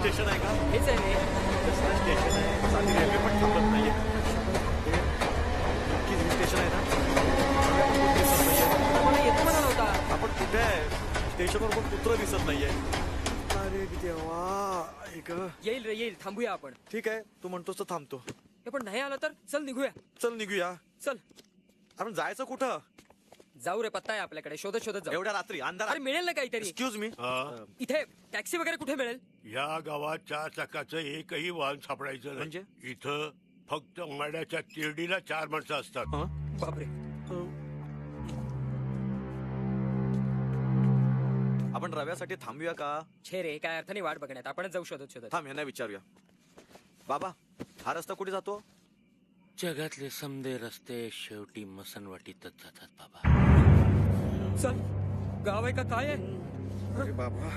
Station आहे का? हेच आहे रे. कसलं स्टेशन आहे? साधी रेल्वे पण थांबत नाहीये. नक्कीच हे स्टेशन आहे ना? दिसत नाहीये. मला येतो म्हणाला होता. आपण कुठे आहे? स्टेशनवर पण कुत्र दिसत नाहीये. अरे देवा, ऐक. येईल रे येईल, थांबूया आपण. ठीक आहे, तू म्हणतोस तर थांबतो. हे पण नाही आलं तर चल निघूया. चल निघूया. चल आपण जायचं कुठं? जाऊ रे, पत्ता आहे आपल्याकडे, शोधत शोधत जाऊ. एवढ्या रात्री अंधार. अरे मिळेल ना काहीतरी. Excuse me. इथे टॅक्सी वगैरे कुठे मिळेल? या गावात 4 चाकाचं एकही वाहन सापडायचं नाही. म्हणजे? इथं फक्त माड्याच्या तिरडीला 4 माणसं असतात. बापरे. आपण रव्यासाठी थांबूया का? छे रे, काय अर्थाने वाट बघण्यात, आपणच जाऊ शोधत शोधत. थांब, यांना विचारूया. बाबा, हा रस्ता कुठे जातो? जगातले समदे रस्ते शेवटी मसनवाटीतच जातात बाबा. चल, गाव आहे का काय आहे? अरे बाबा,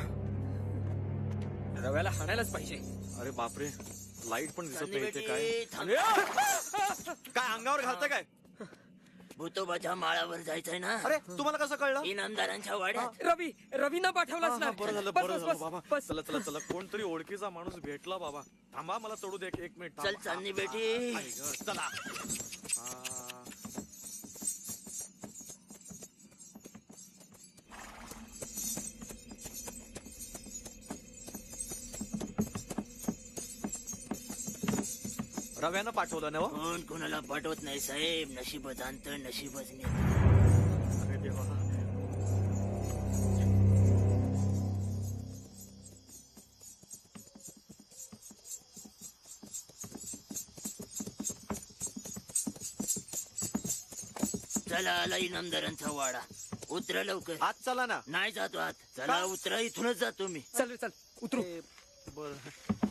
रव्याला हाणायलाच पाहिजे. अरे बापरे, लाईट पण दिसत नाही इथे. काय काय अंगावर घालतं काय? भूतोबाच्या माळावर जायचंय ना. अरे तुम्हाला कसं कळलं? इनामदारांच्या वाड्यात. रवीनं पाठवलाच ना. बरं झालं, बस, बरं बस, झालं बस, बाबा. बस. चला चला चला, कोणतरी ओळखीचा माणूस भेटला बाबा. थांबा, मला चढू दे एक मिनिट. चल चांदणी बेटी. आई गं, चला. रव्यानं पाठवलं ना हो? कोण कोणाला पाठवत नाही साहेब. नशीबच आणतं, नशीबच नेत. अरे देवा. चला आला इनामदारांचा वाडा. उतरा लवकर. आज चला ना. नाही जातो आत. चला उतरा, इथूनच जातो मी. चल रे, चल उतरू. बर.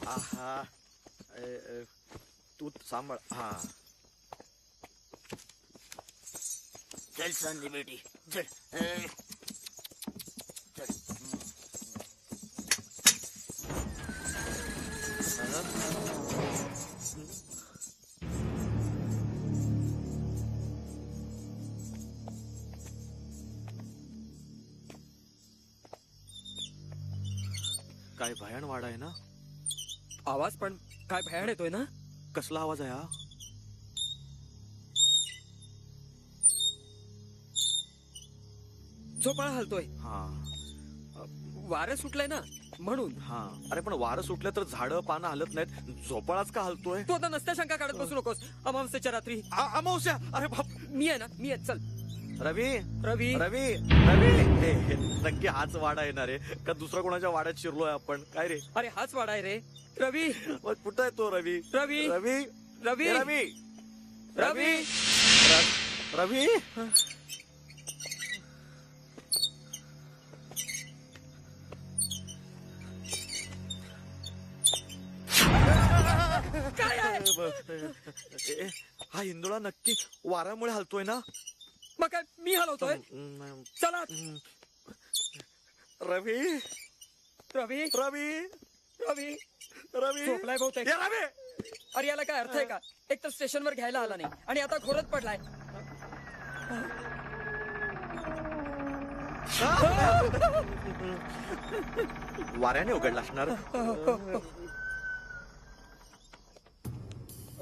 आहा. तू सांभाळ. हा. चल चांदणी बेटी चल. चल. काय भयान वाडा आहे ना? आवाज पण काय भयान येतोय ना. कसला आवाज आहे हा? झोपाळा हलतोय. हा वारं सुटलंय ना म्हणून. हा. अरे पण वारं सुटलं तर झाडं पानं हलत नाहीत. झोपाळाच का हलतोय? तू आता नसत्या शंका काढत बसू नकोस. अमावस्येच्या रात्री अमावस्या. अरे बाप. मी आहे ना, मी आहे. चल रवी रवी. रवी रवी. हे नक्की हाच वाडा येणार आहे का दुसरा कोणाच्या वाड्यात शिरलोय आपण? काय रे? अरे हाच वाडा आहे रे. रवी मग कुठं आहे तो रवी? रवी रवी रवी रवी रवी. रवी. काय आहे? हा हिंदुळा नक्की वाऱ्यामुळे हलतोय ना? मग काय मी हलवतोय? चला रवी रवी रवी रवी. रवी झोपलाय बहुतेक. हे रवी. अरे याला काय अर्थ आहे का? एक तर स्टेशनवर घ्यायला आला नाही आणि आता घोरत पडलाय. वाऱ्याने उघडला असणार.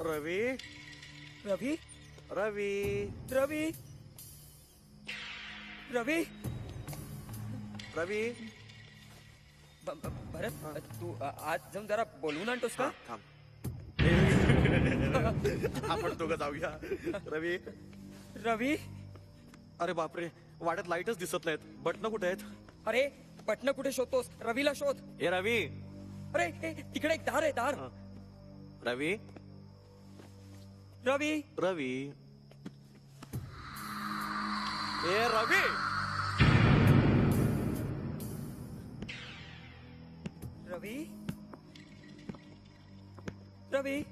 रवी रवी रवी रवी रवी. रवी. भरत, तू आज जाऊन जरा बोलवून आणतोस का? थांब. आपण दोघं जाऊया. रवी. रवी. अरे बापरे, वाड्यात लाईटच दिसत नाहीत. बटन कुठे आहेत? अरे बटणं कुठे शोधतोस? रवीला शोध. ए रवी. अरे तिकडे एक दार आहे, दार. रवी रवी रवी. ए रवी. रवी रवी.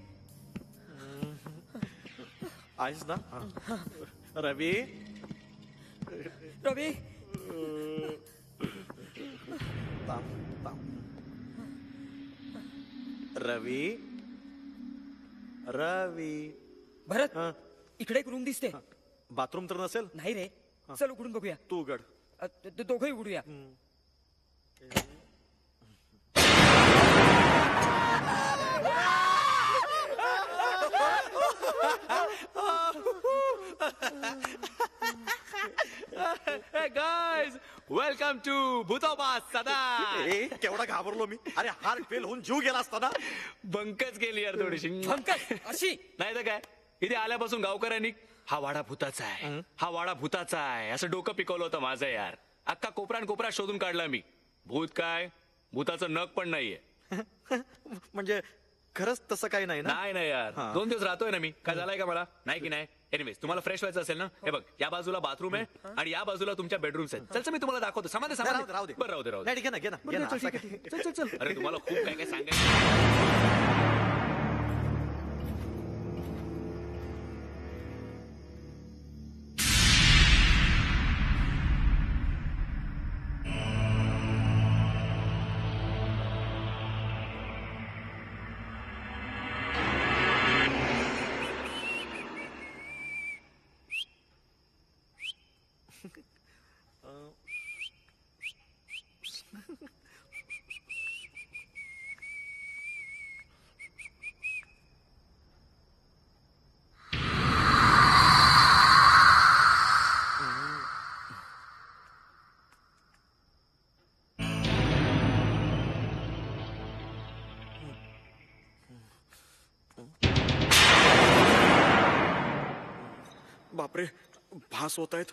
आहेस ना? रवी रवी. थांब थांब. रवी रवी. भरत, इकडे एक रूम दिसते. बाथरूम तर नसेल? नाही रे. चल उघडून बघूया. तू उघड. दोघंही उघडूया. वेलकम टू भूतोबास सदा ए केवढा घाबरलो मी. अरे हार्ट फेल होऊन जीव गेला असताना. बंकच गेली यार थोडीशी पंकज अशी नाही तर काय इथे आल्यापासून गावकऱ्यांनी हा वाडा भूताचा आहे, हा वाडा भूताचा आहे असं डोकं पिकवलं होतं माझं यार. अख्खा कोपरा कोपरा शोधून काढला मी. भूत काय, भूताचं नख पण नाहीये. म्हणजे खरंच तसं काही नाही ना. नाही नाही यार, 2 दिवस राहतोय ना मी. काय झालंय का मला? नाही की नाही. एनिवेज तुम्हाला फ्रेश व्हायचं असेल ना, हे बघ या बाजूला बाथरूम आहे आणि या बाजूला तुमच्या बेडरूम्स आहेत. चल मी तुम्हाला दाखवतो. समाधान नाही, राहू दे, समाधान बरं राहू दे राहू दे. नाही, घे ना, घे ना, घे ना. असं काय. चल चल चल. अरे तुम्हाला खूप काय काय सांगायचं. बापरे, भास होत आहेत.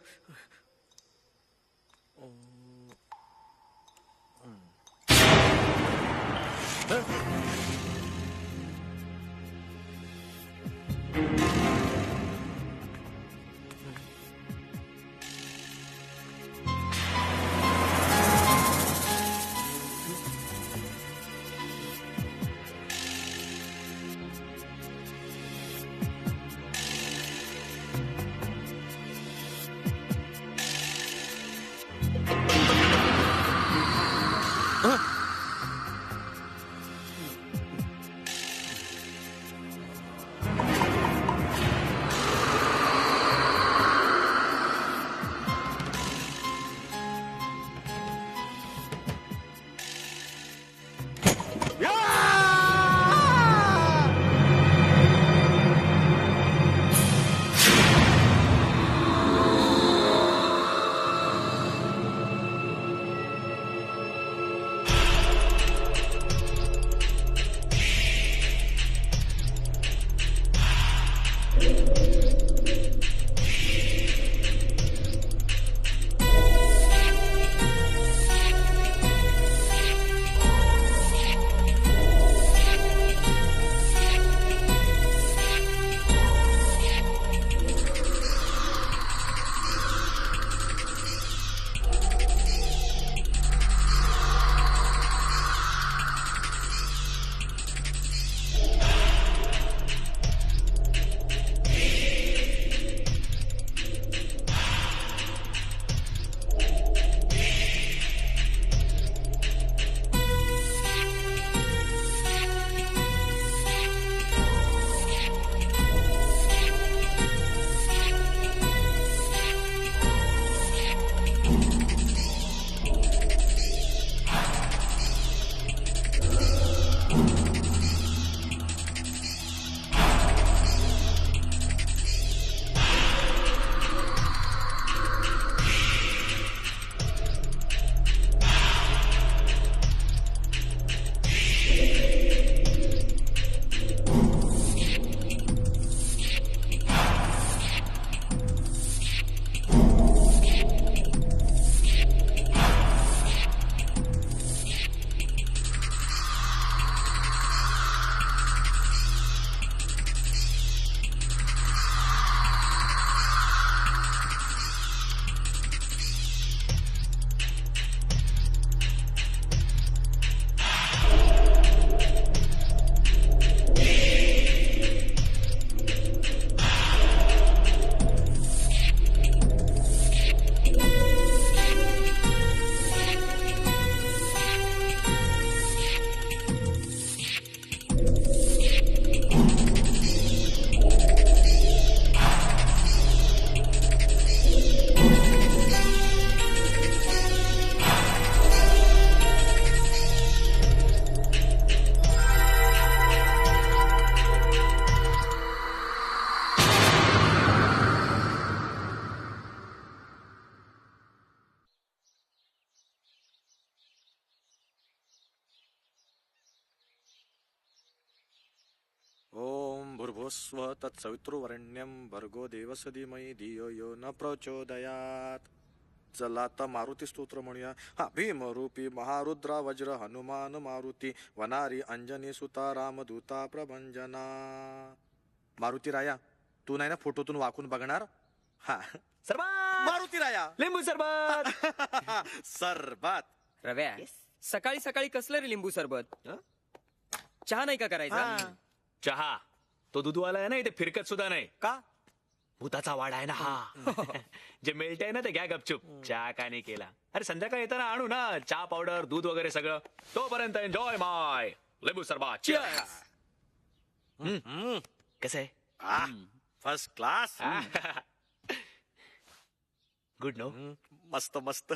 भूर्भुवस्व तत्सवितृवरेण्यं भर्गो देवस्य धीमहि धियो यो न प्रचोदयात. चला आता मारुती स्तोत्र म्हणूया. हा, भीमरूपी महारुद्रा वज्र हनुमान मारुती वनारी अंजनी सुता रामदूता प्रभंजना. मारुती राया, तू नाही ना फोटोतून वाकून बघणार? हा, सरबत मारुती राया. लिंबू सरबत. सरबत. रव्या, सकाळी सकाळी कसलं रे लिंबू सरबत? चहा नाही का करायचा? चहा तो दुधवाला आहे ना, इथे फिरकत सुद्धा नाही. का? भूताचा वाडा आहे ना हा. जे मिळत आहे ना ते घ्या गपचूप. चहा का नाही केला? अरे संध्याकाळी येताना आणू ना चहा पावडर दूध वगैरे सगळं. तोपर्यंत एन्जॉय माय लिंबू सरबत. कसं आहे? First class. Good no. मस्त मस्त.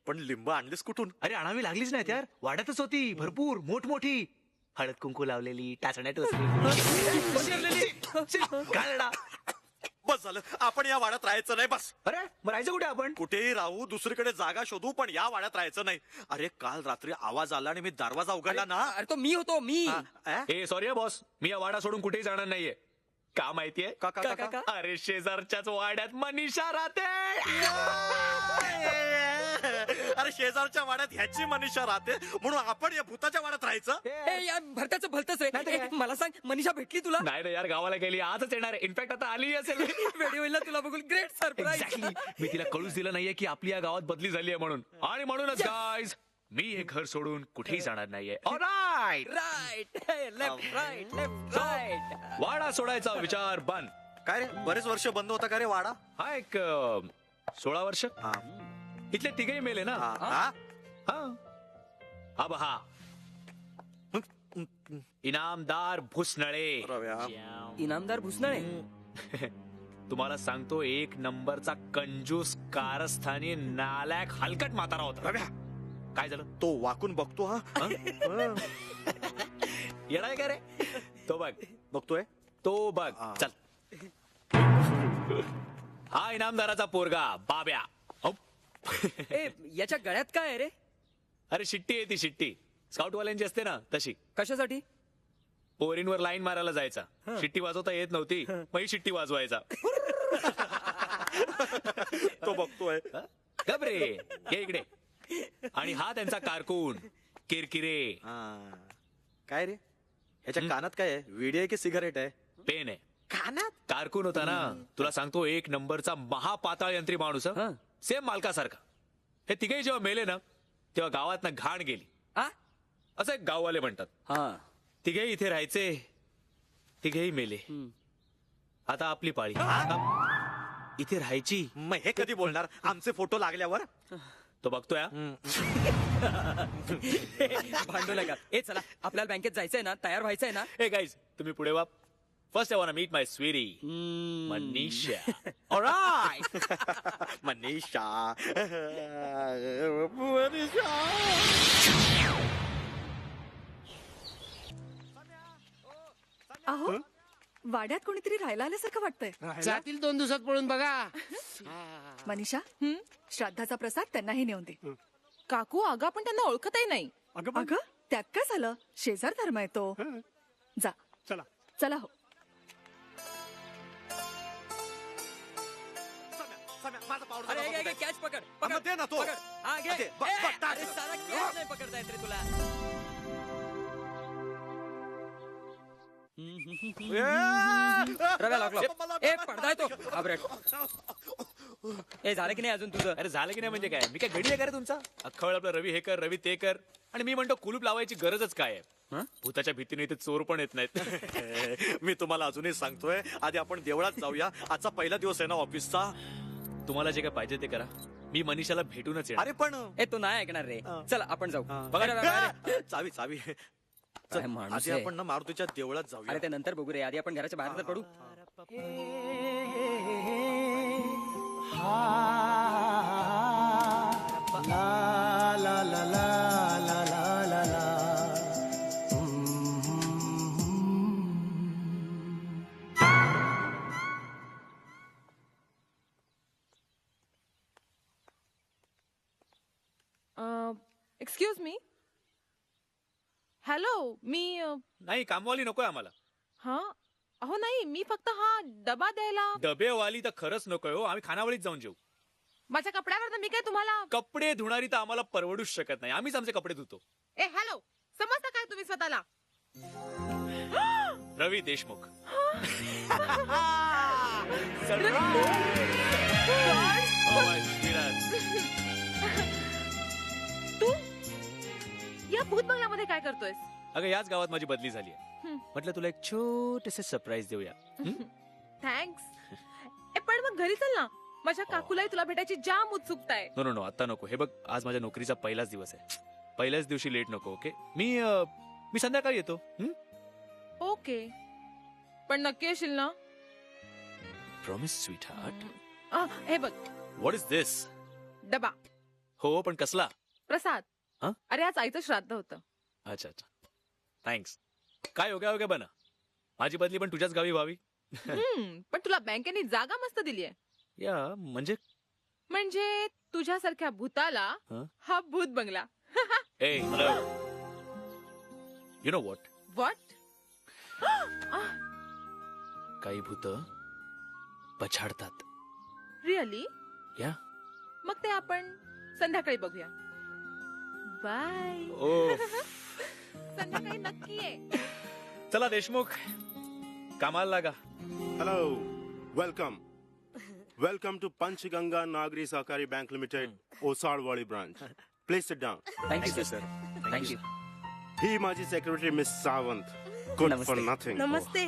पण लिंब आणलीस कुठून? अरे आणावी लागलीच नाही यार, वाड्यातच होती भरपूर मोठमोठी. हळद कुंकू लावलेली, टाचण्या टोचलेली. घालडा. बस झालं, आपण या वाड्यात राहायचं नाही. बस. अरे मग राहायचं कुठे आपण? कुठेही राहू, दुसरीकडे जागा शोधू, पण या वाड्यात राहायचं नाही. अरे काल रात्री आवाज आला आणि मी दरवाजा उघडला ना. अरे तो मी होतो मी. ए सॉरी बॉस, मी या वाडा सोडून कुठेही जाणार नाहीये. का माहितीये? का का का का? अरे शेजारच्याच वाड्यात मनीषा राहते. अरे शेजारच्या वाड्यात ह्याची मनीषा राहते म्हणून आपण या भूताच्या वाड्यात राहायचं? ए, या भरत्याचं भलतच रे. ए, मला सांग, मनीषा भेटली तुला? नाही रे यार, गावाला गेली, आजच येणार आहे. इनफॅक्ट आता आली असेल. वेडी होईल ना तुला बघून. Great surprise. Exactly. मी तिला कळूच दिलं नाहीये की आपली या गावात बदली झाली आहे म्हणून. आणि म्हणूनच गाईज, मी हे घर सोडून कुठेही जाणार नाहीये. Alright. Right left right left right. वाडा सोडायचा विचार बंद. काय रे, बरेच वर्ष बंद होता का रे वाडा? हा एक 16 वर्ष. हा. इथले तिघही मेले ना. हा, हा. अब हा इनामदार भुसनळे. रव्या. इनामदार भुसनळे. तुम्हाला सांगतो, एक नंबरचा कंजूस, कारस्थानी, नालायक, हलकट म्हातारा होता. रव्या, काय झालं? तो वाकून बघतो. हा. येणार का रे? तो बघ. बघतोय. तो बघ. चल. हा इनामदाराचा पोरगा बाब्या. ए, याच्या गळ्यात काय आहे रे? अरे शिट्टी आहे ती, शिट्टी स्काउटवाल्यांची असते ना तशी. कशासाठी? पोरींवर लाईन मारायला जायचा. शिट्टी वाजवता येत नव्हती, मग ही शिट्टी वाजवायचा. तो बघतोय. गबरे, ये इकडे. आणि हा त्यांचा कारकून किरकिरे. हा. काय रे, ह्याच्या कानात काय आहे? विडी आहे की सिगारेट आहे? पेन आहे. कानात? कारकून होता ना, तुला सांगतो, एक नंबरचा महापाताळ यंत्री माणूस. सेम मालकासारखा. हे तिघेही जेव्हा मेले ना, तेव्हा गावात ना घाण गेली, असं एक गाववाले म्हणतात. हा. तिघेही इथे राहायचे, तिघेही मेले. आता आपली पाळी. इथे राहायची. मग हे कधी बोलणार आमचे फोटो लागल्यावर? तो बघतोय. भांडू नका. ए चला, आपल्याला बँकेत जायचंय ना, तयार व्हायचंय ना. हे गाईज, तुम्ही पुढे वा. First I want meet my sweetie Manisha. Alright. Manisha. अहो, वाड्यात कोणीतरी राहायला आल्यासारखं वाटतंय. जातील 2 दिवसात पळून बघा. मनीषा, श्राद्धाचा प्रसाद त्यांनाही नेऊन दे. काकू, अगं आपण त्यांना ओळखतही नाही. अगं, त्यात काय झालं? शेजार धर्म आहे तो. जा. चला. चला हो. अरे कॅच पकड मग दे ना तो. पकड. हा, घे. दे. बघ, ए, बघ, टाक. अरे सारा कॅच नाही पकडता येत रे तुला. रव्या लागलो. ए, पडदा आहे तो. घाबरेट. ए, झालं की नाही अजून तुझं? अरे झालं की नाही म्हणजे काय? मी काय घडी आहे का रे तुमचा? अख्खा वेळ आपलं रवी हे कर, रवी ते कर, आणि मी म्हणतो कुलूप लावायची गरजच काय आहे? भूताच्या भीतीने इथे चोर पण येत नाहीत. मी तुम्हाला अजूनही सांगतोय, आधी आपण देवळात जाऊया. आजचा पहिला दिवस आहे ना ऑफिसचा. तुम्हाला जे काय पाहिजे ते करा. मी मनीषाला भेटूनच येणार. अरे पण ए, तो नाही ऐकणार रे. चला आपण जाऊ. बघा, बघा बाहेर. चावी चावी. काय माणूस आधी आहे. आपण ना मारुतीच्या देवळात जाऊया. अरे ते नंतर बघू रे, आधी आपण घराच्या बाहेर तर पडू. Excuse me. हॅलो, मी नाही, कामवाली नकोय आम्हाला. हा अहो नाही, मी फक्त हा डबा द्यायला. डबेवाली तर खरंच नकोय हो, आम्ही खानावळीत जाऊन जेऊ. माझ्या कपड्यावर मी काय तुम्हाला. कपडे धुणारी तर आम्हाला परवडूच शकत नाही, आम्हीच आमचे कपडे धुतो. ए हॅलो, समजता काय तुम्ही स्वतःला? रवी देशमुख. तू या भूत बंगल्यामध्ये काय करतोयस? अगं याच गावात माझी बदली झाली आहे. म्हटलं तुला एक छोटेसे सरप्राईज देऊया. थँक्स. ए पण मग घरी चल ना, माझ्या काकूलाही तुला भेटायची जाम उत्सुकता आहे. नो आता नको. हे बग, आज माझ्या नोकरीचा पहिलाच दिवस आहे. पहिल्याच दिवशी लेट नको. ओके, मी संध्याकाळी येतो. ओके, पण नक्की येशील ना? Promise sweet heart. हे बघ, व्हॉट इज दिस? डबा. हो, पण कसला? प्रसाद. हं? अरे आज आईचं श्राद्ध होतं. अच्छा थँक्स. काय योग्य बना, माझी बदली पण तुझ्याच गावी व्हावी. पण तुला बँकेने जागा मस्त दिली आहे. या म्हणजे तुझ्यासारख्या भूताला हं? हा भूत बंगला. ए यु नो व्हॉट, व्हॉट? काही भूत पछाडतात. रिअली? या मग ते आपण संध्याकाळी बघूया. बाय. ओ संध्याकाळी नक्की ये. चला देशमुख, कामाला लागा. Hello, welcome to Panchganga Nagri Sahkari Bank Limited, Osarwadi branch. Please sit down. Thank you sir. Thank you. ही माझी secretary miss Sawant. Good for nothing. नमस्ते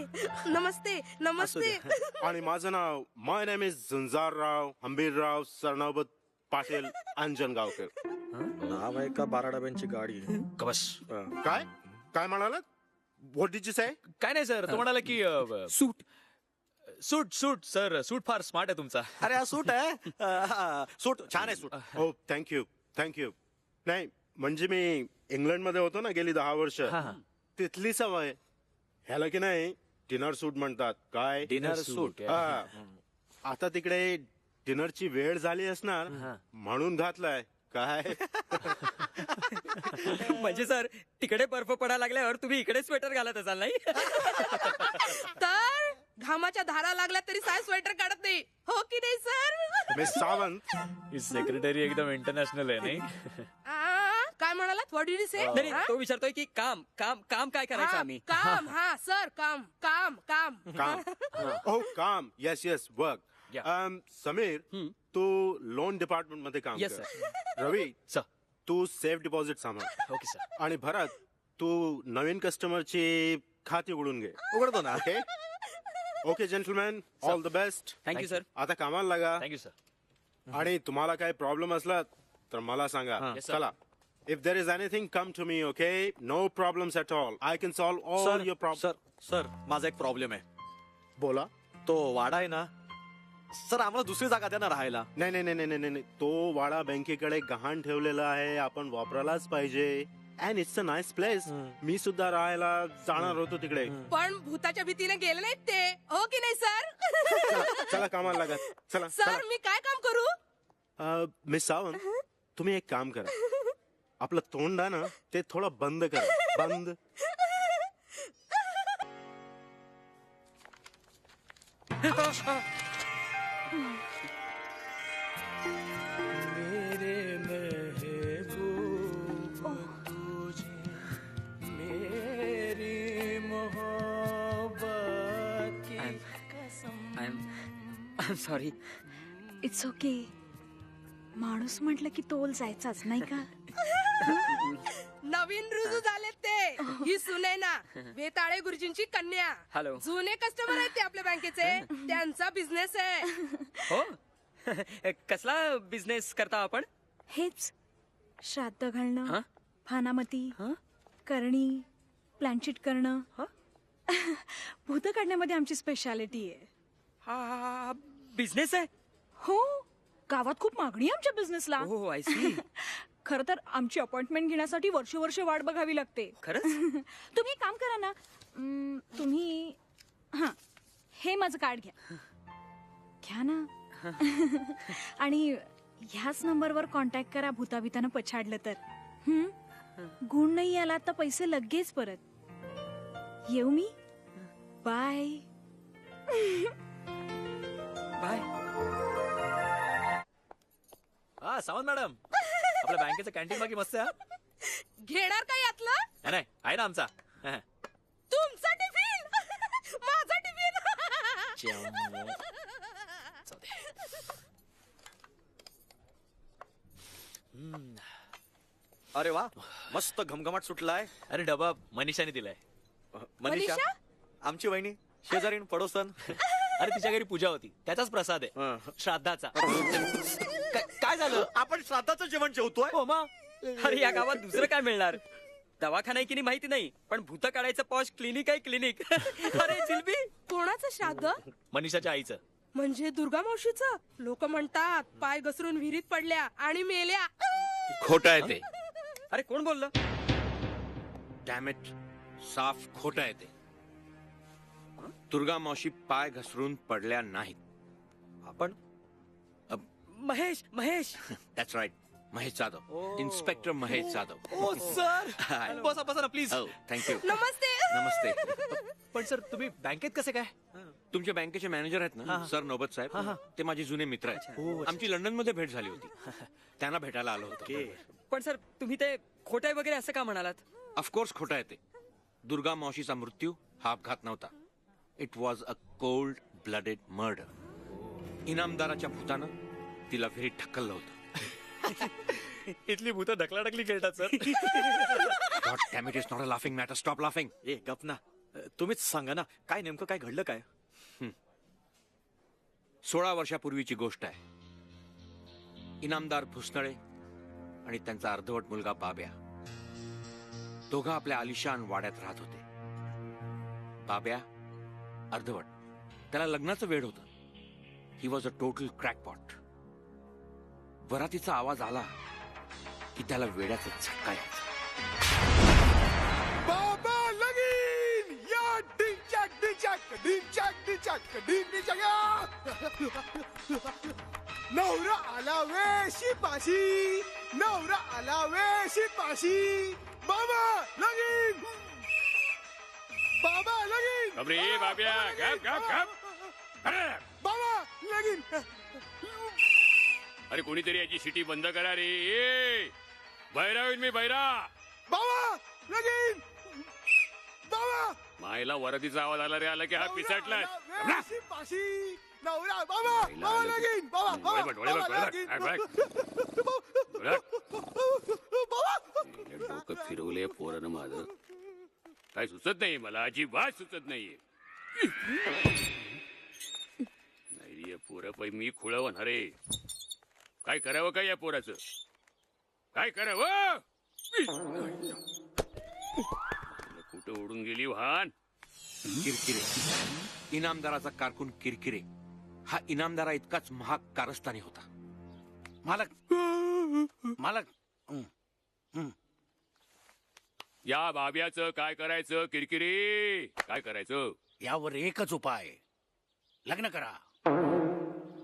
नमस्ते नमस्ते. आणि माझं नाव, my name is Jhunjarrao Hambirrao Sarnaubat Patil Anjangaonkar. नाव आहे का 12 डब्यांची गाडी? कबस. काय म्हणालात? What did you say? काय नाही सर, तो म्हणाला की सूट. सूट सर, सूट फार स्मार्ट आहे तुमचा. अरे हा सूट आहे. सूट छान आहे सूट. Oh, thank you. नाही म्हणजे मी इंग्लंड मध्ये होतो ना गेली 10 वर्ष. तिथली सवय. ह्याला की नाही डिनर सूट म्हणतात. काय डिनर सूट? आता तिकडे डिनरची वेळ झाली असणार म्हणून घातलाय. काय म्हणजे सर, तिकडे बर्फ पडायला लागल्यावर तुम्ही इकडे स्वेटर घालत असाल नाही? तर घामाच्या धारा लागल्या तरी साय स्वेटर काढत नाही, हो की नाही सर? मिस सावंत, ही सेक्रेटरी एकदम इंटरनॅशनल आहे नाही? काय म्हणालात? व्हॉट डिड यू से? नाही, तो विचारतोय की काम काम काम काय करायचं आम्ही? काम. हा सर, काम काम काम. ओ काम. Yes work. Yeah. समीर, तू लोन डिपार्टमेंट मध्ये काम Yes, कर. रवी, सर. तू सेफ डिपॉझिट सांभाळ. Okay sir. आणि भरत, तू नवीन कस्टमरची खाती उघडून घे. उघडतो ना. Okay gentleman, all the best. Thank you sir. आता कामाला लागा. Thank you sir. आणि तुम्हाला काही प्रॉब्लेम असला तर मला सांगा. Yes, sir. चला. If there is anything, come to me, okay? No problems at all. I can solve all your problems. Sir माझा एक प्रॉब्लेम आहे. बोला. तो वाडा आहे ना सर, आम्हाला दुसरी जागा द्या ना राहायला. नाही. तो वाडा बँकेकडे गहाण ठेवलेला आहे, आपण वापरायलाच पाहिजे. And it's a nice place. मी सुद्धा राहायला जाणार होतो तिकडे. पण भूताच्या भीतीने गेले नाहीत ते, हो की नाही सर? चला कामाला लागा. चला. सर, मी काय काम करू? मिस सावंत, तुम्ही एक काम करा. आपलं तोंड आहे ना ते थोडं बंद करा. बंद. I'm sorry. It's okay. माणूस म्हटलं की तोल जायचाच नाही का? नवीन रुजू झालेत ते. ही सुने ना वेताळे गुरुजींची कन्या. हॅलो. जुने कस्टमर आहेत ते आपल्या बँकेचे. त्यांचा बिझनेस आहे. हो. कसला बिझनेस करता आपण? हेच श्राद्ध घालणं, हं? फानामती, हं? करणी, प्लॅनशीट करणं. भूत काढण्यामध्ये आमची स्पेशालिटी आहे. हा बिझनेस आहे? हो, गावात खूप मागणी आहे आमच्या बिझनेसला. हो, आय सी. खरं तर आमची अपॉइंटमेंट घेण्यासाठी वर्ष वाट बघावी लागते. खरंच? तुम्ही एक काम करा ना, तुम्ही हे माझं कार्ड घ्या ना. आणि ह्याच नंबरवर कॉन्टॅक्ट करा भूताभितानं पछाडलं तर. गुण नाही आला तर पैसे लगेच परत. येऊ मी. बाय. बाय. हा सावंत मॅडम आपल्या बँकेचं कॅन्टीन बाकी मस्त आहे हा? घेणार का यातलं? नाही आहे ना आमचा हा. तुमचा टिफिन माझा टिफिन. जाऊ दे. अरे वा मस्त घमघमाट सुटलाय. अरे डबा मनीषाने दिलाय. मनीषा मनीषा? आमची वहिनी शेजारीण पडोसन. अरे तिच्या घरी पूजा होती त्याचाच प्रसाद आहे श्राद्धाचा. काय झालं? आपण श्राद्धाचं जेवण जेवतोय. हो मा अरे या गावात दुसरं काय मिळणार? दवाखाना आहे की नाही माहिती नाही, पण भूत काढायचं पॉश क्लिनिक आहे क्लिनिक. अरे जिलबी. कोणाचं श्राद्ध? मनीषाच्या आईचं. म्हणजे दुर्गा मावशीचं. लोक म्हणतात पाय घसरून विहिरीत पडल्या आणि मेल्या. खोटं आहे ते. अरे कोण बोललं? डॅमेट साफ खोटं आहे ते. दुर्गा मावशी पाय घसरून पडल्या नाहीत. आपण Mahesh Mahesh. That's right. Mahesh Jadhav. Inspector Mahesh Jadhav. ओ सर बसा बसा ना प्लीज. हो थँक्यू. नमस्ते. नमस्ते. पण सर तुम्ही बँकेत कसे काय? तुमच्या बँकेचे मॅनेजर आहेत ना सर नौबत साहेब, ते माझे जुने मित्र आहेत. आमची लंडन मध्ये भेट झाली होती. त्यांना भेटायला आलो होतो. पण सर तुम्ही ते खोटाय वगैरे असं का म्हणालात? ऑफकोर्स खोटं आहे ते. दुर्गा मावशीचा मृत्यू हा अपघात नव्हता. It was a cold blooded murder. इनामदाराच्या भूतानं तिला विहिरीत ढकललं होतं. इथली भूत ढकलाढकली खेळतात sir. God damn it, it's not a laughing matter. Stop laughing. ए गप ना. तुम्हीच सांगा ना काय नेमकं काय घडलं काय? 16 वर्षापूर्वीची गोष्ट आहे. इनामदार भुसनळे आणि त्यांचा अर्धवट मुलगा बाब्या दोघं आपल्या आलिशान वाड्यात राहत होते. बाब्या अर्धवट, त्याला लग्नाचं वेड होतं. He was a total क्रॅकपॉट. वरातीचा आवाज आला की त्याला वेड्याचा झटका यायचा. बाबा लगीन या डिंचक डिंचक डिंचक डिंचक डिंचक नवरा आला वे शिपाशी, नवरा आला वे शिपाशी. बाबा लगीन, बाबा लगीन. अरे बाब्या गप गप गप. बाबा लगीन. अरे कोणीतरी याची शिटी बंद करा रे. ए बैरा होईल मी बैरा. बाबा लगीन. बाबा मायला वरदीचा आवाज आला रे. आला की हा पिसटला. शिपाशी नवरा. बाबा बाबा लगीन. बाबा बाबा डोकं फिरवले पोरानं माझं. काय सुचत नाही मला, अजिबात सुचत नाहीये. नाही पोरं पै मी खुळ होणार रे. काय करावं काय या पोराचं? काय करावं? कुठं उडून गेली वाहन? किरकिरे. इनामदाराचा कारकून किरकिरे हा इनामदारा इतकाच महाग कारस्थानी होता. मालक मालक या बाब्याचं काय करायचं? किरकिरी काय करायचं? यावर एकच उपाय. लग्न करा.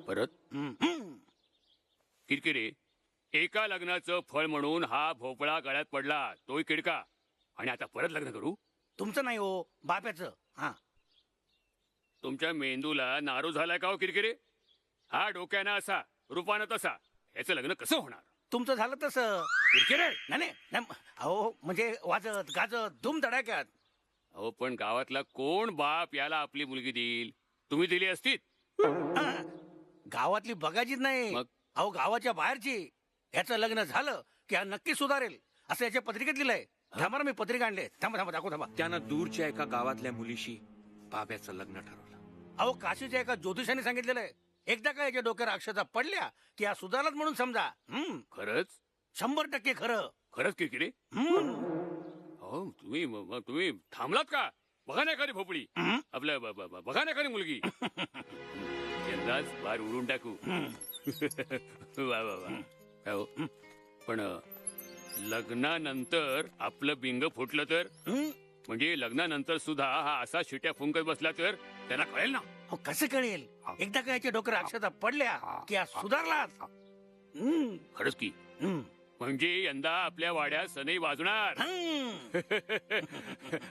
परत किरकिरे एका लग्नाचं फळ म्हणून हा भोपळा गळ्यात पडला, तोही किडका, आणि आता परत लग्न करू? तुमचं नाही हो, बाप्याचं. हा तुमच्या मेंदूला नारू झालाय का हो किरकिरे? हा डोक्यानं असा रूपानं तसा, याचं लग्न कसं होणार? तुमचं झालं तसं. किरकिरे नाही नाही, अहो म्हणजे वाजत गाजत धूम धडाक्यात. अहो पण गावातला कोण बाप याला आपली मुलगी देईल? तुम्ही दिली असती? गावातली बघायचीच नाही, मग? अहो गावाच्या बाहेरची. ह्याचं लग्न झालं की हा नक्की सुधारेल असं याच्या पत्रिकेत लिहिलंय. थांबा ना, मी पत्रिका आणले. थांबा थांबा दाखव थांबा. त्यानं दूरच्या एका गावातल्या मुलीशी बाब्याचं लग्न ठरवलं. अहो काशीच्या एका ज्योतिषाने सांगितलेलं आहे, एकदा का याच्या डोक्यावर अक्षता पडल्या की हा सुधारलाच म्हणून समजा. खरंच? 100% खरं. खरंच किरकिरे? हो तुम्ही थांबलात का? बघा ना एखादी भोपळी, आपल्या बघा ना एखादी मुलगी. यंदाच बार उडून टाकू. वा वा वा. हो पण लग्नानंतर आपलं बिंग फुटलं तर? म्हणजे लग्नानंतर सुद्धा हा असा शिट्या फुंकत बसला तर त्यांना कळेल ना? हो कसं कळेल? एकदा का याच्या डोक्यावर अक्षता पडल्या की हा सुधारलाच. खरंच की? म्हणजे यंदा आपल्या वाड्यात सनई वाजणार.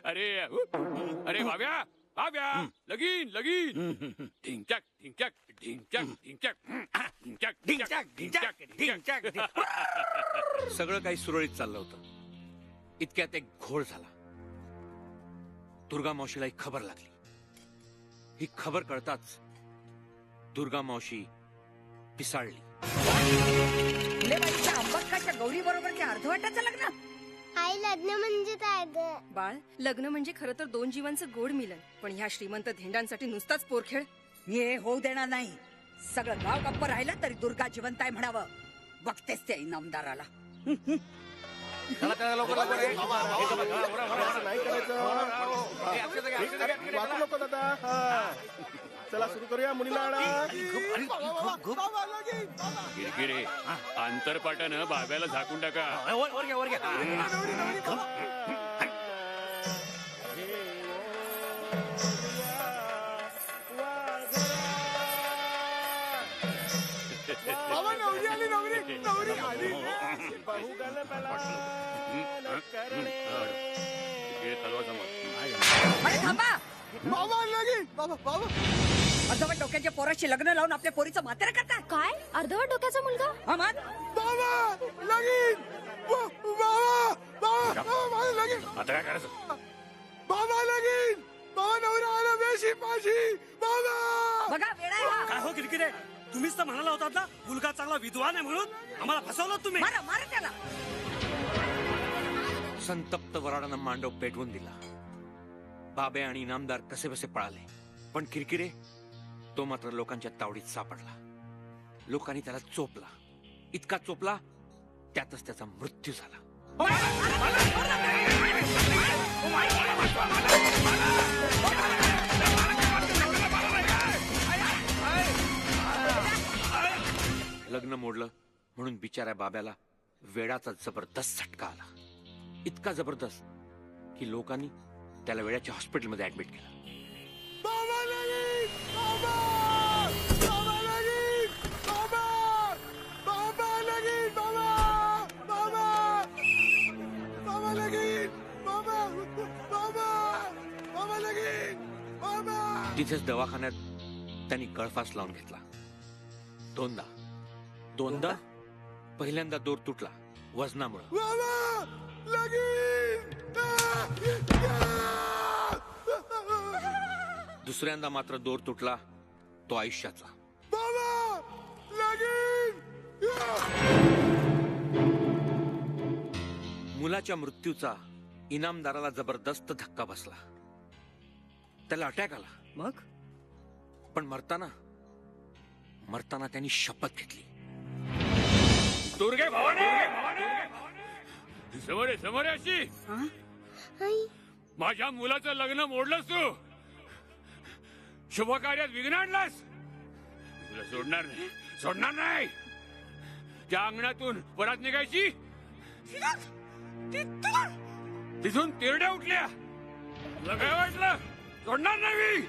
अरे अरे बाब्या, बाब्या लगीन लगीन ढिंच्याक ढिंच्याक ढिंच्याक ढिंच्याक ढिंच्याक ढिंच्याक ढिंच्याक ढिंच्याक. सगळं काही सुरळीत चाललं होतं. इतक्यात एक घोळ झाला. दुर्गा मावशीला एक खबर लागली. ही खबर कळताच दुर्गा मावशी पिसाळली. अंबक्काच्या गौरी बरोबर ते अर्धवाटाचं लग्न. आई लग्न म्हणजे काय ग? बाळ, लग्न म्हणजे खरं तर दोन जीवांचं गोड मिलन. पण ह्या श्रीमंत धेंडांसाठी नुसताच पोरखेळ. मी हे होऊ देणार नाही. सगळं गाव गप्प राहिलं तरी दुर्गा जिवंत आहे म्हणावं. बघतेस त्या इनामदाराला. चला, चला, लवकर, लवकर, हे. वाकू नको दादा. चला सुरू करूया मुलीला गिरगिरे आंतरपाटानं बाब्याला झाकून टाका. वर घ्या, वर घ्या. अरे थांबा. अर्धवट डोक्याच्या पोराशी लग्न लावून आपल्या पोरीचं म्हातारं करताय. काय अर्धवट डोक्याचा मुलगा? हा मान. आता काय करायचं? बघा वेळ आहे हा. काय हो किरकिरे, तुम्हीच तर म्हणाला होतात ना मुलगा चांगला विद्वान आहे म्हणून. आम्हाला फसवलं तुम्ही. मारा मारा त्याला. संतप्त वराडानं मांडव पेटवून दिला. बाबे आणि इनामदार कसे बसे पळाले. पण किरकिरे तो मात्र लोकांच्या तावडीत सापडला. लोकांनी त्याला चोपला. इतका चोपला त्यातच त्याचा मृत्यू झाला. लग्न मोडलं म्हणून बिचाऱ्या बाब्याला वेडाचा जबरदस्त झटका आला. इतका जबरदस्त की लोकांनी त्याला वेळाच्या हॉस्पिटलमध्ये ऍडमिट केलं. तिथेच दवाखान्यात त्यांनी गळफास लावून घेतला. दोनदा. पहिल्यांदा दोर तुटला वजनामुळे. दुसऱ्यांदा मात्र दोर तुटला तो आयुष्याचा. मुलाच्या मृत्यूचा इनामदाराला जबरदस्त धक्का बसला. त्याला अटॅक आला. मग पण मरताना त्यांनी शपथ घेतली. दुर्गे भवानी समोर अशी माझ्या मुलाचं लग्न मोडलंस तू. शुभ कार्यात विघ्न आणलास. तुला सोडणार नाही. त्या अंगणातून परत निघायची. तिथून तिरड्या उठल्या. तुला काय वाटलं सोडणार नाही मी.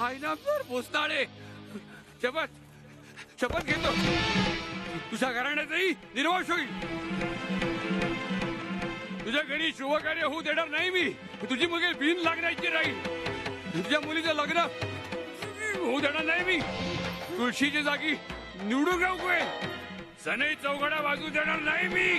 आईनामदार भोसनाळे शपथ घेतो तुझ्या घराण्यातही निर्वास होईल. तुझ्या घरी शुभ कार्य होऊ देणार नाही मी. तुझी मुलगी बिन लागण्याची राहील. तुझ्या मुलीचं लग्न होऊ देणार नाही मी. तुळशीच्या जागी निवडून राहू. सनई चौघडा वाजू देणार नाही मी.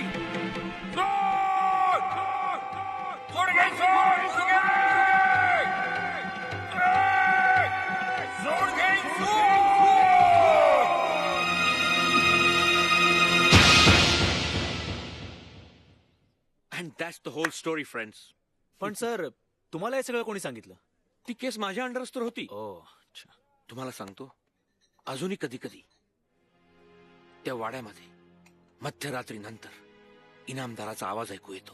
And that's the whole story friends. पण सर तुम्हाला हे सगळं कोणी सांगितलं? ती केस माझ्या अंडरच तर होती. अच्छा. तुम्हाला सांगतो अजूनही कधी कधी त्या वाड्यामध्ये मध्यरात्री नंतर इनामदाराचा आवाज ऐकू येतो.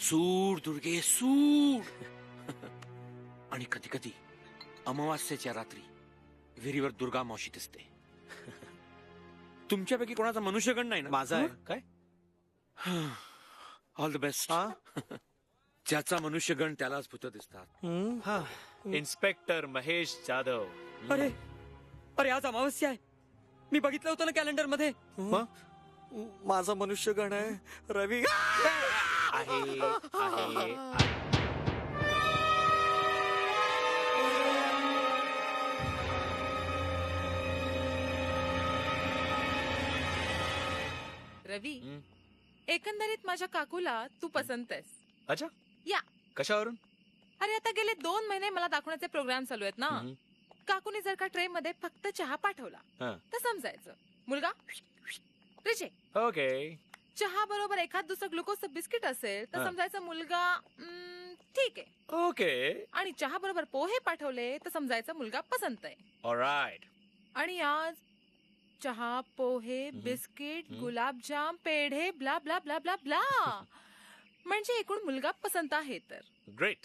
सूड दुर्गे सूड. आणि कधी कधी अमावास्येच्या रात्री विहिरीवर दुर्गा मावशी दिसते. तुमच्यापैकी कोणाचा मनुष्यगण नाही ना? माझा आहे. काय? All the best. ज्याचा मनुष्यगण त्यालाच भूत दिसतात. इन्स्पेक्टर महेश जाधव. अरे आज अमावस्या आहे. मी बघितलं होतं ना कॅलेंडर मध्ये. माझा मनुष्यगण आहे रवी. आहे रवी एकंदरीत माझ्या काकूला तू पसंत आहेस. अच्छा, या कशावरून? अरे आता गेले 2 महिने मला दाखवण्याचे प्रोग्राम चालू आहेत ना. काकूने जर का ट्रे मध्ये फक्त चहा पाठवला तर समजायचं मुलगा रिजेक्ट. ओके. चहा बरोबर एखाद दुसरं ग्लुकोजचं बिस्किट असेल तर समजायचं मुलगा ठीक आहे. ओके. आणि चहा बरोबर पोहे पाठवले तर समजायचं मुलगा पसंत आहे. ऑलराइट. आणि आज चहा पोहे बिस्किट गुलाबजाम पेढे blah blah blah blah blah म्हणजे एकूण मुलगा पसंत आहे. तर ग्रेट.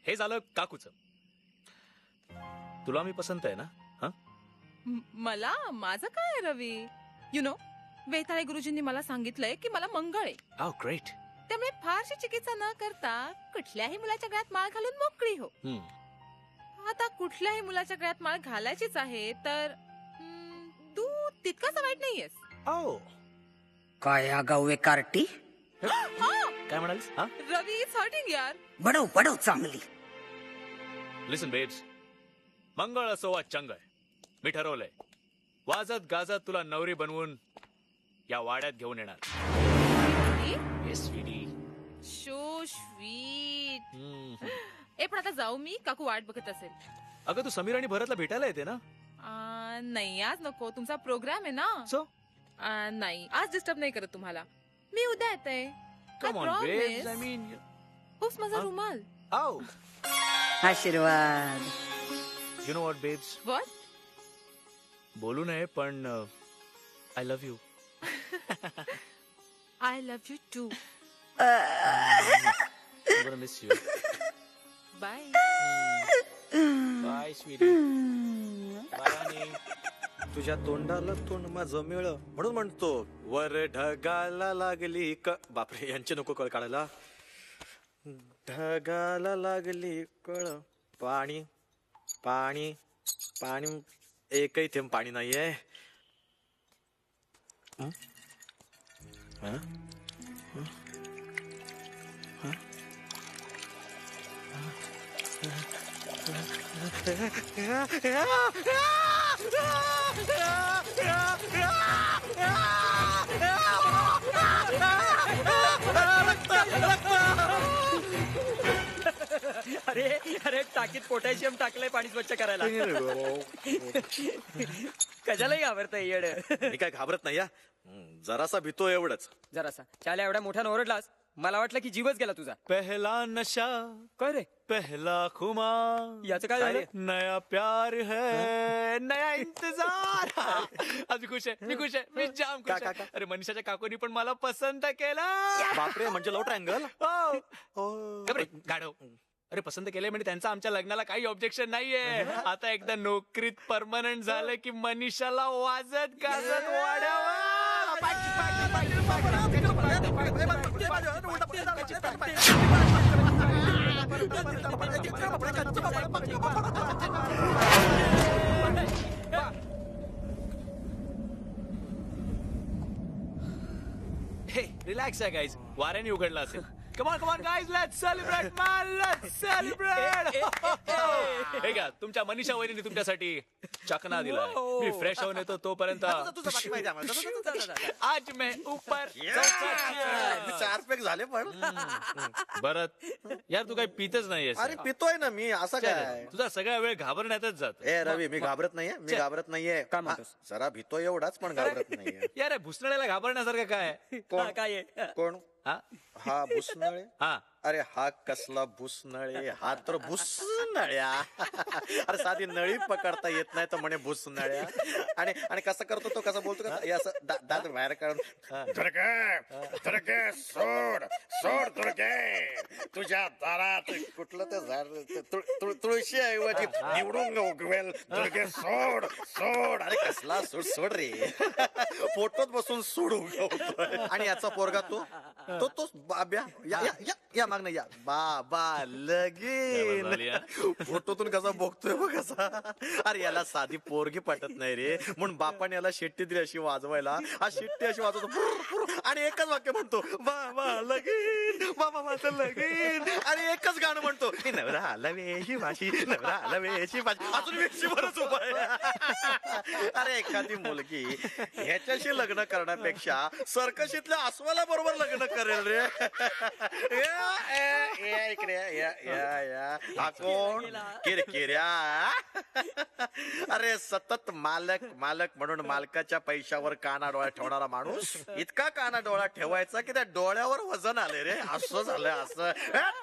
हे झालं काकूचं. तुला मी पसंत आहे ना? मला माझं काय रवी, यु नो वेताळे गुरुजींनी मला सांगितलंय की मला मंगळ आहे. Oh great. त्यामुळे फारशी चिकित्सा न करता कुठल्याही मुलाच्या गळ्यात माळ घालून मोकळी हो. आता कुठल्याही मुलाच्या गळ्यात माळ घालायचीच आहे तर तू तितकासा वाईट नाहीयेस. काय आगाऊ कार्टी? काय म्हणालीस? रवी इज हर्टिंग यार. बडव बडव चांगली. लिसन बेब्स, मंगळ असो वा चंगळ, मी ठरवलंय वाजत गाजत तुला नवरी बनवून या वाड्यात घेऊन येणार. Yes sweetie. So sweet. ए पण आता जाऊ मी, काकू वाट बघत असेल. अगं तू समीर आणि भरतला भेटायला येते ना? नाही आज नको, तुमचा प्रोग्राम आहे ना. सो नाही आज डिस्टर्ब नाही करत तुम्हाला. मी उद्या येते. Come on babes, I mean oops माझा रुमाल. आओ आशीर्वाद. You know what babes, what? बोलू नये पण I love you. I love you too. I'm gonna miss you. Bye. Bye sweetie. Bye honey. तुझ्या तोंडाला तोंड माझं मिळ म्हणून म्हणतो वर ढगाला लागली बापरे यांचे नको कळ काढायला. ढगाला लागली कळ पाणी पाणी पाणी एकही थेंब पाणी नाहीये. अरे अरे टाकीत पोटॅशियम टाकलंय पाणी स्वच्छ करायला. कशालाही घाबरतय येड. मी काय घाबरत नाही. जरासा भीतो एवढंच. जरासा. त्याला एवढ्या मोठ्यानं ओरडलास मला वाटलं की जीवच गेला तुझा. पहला नशा काय रे? पहला खुमार. याचं काय झालं? नया प्यार है नया इंतजार. आज खुश आहे, मी खुश आहे, मी जाम खुश आहे. अरे मनीषाच्या काकूनी पण मला पसंत केलं. बापरे म्हणजे लव ट्रायंगल. गाढव. अरे पसंत केले म्हणजे त्यांचं आमच्या लग्नाला काही ऑब्जेक्शन नाहीये. आता एकदा नोकरीत परमनंट झालं की मनीषाला वाजत गाजत वाढावं. हे रिलॅक्स आहे गाईज, वाऱ्याने उघडला असेल. Come on guys, let's celebrate man, let's celebrate. हे घ्या तुमच्या मनीषा वहिनीने तुमच्यासाठी चकना दिलाय. मी फ्रेश होऊन येतो तोपर्यंत आज मैं ऊपर. 4 पॅक झाले पण. भरत यार तू काही पितच नाहीये. अरे पितोय ना मी. असं काय तुझा सगळा वेळ घाबरण्यातच जात. ए रवी मी घाबरत नाहीये. मी घाबरत नाहीये. जरा भीतो एवढाच पण घाबरत नाहीये. यार भुसणाऱ्याला घाबरण्यासारखं काय? काय कोण? हा भुसनळे. हा अरे हा कसला भुसनळे. हा तर भुसनळ्या. अरे साधी नळी पकडता येत नाही तर म्हणे भुसनळ्या. आणि आणि कसं करतो तो, कसं बोलतो का असं दात बाहेर काढून दुर्गे सोड सोड दुर्गे तुझ्या दारात कुठलं ते झाड तुळशी ऐवजी निवडून उगवेल दुर्गे सोड सोड. अरे कसला सोड सोड रे. फोटोत बसून सोड उगवतोय. आणि याचा पोरगा तो तो तो बाब्या या माग नाही या बाबा लगीन. फोटोतून कसा बघतोय बघ कसा. अरे याला साधी पोरगी पटत नाही रे म्हणून बापाने याला शेट्टी दिली अशी वाजवायला. हा शेट्टी अशी वाजवतो आणि एकच वाक्य म्हणतो बाबा लगीन बाबा माझं लगीन आणि एकच गाणं म्हणतो नवरा आला वेशी भाषी नवरा आला वेशी भाषी अजून वेशी बरंच उभा आहे. अरे एखादी मुलगी ह्याच्याशी लग्न करण्यापेक्षा सर्कशीतल्या अस्वला बरोबर लग्न करेल रे. या इकडे या हा कोण किरकिऱ्या. अरे सतत मालक मालक म्हणून मालकाच्या पैशावर काना डोळा ठेवणारा माणूस इतका काना डोळा ठेवायचा की त्या डोळ्यावर वजन आले रे. असं झालं असं.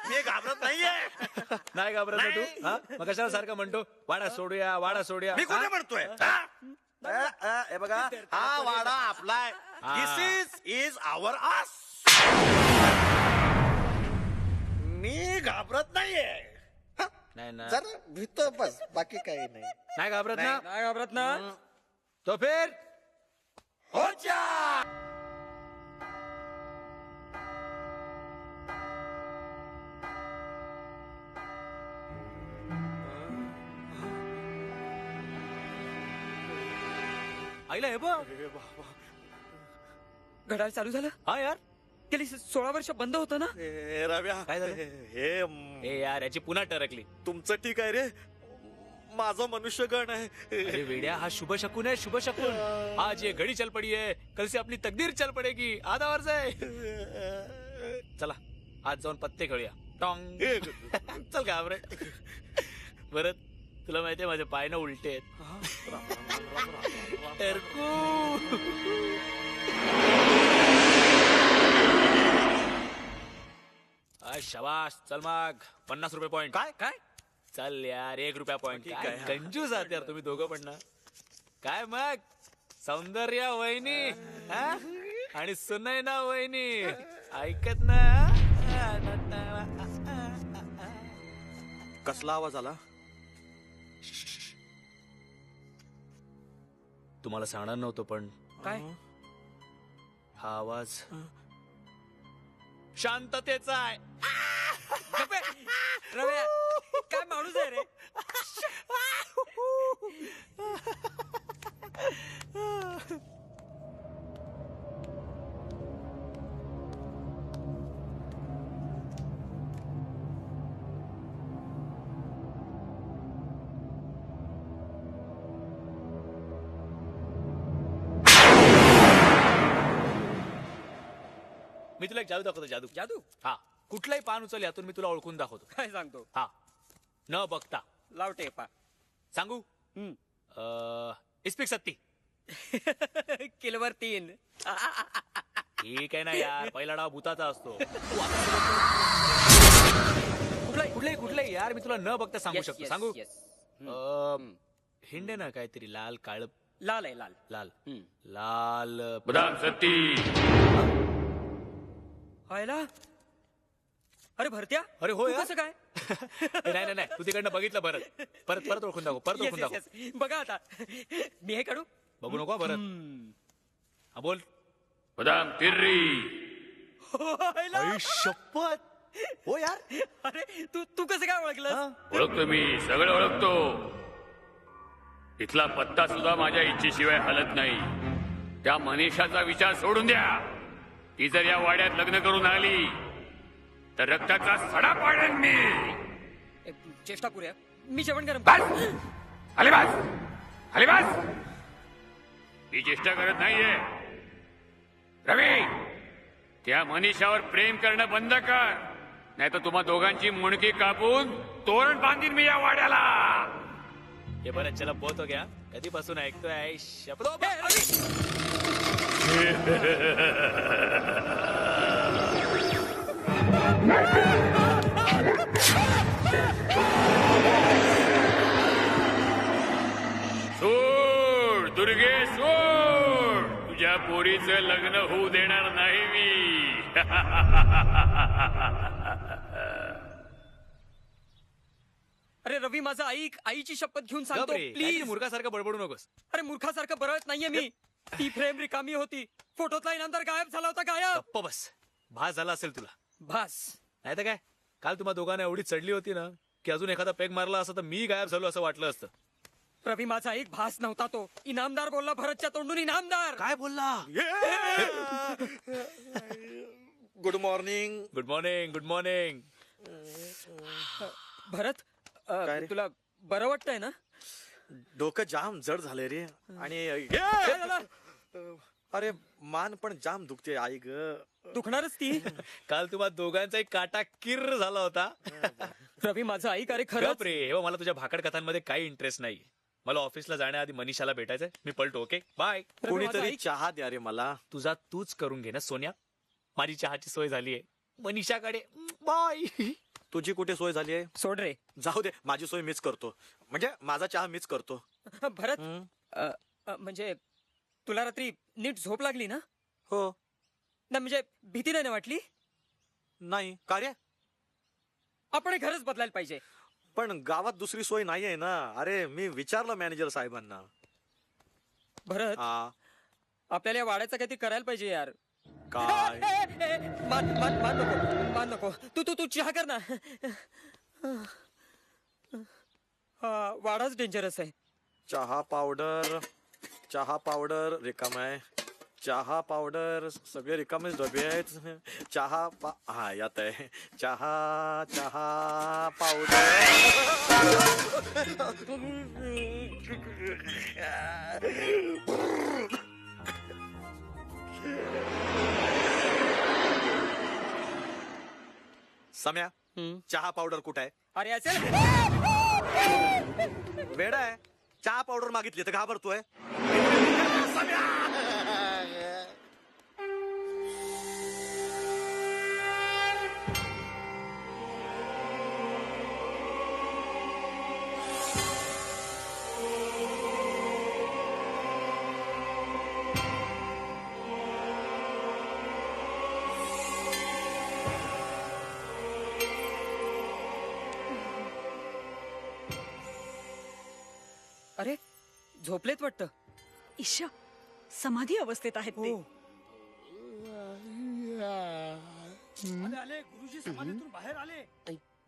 मी घाबरत नाहीये. नाही घाबरत ना तू हा? मग कशाला सारखं म्हणतो वाडा सोडूया वाडा सोडूया. मी कुठे म्हणतोय हे बघा हा वाडा आपलाय. दिस इज आवर आस. मी घाबरत नाहीये. नाही ना जरा भीत बस बाकी काही नाही. नाही घाबरत ना नाही घाबरत ना. तो फिर हो जा. आईला हे बघ घड्याळ चालू झालं. हा यार गेली 16 वर्ष बंद होतं ना. रव्या काय झालं? हे यार याची पुन्हा टरकली. तुमचं ठीक आहे रे. माझं मनुष्यगण आहे. अरे वेड्या हा शुभ शकून आहे शुभ शकून. आज ये घडी चल पडी है कल से अपनी तकदीर चल पडेगी. आधा वर्ष आहे. चला आज जाऊन पत्ते खेळूया. टॉंग चल घाबरे. परत तुला माहितीये माझे पाय ना उलटे आहेत. शबाश चल मग 50 रुपये पॉइंट. काय काय चल यार 1 रुपया पॉइंट. काय कंजूस आहात यार तुम्ही दोघं पण ना. काय मग सौंदर्य वहिनी आणि सुनैना वहिनी ऐकत ना. कसला आवाज आला. तुम्हाला सांगणार नव्हतं पण काय हा आवाज शांततेचा आहे. रव्या काय माणूस आहे रे. मी तुला एक जादू दाखवतो. जादू जादू. हा कुठलाही पान उचल यातून मी तुला ओळखून दाखवतो. काय सांगतो. हा न बघता लाव टेपा. सांगू. इस्पिक सत्ती किलवर 3. ठीक आहे ना यार. पहिला डाव भूताचा असतो. कुठलाही यार मी तुला न बघता सांगू शकतो. सांगू हिंडे ना काहीतरी लाल काळ. लाल आहे लाल. लाल लाल बदाम सत्ती. व्हायला. अरे भरत्या. अरे हो तू यार. कसं काय. नाही नाही तू तिकडनं बघितलं. परत ओळखून दाखव. परत ओळखून दाखव. बघा आता मी हे काढू. बघू नको परत. हा बोल. बदाम तिर्री. शपथ. हो यार. अरे तू कसं काय ओळखलं. ओळखतो मी सगळं ओळखतो. इथला पत्ता सुद्धा माझ्या इच्छेशिवाय हलत नाही. त्या मनीषाचा विचार सोडून द्या. ती जर या वाड्यात लग्न करून आली तर रक्ताचा सडा पाडेन मी. चेष्टा करूया. मी जेवण गरम. अलिबास मी चेष्टा करत नाहीये. रवी त्या मनीषावर प्रेम करणं बंद कर. नाही तर तुम्हा दोघांची मुंडकी कापून तोरण बांधीन मी या वाड्याला. हे बरं चला पोहतो घ्या. कधीपासून ऐकतोय शपथ. सोड दुर्गे सोड. तुझ्या पोरीचं लग्न होऊ देणार नाही मी. अरे रवी माझं ऐक. आईची शपथ घेऊन सांगतो प्लीज. मूर्खासारखं बडबडू नकोस. अरे मूर्खासारखं बरळत नाहीये मी. ती फ्रेम रिकामी होती. फोटोतला इनामदार गायब झाला होता. गायब. गप्प बस. भास झाला असेल तुला. भास नाही तर काय. काल तुम्हा दोघांना एवढी चढली होती ना की अजून एखादा पेग मारला असता तर मी गायब झालो असं वाटलं असतं. रवी माझा एक भास नव्हता तो. इनामदार बोलला भरतच्या तोंडून. इनामदार काय बोलला. Good morning. Good morning. Good morning. Bharat काय रे? तुला बरं वाटतंय ना? डोकं जाम जड झालंय रे. आणि काय झालं? अरे मान पण जाम दुखते आई ग. दुखणारच ती. काल तुम्हा दोघांचा एक काटा किर्र झाला होता. रवी माझं ऐक अरे खरंच. गप रे. हे मला तुझ्या भाकड कथांमध्ये काही इंटरेस्ट नाही. मला ऑफिसला जाण्याआधी मनीषाला भेटायचंय. मी पळतो. Okay bye. कोणीतरी चहा द्या रे मला. तुझा तूच करून घे ना सोन्या. माझी चहाची सोय झालीये मनीषाकडे. बाय. तुझी कुठे सोय झाली आहे? सोड रे. जाऊ दे, माझी सोय मीच करतो. म्हणजे माझा चहा मीच करतो. भरत म्हणजे तुला रात्री नीट झोप लागली ना? हो. ना म्हणजे भीती नाही ना वाटली? नाही का रे? आपण हे घरच बदलायला पाहिजे. पण गावात दुसरी सोय नाहीये ना. अरे मी विचारलं मॅनेजर साहेबांना. भरत आपल्याला या वाड्याचं काहीतरी करायला पाहिजे यार. काय? मान नको. तू चहा कर ना. वाडाच डेंजरस आहे. चहा पावडर रिकाम आहे. चहा पावडर सगळे रिकामेच डबे आहेत. हा यात आहे. चहा पावडर. सम्या चहा पावडर कुठे आहे? अरे असेल वेडा आहे. चहा पावडर मागितली तर घाबरतोय. अरे झोपलेत वाटतं. ईश समाधी अवस्थेत आहेत ते. आले गुरुजी समाधीतून बाहेर आले.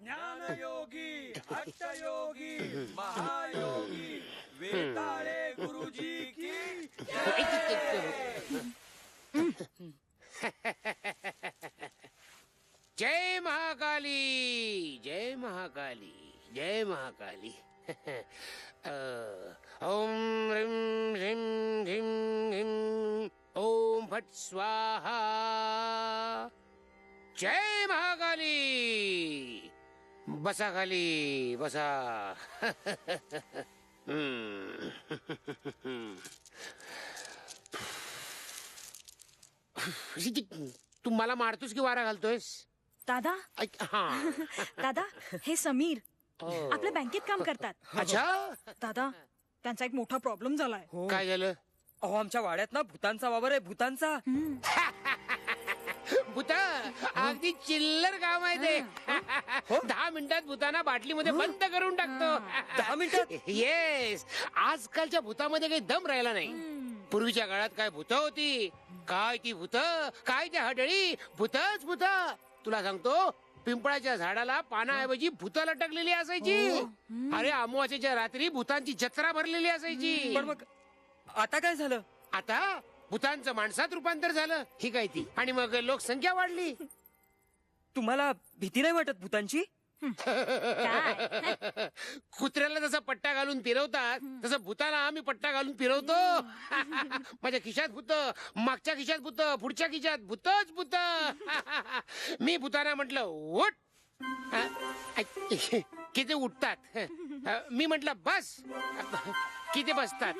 ज्ञानयोगी हठयोगी महायोगी वेताळे गुरुजी की जय महाकाली. जय महाकाली. जय महाकाली. ओम ह्रीं ह्रीं ह्रीं ह्रीं ओम फट स्वाहा. जय महाकाली. बसा खाली बसा. तू मला मारतोस की वारा घालतोयस? दादा दादा हे समीर आपल्या बँकेत काम करतात. अच्छा. दादा त्यांचा एक मोठा प्रॉब्लेम झालाय. काय झालं? अहो आमच्या वाड्यात ना भूतांचा वावर आहे. भूतांचा. भूता अगदी चिल्लर काम आहे ते. 10 मिनिटात भूताना बाटलीमध्ये बंद करून टाकतो. 10 मिनिटात? येस. आजकालच्या भूतामध्ये काही दम राहिला नाही. पूर्वीच्या काळात काय भूत होती, काय ती भूत, काय त्या हडळी. भूतच भूत. तुला सांगतो पिंपळाच्या झाडाला पानाऐवजी भूत लटकलेली असायची. अरे अमावास्येच्या रात्री भूतांची जत्रा भरलेली असायची. पण मग आता काय झालं? आता भूतांचं माणसात रूपांतर झालं. ही काय ती. आणि मग लोकसंख्या वाढली. तुम्हाला भीती नाही वाटत भूतांची? कुत्र्याला जसा पट्टा घालून फिरवतात तसं भूताला आम्ही पट्टा घालून फिरवतो. माझ्या खिशात भूत, मागच्या खिशात भूत, पुढच्या खिशात भूतच भूत. मी भूताना म्हटलं उठ. किती उठतात. मी म्हटलं बस. किती बसतात.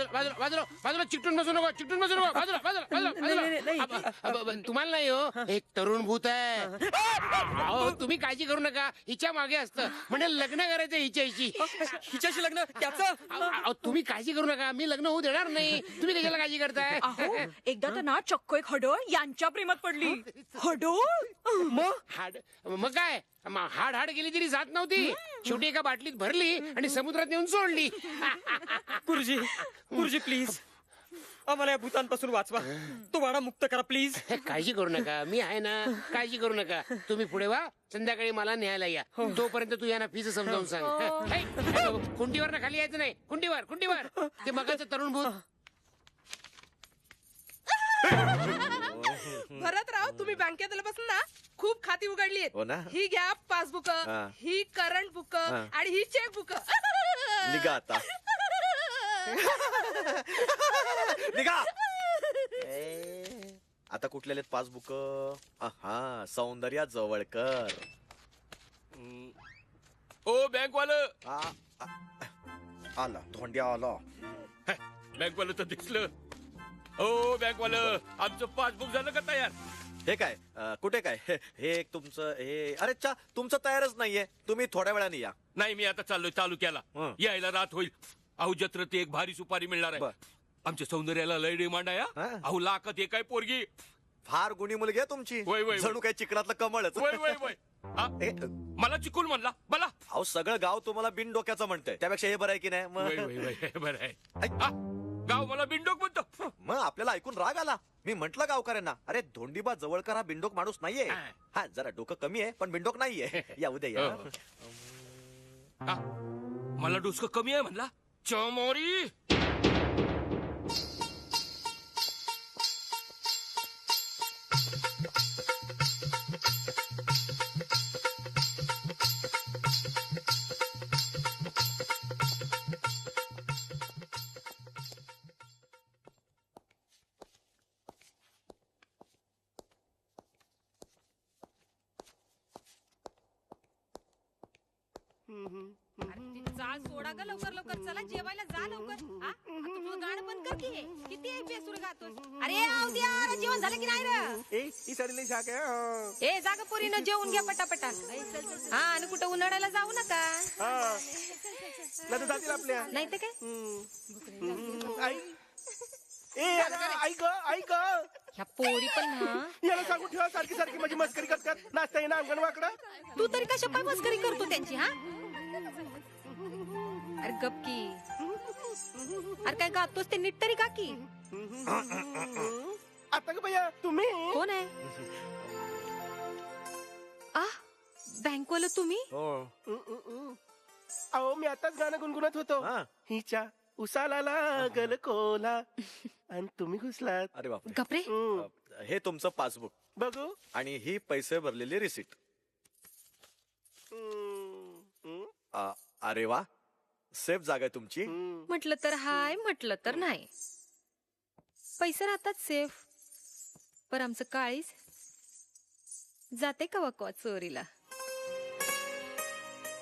बाजूला चिकटून बसू नको. चिकटून बसू नको. बाजूला. तुम्हाला नाही हो. एक तरुण भूत आहे. तुम्ही काळजी करू नका. हिच्या मागे असतं. म्हणजे लग्न करायचं हिच्याशी. हिच्याशी लग्न? त्याचं तुम्ही काळजी करू नका. मी लग्न होऊ देणार नाही. तुम्ही कशाला काळजी करताय? एकदा तर ना चक्क एक हडळ यांच्या प्रेमात पडली. हडळ मग काय हाड हाड गेली तरी जात नव्हती. शेवटी एका बाटलीत भरली आणि समुद्रात नेऊन सोडली. गुरुजी प्लीज आम्हाला या भूतांपासून वाचवा. तो वाडा मुक्त करा प्लीज. काळजी करू नका. मी आहे ना. काळजी करू नका. तुम्ही पुढे वा. संध्याकाळी मला न्यायला या. तोपर्यंत तू यांना फीस समजावून सांग. कुंडीवर ना खाली यायचं नाही. कुंडीवर ते मगाचं तरुण भूत. दौलतराव, तुम्ही बँकेत आल्यापासून ना खूप खाती उघडली हो ना? आहेत. ही घ्या पासबुक, हा. ही करंट बुक हा. आणि ही चेक बुक. निघा आता. निघा. आता कुठले पासबुक? हा, सौंदर्या जवळकर. ओ बँकवालं. आला धोंड्या आला. बँकवालं तर दिसलं. ओ बँकवालं, आमचं पासबुक झालं का तयार? हे काय कुठे काय हे एक तुमचं हे अरे चा तुमचं तयारच नाहीये. तुम्ही थोड्या वेळाने या. नाही, मी आता चाललोय तालुक्याला. यायला रात होईल. अहो जत्रेत एक भारी सुपारी मिळणार आहे. आमच्या सौंदर्याला लय डिमांड आहे. अहो लाखात एक आहे पोरगी. फार गुणी मुलगी आहे तुमची. वय वय जणू काय चिखलातलं कमळच. वय वय वय. मला चिकूल म्हणला मला. अहो सगळं गाव तुम्हाला बिन डोक्याचं म्हणतंय. त्यापेक्षा हे बरं आहे की नाही? वय वय वय बरं आहे. गाव मला बिनडोक म्हणतो. मग आपल्याला ऐकून राग आला. मी म्हंटल गावकऱ्यांना, अरे धोंडीबा जवळकर हा बिंडोक माणूस नाहीये. हा जरा डोकं कमी आहे पण बिंडोक नाहीये. या उद्या या. मला डोसकं कमी आहे म्हणला. चमोरी. चाल सोडा ग लवकर लवकर. चला जेवायला जा लवकर. तुझं गाणं बंद कर की. किती आहे बेसूर गातोस. अरे औद्या, जेवण झालं की नाही रे? ए जागा पोरीनं जेवून घ्या पटापटा. हा, आणि कुठं उन्हाळ्याला जाऊ नका. जातील आपल्या. नाही तर काय. ऐक ऐक, ह्या पोरी पण ना याला सांगून ठेवा, सारखी सारखी माझी मस्करी करतात. नाचता येईना अंगण वाकडं. तू तरी कशा पाय मस्करी करतो त्यांची. हा, अरे गपकी. अरे काय गातोस ते नीट तरी गा की. आता ग भैया तुम्ही कोण आहे? बँकवाला तुम्ही? अहो मी आताच गाणं गुणगुणत होतो. हिच्या उसाला लागल कोला आणि तुम्ही घुसलात. अरे बापरे. गपरे. हे तुमचं पासबुक बघू. आणि ही पैसे भरलेली रिसिट. अरे वा, सेफ जागा आहे तुमची. म्हटलं तर हाय, म्हटलं तर नाही. पैसे राहतात सेफ, पर आमचं काळीच जाते कवा कवा चोरीला.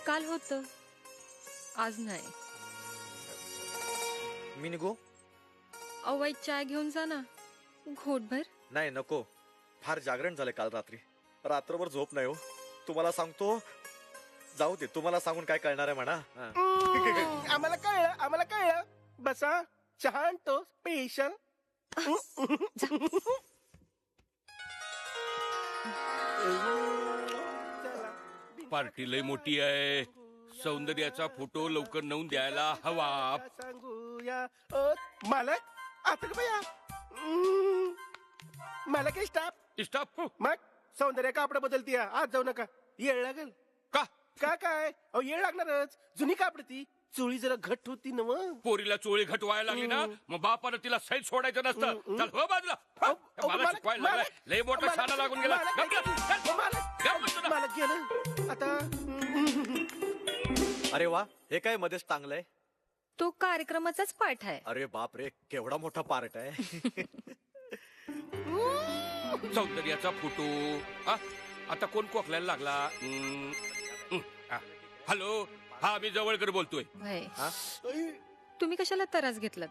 काल होत, आज नाही. मी निघू? अवाई चाय घेऊन जा ना, घोटभर. नाही नको, फार जागरण झालं काल रात्री. रात्रभर झोप नाही हो. तुम्हाला सांगतो, जाऊ दे. तुम्हाला सांगून काय कळणार आहे म्हणा. आम्हाला कळलं. बसा, चहा आणतो स्पेशल. पार्टी लय मोठी आहे. सौंदर्याचा फोटो लवकर नेऊन द्यायला हवा. सांगूया मालक. आता भैया मालक स्टाफ. मग सौंदर्य कापड बदलती. आज जाऊ नका, येळ लागेल. का काय? अहो येळ लागणारच. जुनी कापड ती चोळी जरा घट होती ना. पोरीला चोळी घटवायला लागली ना, मग बापानं तिला सैल सोडायचं नसतं. चल हो बाजूला. मला शिकवायला लागलाय. लय मोठा शाणा लागून गेला. मालक गेलं आता. अरे वा, हे काय मध्येच टांगलंय? तो कार्यक्रमाचाच पाठ आहे. अरे बाप रे, केवढा मोठा पार्ट आहे. सौंदर्याचा फोटो. आता कोण कोकलायला लागला? हॅलो, हा मी जवळकर बोलतोय. तुम्ही कशाला त्रास घेतलात?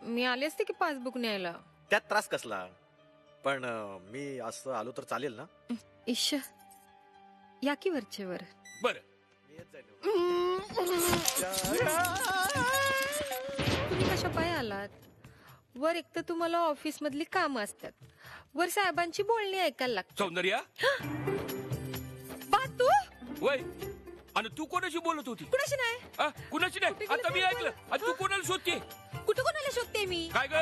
मी आले असते की पासबुक न्यायला. त्यात त्रास कसला? पण मी असं आलो तर चालेल ना? इश, या की वरचेवर. बर, तुम्ही कशा पाय आलात? वर एक तर तुम्हाला ऑफिस मधली कामं असतात, वर साहेबांची बोलणी ऐकायला लागतात. सौंदर्या, तू वय, आणि तू कोणाशी बोलत होती? कुणाशी नाही. कुणाशी नाही? आता मी ऐकलं. आणि तू कोणाला शोधते? कुठं कोणाला शोधते मी? काय ग?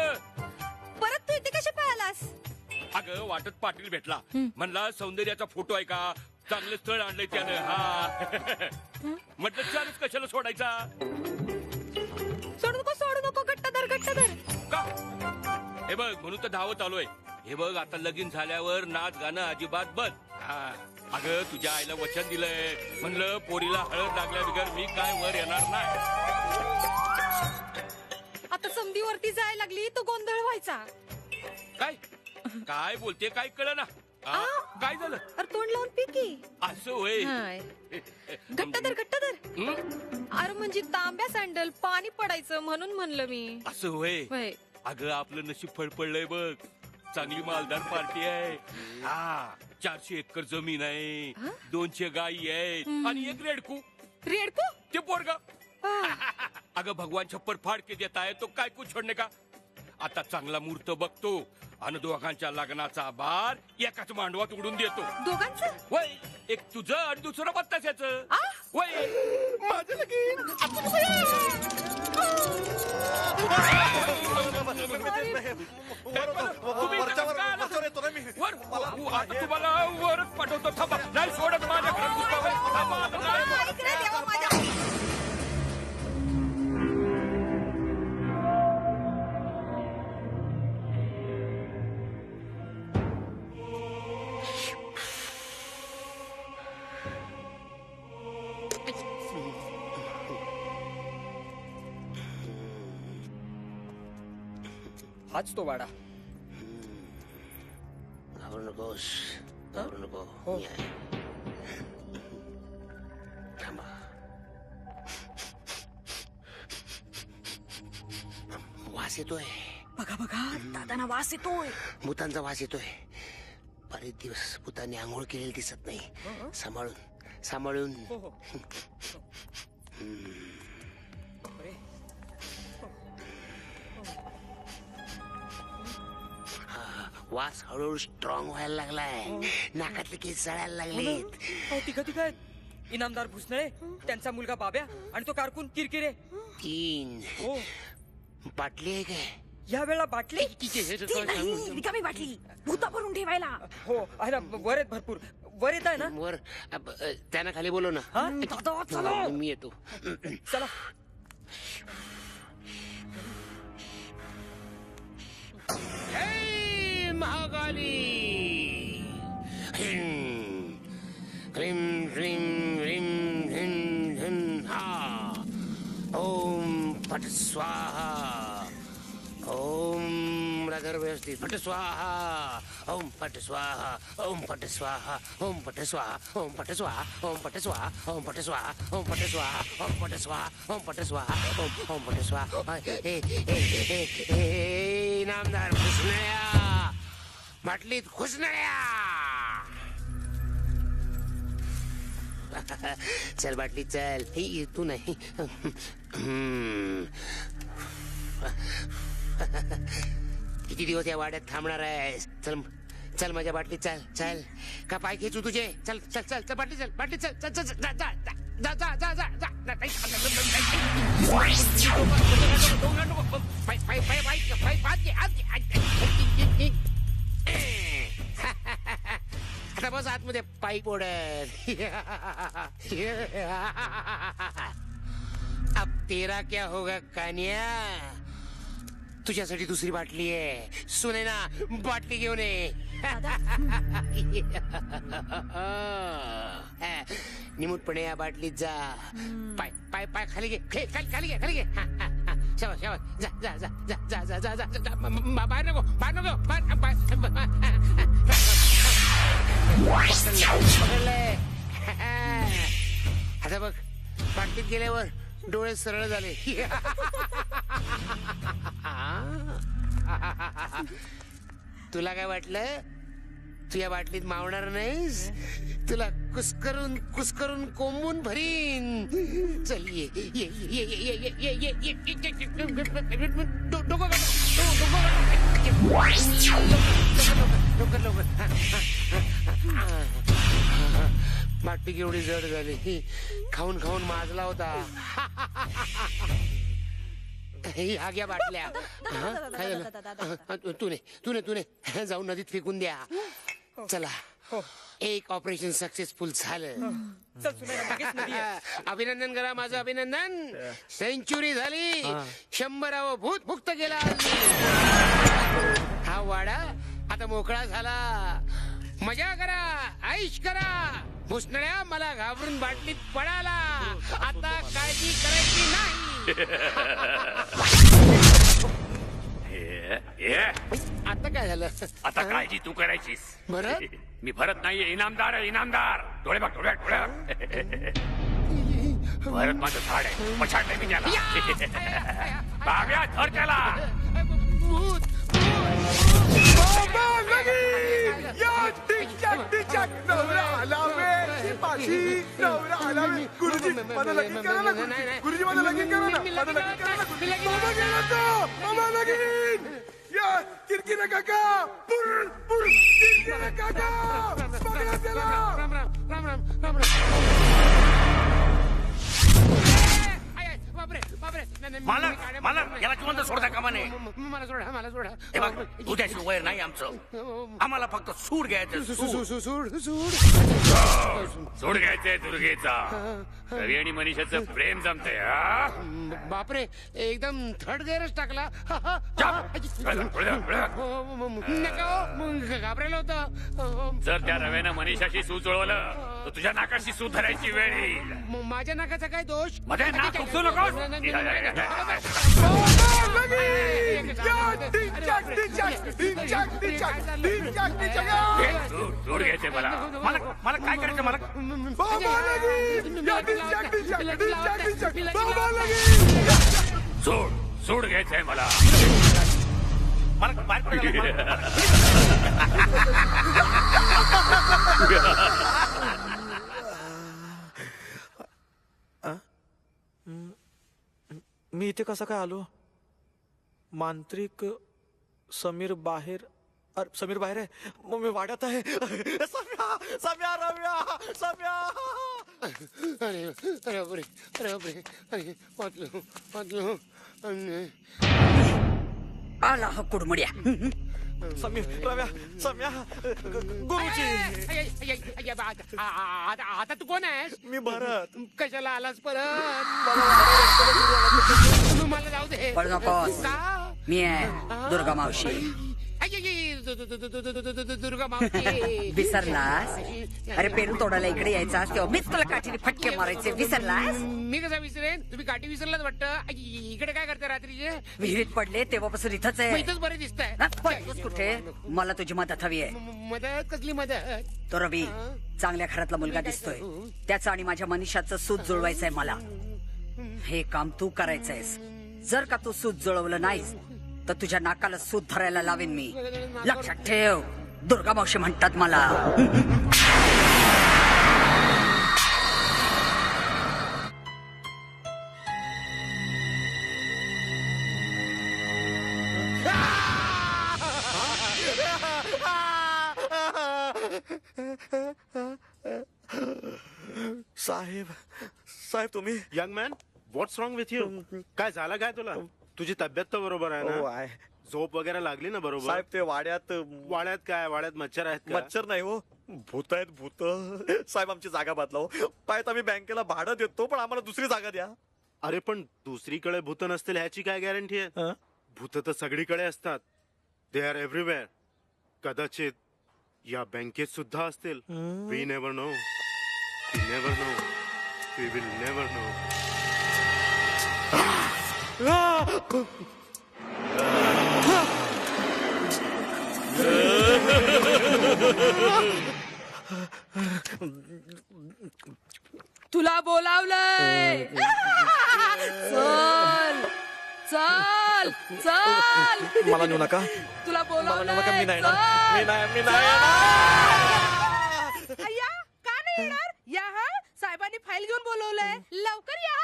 परत तू इथे कशा पाय आलास? अगं वाटत पाटील भेटला. म्हणला सौंदर्याचा फोटो आहे का, चांगलं स्थळ आणलंय त्यानं. हा म्हटलं चालच कशाला सोडायचा. सोडू नको, सोडू नको. गट्टा धर, गट्टा धर. का? हे बघ, म्हणून तर धावत आलोय. हे बघ आता लगीन झाल्यावर नाच गाणं अजिबात बंद. अगं तुझ्या आईला वचन दिलंय, म्हणलं पोरीला हळद लागल्या बिगर मी काय वर येणार नाही. आता समधीवरती जायला लागली तो गोंधळ व्हायचा. काय काय बोलते काय कळ ना. काय झालं? अरे तोंड लावून पिकी असं होय. घट्ट धर अरे म्हणजे तांब्या सँडल पाणी पडायचं म्हणून म्हणलं मी. असं होय. अगं आपलं नशीब फळफळलंय बघ, चांगली मालदार पार्टी आहे. 400 एकर जमीन आहे, 200 गायी आहेत आणि एक रेडकू. ते पोरगा. अगं भगवान छप्पर फाड के देता है तो काय कुछ छोडणे का. आता चांगला मुहूर्त बघतो आणि दोघांच्या लग्नाचा बार एकाच मांडवात उडून देतो. दोघांचं वय, एक तुझं आणि दुसरं बत्ताशाचं. वय माझं लगीन. तुम्हाला वरच पाठवतो. थांबा, नाही सोडत माझ्या घरात घुसपावं. हाच तो वाडा. घाबरू नकोस, घाबरू नको. मी आहे. थांबा. वास येतोय. बघा दादांना वास येतोय. भूतांचा वास येतोय. बरेच दिवस भूतांनी आंघोळ केलेली दिसत नाही. सांभाळून. वास हळूहळू स्ट्रॉंग व्हायला लागलाय. नाकातले केस जळायला लागलेत. तिघ आहेत. इनामदार भुसनळे, त्यांचा मुलगा बाब्या आणि तो कारकून किरकिरे. 3 बाटली आहे काय? या वेळेला बाटली रिकामी बाटली भूता भरून ठेवायला. हो आहे ना. वर आहेत भरपूर. वर येत आहे ना. वर त्यांना खाली बोलव ना. मी येतो. चला. महाकाली ह्रीं ह्रीं ह्रीं ह्रीं ह्रीं हा. ओम फट स्वाहा. ओम राधर व्यवस्थित. फट स्वाहा. ओम फट स्वाहा. ओम फट स्वाहा. ओम फट स्वाहा. ओम फट स्वाहा. ओम फट स्वाहा. ओम फट स्वाहा. ओम फट स्वाहा. ओम फट स्वाहा. ओम फट स्वाहा. ओम फट स्वाहा. इनामदार घुसनळ्या, बाटलीत घुसनळ्या. चल बाटली चल. तू नाही. किती दिवस या वाड्यात थांबणार आहे. चल माझ्या बाटली चल. का पाय खेचू तुझे. चल बाटली चल. बाटली चल. आता बस आतमध्ये पाईप ओढत. अब तेरा क्या होगा कान्या. तुझ्यासाठी दुसरी बाटली आहे. सुने ना, बाटली घेऊन ये. निमूटपणे या बाटलीत जा. पाय खाली घे. खाली घे. शाबास. जा. बाहेर नको. आता बघ, बाटलीत गेल्यावर डोळे सरळ झाले. तुला काय वाटलं तू या बाटलीत मावणार नाहीस. तुला कुस्करून कोंबून भरीन. चल ये. बाटली केवढी जड झाली. खाऊन माजला होता. हा घ्या बाटल्या. काय झालं. तूने जाऊन नदीत फेकून द्या. चला. एक ऑपरेशन सक्सेसफुल झालं. अभिनंदन करा माझं. अभिनंदन. सेंचुरी झाली. 100व भूत मुक्त केला. हा वाडा आता मोकळा झाला. मजा करा, ऐश करा. भुसनळ्या मला घाबरून बाटलीत पडाला. आता काळजी करायची नाही. आता काय झालं? आता काळजी तू करायचीस. भरत? मी भरत नाहीये, इनामदार आहे, इनामदार. डोळे बघ, डोळे डोळे. भरत माझं झाड आहे, पछाडलंय मी त्याला. बाब्या धर त्याला. गुरुजी माझं लगीन करा ना. गुरुजी माझं लगीन करा ना. माझं लगीन करा ना. मामा गेला तो. मामा लगीन. या किरकिरा काका. पुर पुर किरकिरा काका. पकडा त्याला. राम राम राम राम राम राम. बापरे बापरे. मला याला जिवंत सोडता कामा नये. मला सोडा, मला सोडा. हे बघ, तुझ्याशी वैर नाही आमचं. आम्हाला फक्त सूड घ्यायचं. सोड घ्यायचंय दुर्गेचा. रवी आणि मनीषाचं प्रेम जमतंय. बापरे, एकदम थर्ड गिअरच टाकला. घाबरेलं होतं. जर त्या रव्यानं मनीषाशी सूत जुळवलं तर तुझ्या नाकाशी सूत धरायची वेळ येईल. माझ्या नाकाचा काय दोष? मध्ये नाक उपसू नकोस. सूड घ्यायचंय मला. मला काय करायचं? मला सूड घ्यायचंय मला. मला बाहेर मी इथे कसा काय आलो? मांत्रिक समीर बाहेर. अरे समीर बाहेर आहे, मग मी वाड्यात आहे. सम्या सम्या रम्या सम्या. अरे अरे बापरे, अरे बापरे. अरे वाचलो. आला हा कुडमुड्या. समीर रम्या सम्या. गुरुजी आता तू कोण आहेस? मी भरत. कशाला आलास परत? मला जाऊ दे. पळ नकोस. का? मी आहे दुर्गा मावशी. दुर्गा मावशी. विसरलास? अरे पेरू तोडायला इकडे यायचास तेव्हा मीच तुला काठीने फटके मारायचे. विसरलास? मी कसा विसरेन? तुम्ही काठी विसरलाच वाटतं. इकडे काय करते रात्रीचे? विहिरीत पडले तेव्हापासून इथंच आहे. इथंच बरे दिसतंय. पळतोस कुठे? मला तुझी मदत हवी आहे. मदत? कसली मदत? तो रवी चांगल्या घरातला मुलगा दिसतोय. त्याचं आणि माझ्या मनीषाचं सूत जुळवायचंय मला. हे काम तू करायचंयस. जर का तू सूत जुळवलं नाहीस तर तुझ्या नाकाला सूत धरायला लावेन मी. लक्षात ठेव, दुर्गा मावशी म्हणतात मला. साहेब तुम्ही. Young man, what's wrong with you? काय झालं काय तुला? तुझी तब्येत तर बरोबर आहे हो ना? आहे. झोप वगैरे लागली ना बरोबर? साहेब ते वाड्यात. काय? वाड्यात मच्छर आहेत का? मच्छर नाही हो, भूत आहेत भूत. साहेब आमची जागा बदला हो. पाहिजे आम्ही बँकेला भाडं देतो, पण आम्हाला दुसरी जागा द्या. अरे पण दुसरीकडे भूत नसतील ह्याची काय गॅरंटी आहे? भूत तर सगळीकडे असतात. They are everywhere. कदाचित या बँकेत सुद्धा असतील. We never know. We never know. We will never know. तुला बोलावलंय. चल चल चल. मला नेऊ नका. तुला बोलावलंय. मी नाही येणार. मी नाही अय्या, का नाही येणार? या हा, साहेबांनी फाईल घेऊन बोलवलंय. लवकर या.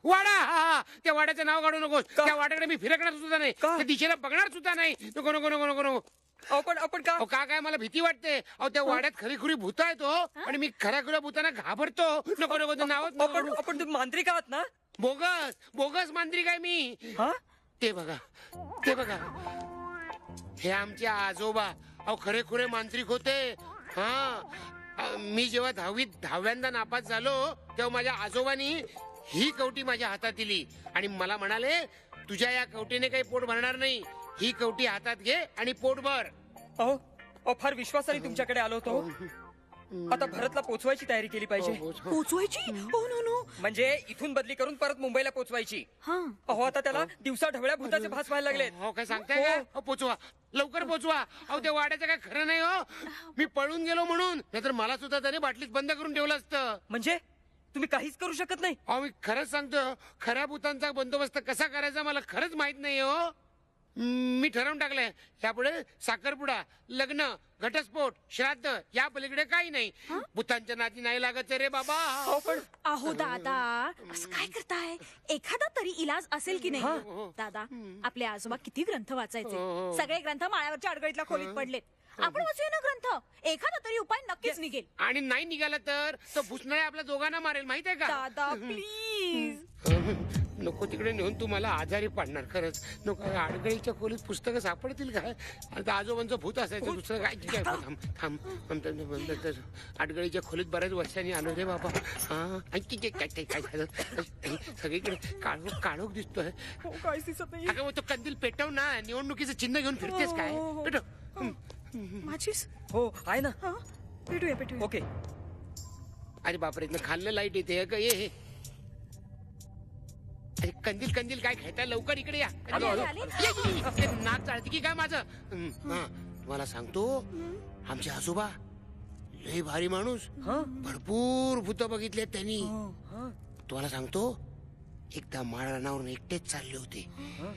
वाडा. त्या वाड्याचं नाव काढू नकोस. त्या वाड्याकडे मी फिरकणार सुद्धा नाही. त्या दिशेला बघणार सुद्धा नाही. नको नको नको नको नको. आपण का काय मला भीती वाटते. अहो त्या वाड्यात खरी खुरी भूत आहेत हो. आणि मी खऱ्या खुऱ्या भूतांना घाबरतो. नको नको ते नाव. आपण तुम्ही मांत्रिक आहात ना? बोगस मांत्रिक आहे मी. ते बघा, ते बघा, हे आमचे आजोबा. अहो खरे खुरे मांत्रिक होते. मी जेव्हा 10वीत नापास झालो तेव्हा माझ्या आजोबांनी ही कवटी माझ्या हातात दिली आणि मला म्हणाले तुझ्या या कवटीने काही पोट भरणार नाही. ही कवटी हातात घे आणि पोट भर. अहो फार विश्वासाने तुमच्याकडे आलो होतो. आता भरतला पोचवायची तयारी केली पाहिजे. पोचवायची? हो नो नो. म्हणजे इथून बदली करून परत मुंबईला पोचवायची. अहो आता त्याला दिवसा ढवळ्या भूताचे भास व्हायला लागलेत. हो काय सांगताय का? हो, पोचवा लवकर पोचवा. अहो त्या वाड्याचं काय खरं नाही हो. मी पळून गेलो म्हणून, नाहीतर मला सुद्धा त्याने बाटलीत बंद करून ठेवलं असतं. म्हणजे तुम्ही काहीच करू शकत नाही? अहो मी खरंच सांगतो, खऱ्या भूतांचा बंदोबस्त कसा करायचा मला खरंच माहित नाही हो. मी ठरवून टाकलंय, यापुढे साखरपुडा, लग्न, घटस्फोट, श्राद्ध या पलीकडे काही नाही. भूतांच्या नादी नाही लागत रे बाबा. अहो दादा, असं काय करताय? एखादा तरी इलाज असेल की नाही? दादा, आपले आजोबा किती ग्रंथ वाचायचे. सगळे ग्रंथ माळ्यावरच्या अडगळीतल्या खोलीत पडलेत. आपण वाचूया ना ग्रंथ. एखादा तरी उपाय नक्कीच निघेल. आणि नाही निघाला तर भुसनाळे आपल्या दोघांना मारेल, माहित आहे का? दादा प्लीज. नको तिकडे नेऊन तू मला आजारी पाडणार. खरंच नको. अडगळीच्या खोलीत पुस्तकं सापडतील काय? आता आजोबांचं भूत असायचं, दुसरं काय? ठीक आहे, थांब. अडगळीच्या खोलीत बऱ्याच वर्षांनी आलो रे बाबा. काय झालं? सगळीकडे काळोख काळोख दिसतोय. अगं तो कंदील पेटव ना. निवडणुकीचं चिन्ह घेऊन फिरतेस काय? पेटव. माझीच? हो आहे ना. पेटूया. ओके. अरे बापरे, खाल्लं लाईट येते का? ये अरे कंदील कंदील काय खेळताय? लवकर इकडे या. नाक चालते की काय माझं? तुम्हाला सांगतो, आमचे आजोबा लय भारी माणूस, भरपूर भूत बघितले त्यांनी. तुम्हाला सांगतो, एकदा माळरानावरून एकटेच चालले होते.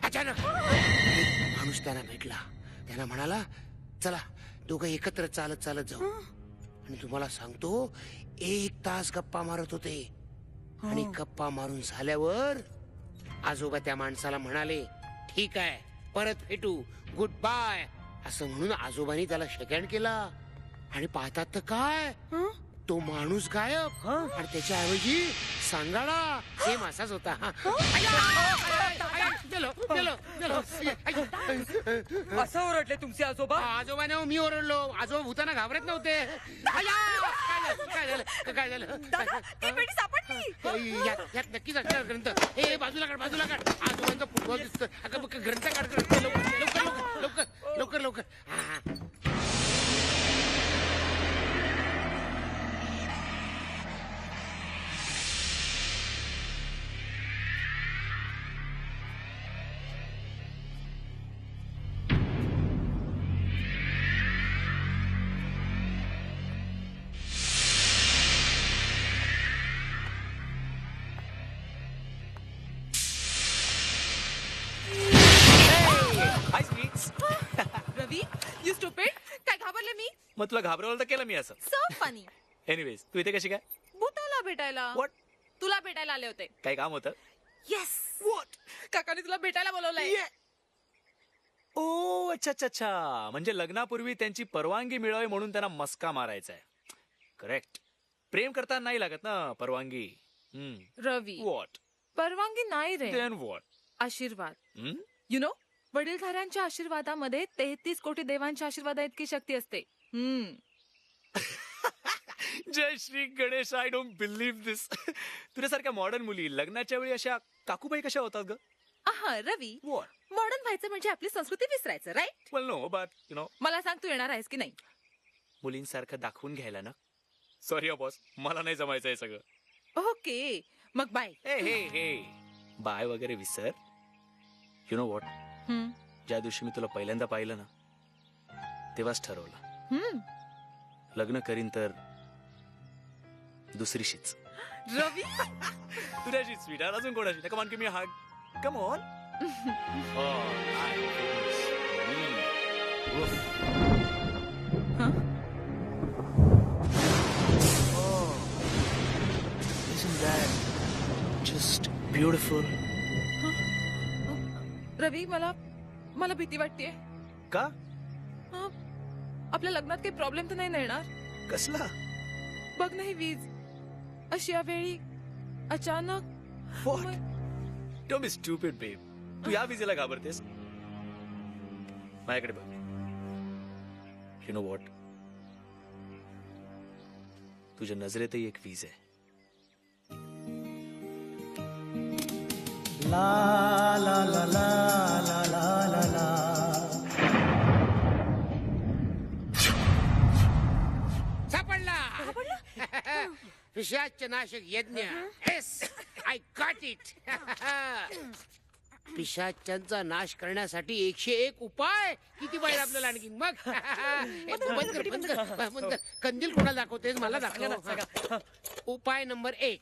अचानक एक माणूस त्यांना भेटला. त्यांना म्हणाला, चला दोघं एकत्र चालत चालत जाऊ. आणि तुम्हाला सांगतो, 1 तास गप्पा मारत होते. आणि गप्पा मारून झाल्यावर आजोबा त्या माणसाला म्हणाले, ठीक आहे, परत भेटू, गुड बाय, असं म्हणून आजोबांनी त्याला शेकहँड केला. आणि पाहतात तर काय, तो माणूस गायब. आणि त्याच्याऐवजी सांगाडा सेम असाच होता. असं ओरडले तुमचे आजोबा? आजोबाने मी ओरडलो. आजोबा भूताना घाबरत नव्हते. काय झालं? यात नक्कीच असणार ग्रंथ. हे बाजूला काढ, बाजूला काढ. आजोबांचा फुटबॉल दिसतोय. अगं ग्रंथ काढ. लवकर. रवी, यू स्टुपिड. काय घाबरले मी? मग तुला घाबरवलं तर केलं मी असं. So funny. एनिवेज, तू इथे कशी काय? भूताला भेटायला. तुला भेटायला आले होते. काही काम होतं? येस. व्हॉट? काकाने तुला भेटायला बोलवलंय. ओ अच्छा. म्हणजे लग्नापूर्वी त्यांची परवानगी मिळावी म्हणून त्यांना मस्का मारायचा आहे. करेक्ट. प्रेम करताना नाही लागत ना परवानगी. रवी, व्हॉट? परवानगी नाही रे. Then what? आशीर्वाद. यु नो, वडीलधाऱ्यांच्या आशीर्वादामध्ये 33 कोटी देवांच्या आशीर्वादा इतकी शक्ती असते. Jai Shri Ganesh. I don't believe this. तुझ्यासारख्या मॉडर्न मुली लग्नाच्या वेळी अशा काकूबाई कशा होतात ग? रवी, मॉडर्न व्हायचं म्हणजे आपली संस्कृती विसरायचं, right? Well no, but you know. मला सांग, तू येणार आहेस की नाही? मुलींसारखं दाखवून घ्यायला ना. सॉरी बॉस, मला नाही जमायचं हे सगळं. ओके, मग बाय. हे बाय वगैरे विसर. यु नो व्हॉट, ज्या दिवशी मी तुला पहिल्यांदा पाहिलं ना, तेव्हाच ठरवलं लग्न करीन तर दुसरीशीच. रवी, तुझ्याशी स्वीटार. अजून कोणाशी? Come on, give me a hug. Come on. Isn't that just beautiful? रवी, मला भीती वाटतेय. का? आपल्या लग्नात काही प्रॉब्लेम तर नाही ना येणार? कसला? बघ नाही, वीज अशी यावेळी अचानक. डोंट बी स्टुपिड बेब. तू या विजेला घाबरतेस? माझ्याकडे बघ. यु नो व्हॉट, तुझ्या नजरेतही एक वीज आहे. ला ला ला ला पिशाचनाशक यज्ञ. Yes, I got it. पिशाच्यांचा नाश करण्यासाठी 101 उपाय. किती पाहिजे आपल्याला आणखी? मग बंद कर. कंदील कोणाला दाखवतेस? मला दाखव. उपाय नंबर 1,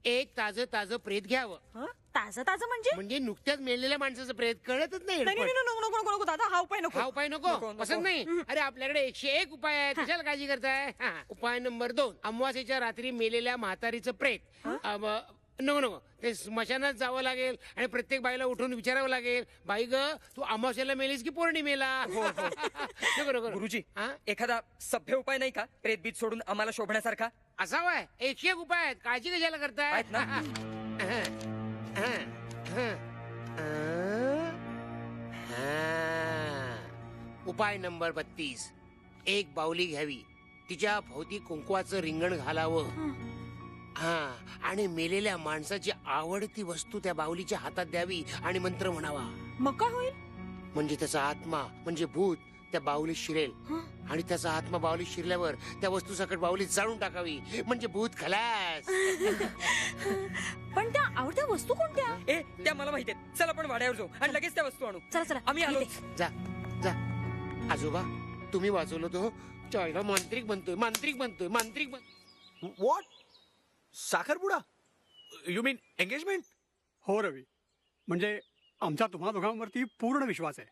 एक ताजं प्रेत घ्यावं. ताजं म्हणजे म्हणजे नुकत्याच मेलेल्या माणसाचं प्रेत कळतच नाही. नको दादा, हा उपाय नको. हा उपाय नको पसंत नाही. अरे आपल्याकडे 101 उपाय आहे, कशाला काळजी करताय? उपाय नंबर 2, अमावास्येच्या रात्री मेलेल्या म्हातारीचं प्रेत. नको ते स्मशानात जावं लागेल आणि प्रत्येक बाईला उठून विचारावं लागेल, बाई ग तू अमावास्येला मेलीस की पौर्णिमेला? नको. गुरुजी, एखादा सभ्य उपाय नाही का प्रेत बीत सोडून आम्हाला शोभण्यासारखा? असावा. 101 उपाय आहेत, काळजी कशाला करताय? उपाय नंबर 32, एक बाहुली घ्यावी, तिच्या भोवती कुंकवाचं रिंगण घालावं. आणि मेलेल्या माणसाची आवडती वस्तू त्या बाहुलीच्या हातात द्यावी आणि मंत्र म्हणावा. मग काय होईल? म्हणजे त्याचा आत्मा म्हणजे भूत त्या बाहुलीत शिरेल आणि त्याचा आत्मा बाहुलीत शिरल्यावर त्या वस्तू सकट बाहुलीत जाळून टाकावी, म्हणजे भूत खलास. पण त्या आवडत्या वस्तू कोणत्या? त्या मला माहिती आहेत. चल आपण वाड्यावर जाऊ आणि लगेच त्या वस्तू आणू. चला आम्ही आलो. जा. आजोबा तुम्ही वाचवलं तो चायला मांत्रिक बनतोय. व्हॉट? साखरपुडा? You mean engagement? हो रवी, म्हणजे आमचा तुम्हा दोघांवरती पूर्ण विश्वास आहे.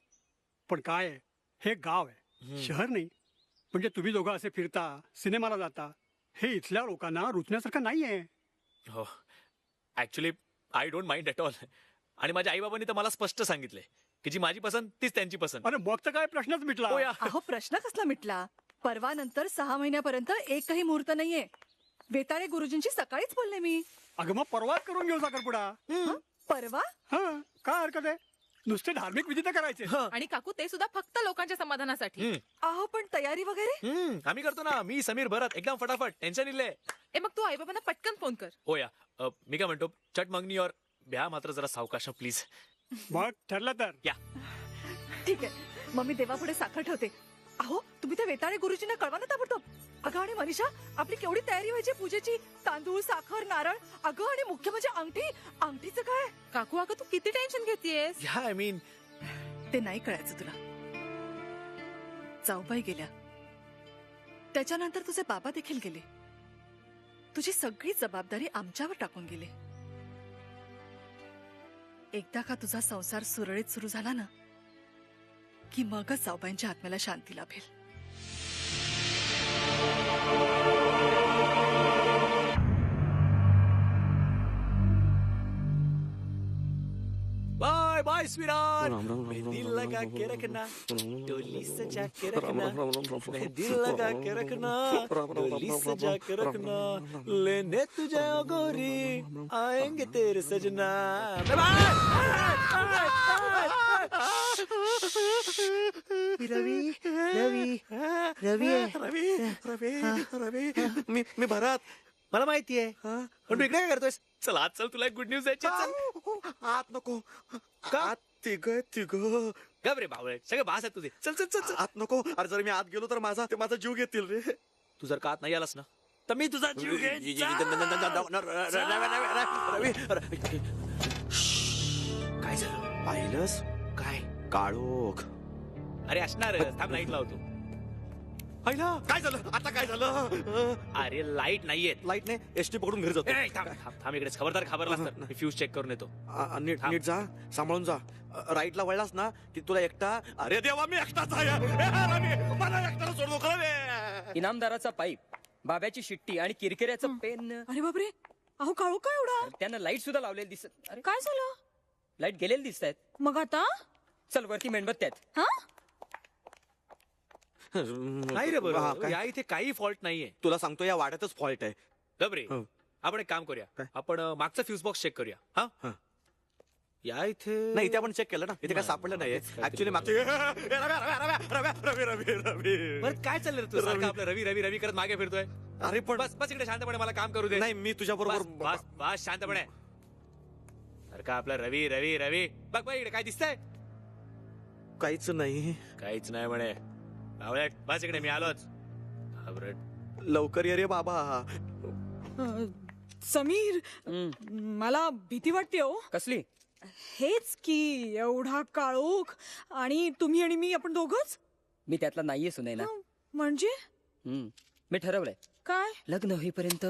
पण काय आहे, हे गाव आहे, शहर नाही. म्हणजे तुम्ही दोघं असे फिरता, सिनेमाला जाता, हे इथल्या लोकांना रुचण्यासारखं नाहीये. हो, actually I don't mind at all. आणि माझ्या आई बाबांनी तर मला स्पष्ट सांगितलंय की जी माझी पसंत तीच त्यांची पसंत. अरे मग तर काय प्रश्नच मिटला. अहो प्रश्न कसला मिटला? परवा नंतर 6 महिन्यापर्यंत एकही मुहूर्त नाहीये. वेताळे गुरुजींची सकाळीच बोलले मी. अगं मग परवाच करून घेऊ साखरपुडा. परवा? काय हरकत आहे? नुसते धार्मिक विधी तर करायचे. आणि काकू ते सुद्धा फक्त लोकांच्या समाधानासाठी. अहो पण तयारी वगैरे आम्ही करतो ना. मी समीर भरत एकदम फटाफट, टेन्शन इल्ले. मग तू आई बाबांना पटकन फोन कर. हो या. मी काय म्हणतो, चट मागणी और ब्या मात्र जरा सावकाश प्लीज. मग ठरलं तर या. ठीक आहे, मग मी देवापुढे साखर ठेवते. अहो तुम्ही त्या वेताळे गुरुजींना कळवा ना ताबडतोब. अगं आणि मनीषा, आपली केवढी तयारी व्हायची पूजेची. तांदूळ, साखर, नारळ. अगं आणि मुख्य म्हणजे अंगठीचं काय? काकू अगं तू किती टेन्शन घेतेयस? आय मीन ते नाही कळायचं तुला. जाऊबाई गेल्या, त्याच्यानंतर तुझे बाबा देखील गेले. तुझी सगळी जबाबदारी आमच्यावर टाकून गेले. एकदा का तुझा संसार सुरळीत सुरू झाला ना, की मगच जाऊबाईंच्या आत्म्याला शांती लाभेल. Bye bye स्वीराट. मेहंदी लगा के रखना, डोली सजा के रखना. मेहंदी लगा के रखना, डोली सजा के रखना. लेने तुझे ओ गोरी, आएंगे तेरे सजना. रवी रवी रवी रवी रवी मी भरत. मला माहितीये, पण तू इकडे काय करतोयस? चल आज चल, तुला गुड न्यूज द्यायची. चल. आत नको. का? तिघ गबरे बावळे, सगळे भास आहेत तुझे. चल चल चल. आत नको. अरे जर मी आत गेलो तर माझा जीव घेतील रे. तू जर का आत नाही आलास ना, तर मी तुझा जीव घेईन. काय झालं? पाहिलंस काय? काळोख. अरे असणार. थांब, लाईट लावतो. काय झालं आता? काय झालं? अरे लाईट नाहीये. लाईट नाही. एसटी पकडून घरी जातो. थांब इकडेच. खबरदार खबरलास तर मी फ्यूज चेक करून येतो. नीट जा, सांभाळून जा. राईटला वळलास ना की तुला एकटा. अरे देवा, मी एकटाच आहे. मला एकटा सोडू खरं. इनामदाराचा पाईप, बाब्याची शिट्टी आणि किरकिऱ्याचं पेन. अरे बापरे, अहो काळू काय एवढा? त्यांना लाईट सुद्धा लावलेली दिसत. अरे काय झालं? लाईट गेलेली दिसत आहेत. मग आता चल वरती मेणबत्त्यात. नाही रे बरोबर, या इथे काही फॉल्ट नाहीये. तुला सांगतो, या वाड्यातच फॉल्ट आहे. गबरे, आपण एक काम करूया. आपण मागचा फ्यूज बॉक्स चेक करूया. हा या इथे नाही, इथे आपण चेक केलं ना, इथे काय सापडलं नाहीये ऍक्च्युअली. परत काय चाललं रे तू? सारखं आपलं रवी रवी रवी करत मागे फिरतोय. अरे पण बस बस इकडे शांतपणे मला काम करू दे. नाही, मी तुझ्या बरोबर. बस बस शांतपणे. सारखं आपलं रवी रवी रवी. बघ बघ इकडे काय दिसतंय? काहीच नाही. काहीच नाही म्हणे. बस इकडे, मी आलोच. लवकर ये रे बाबा. समीर मला भीती वाटते हो. कसली? हेच की एवढा काळोख आणि तुम्ही आणि मी आपण दोघच. मी त्यातला नाहीये सुनैना. म्हणजे मी ठरवलंय काय? लग्न होईपर्यंत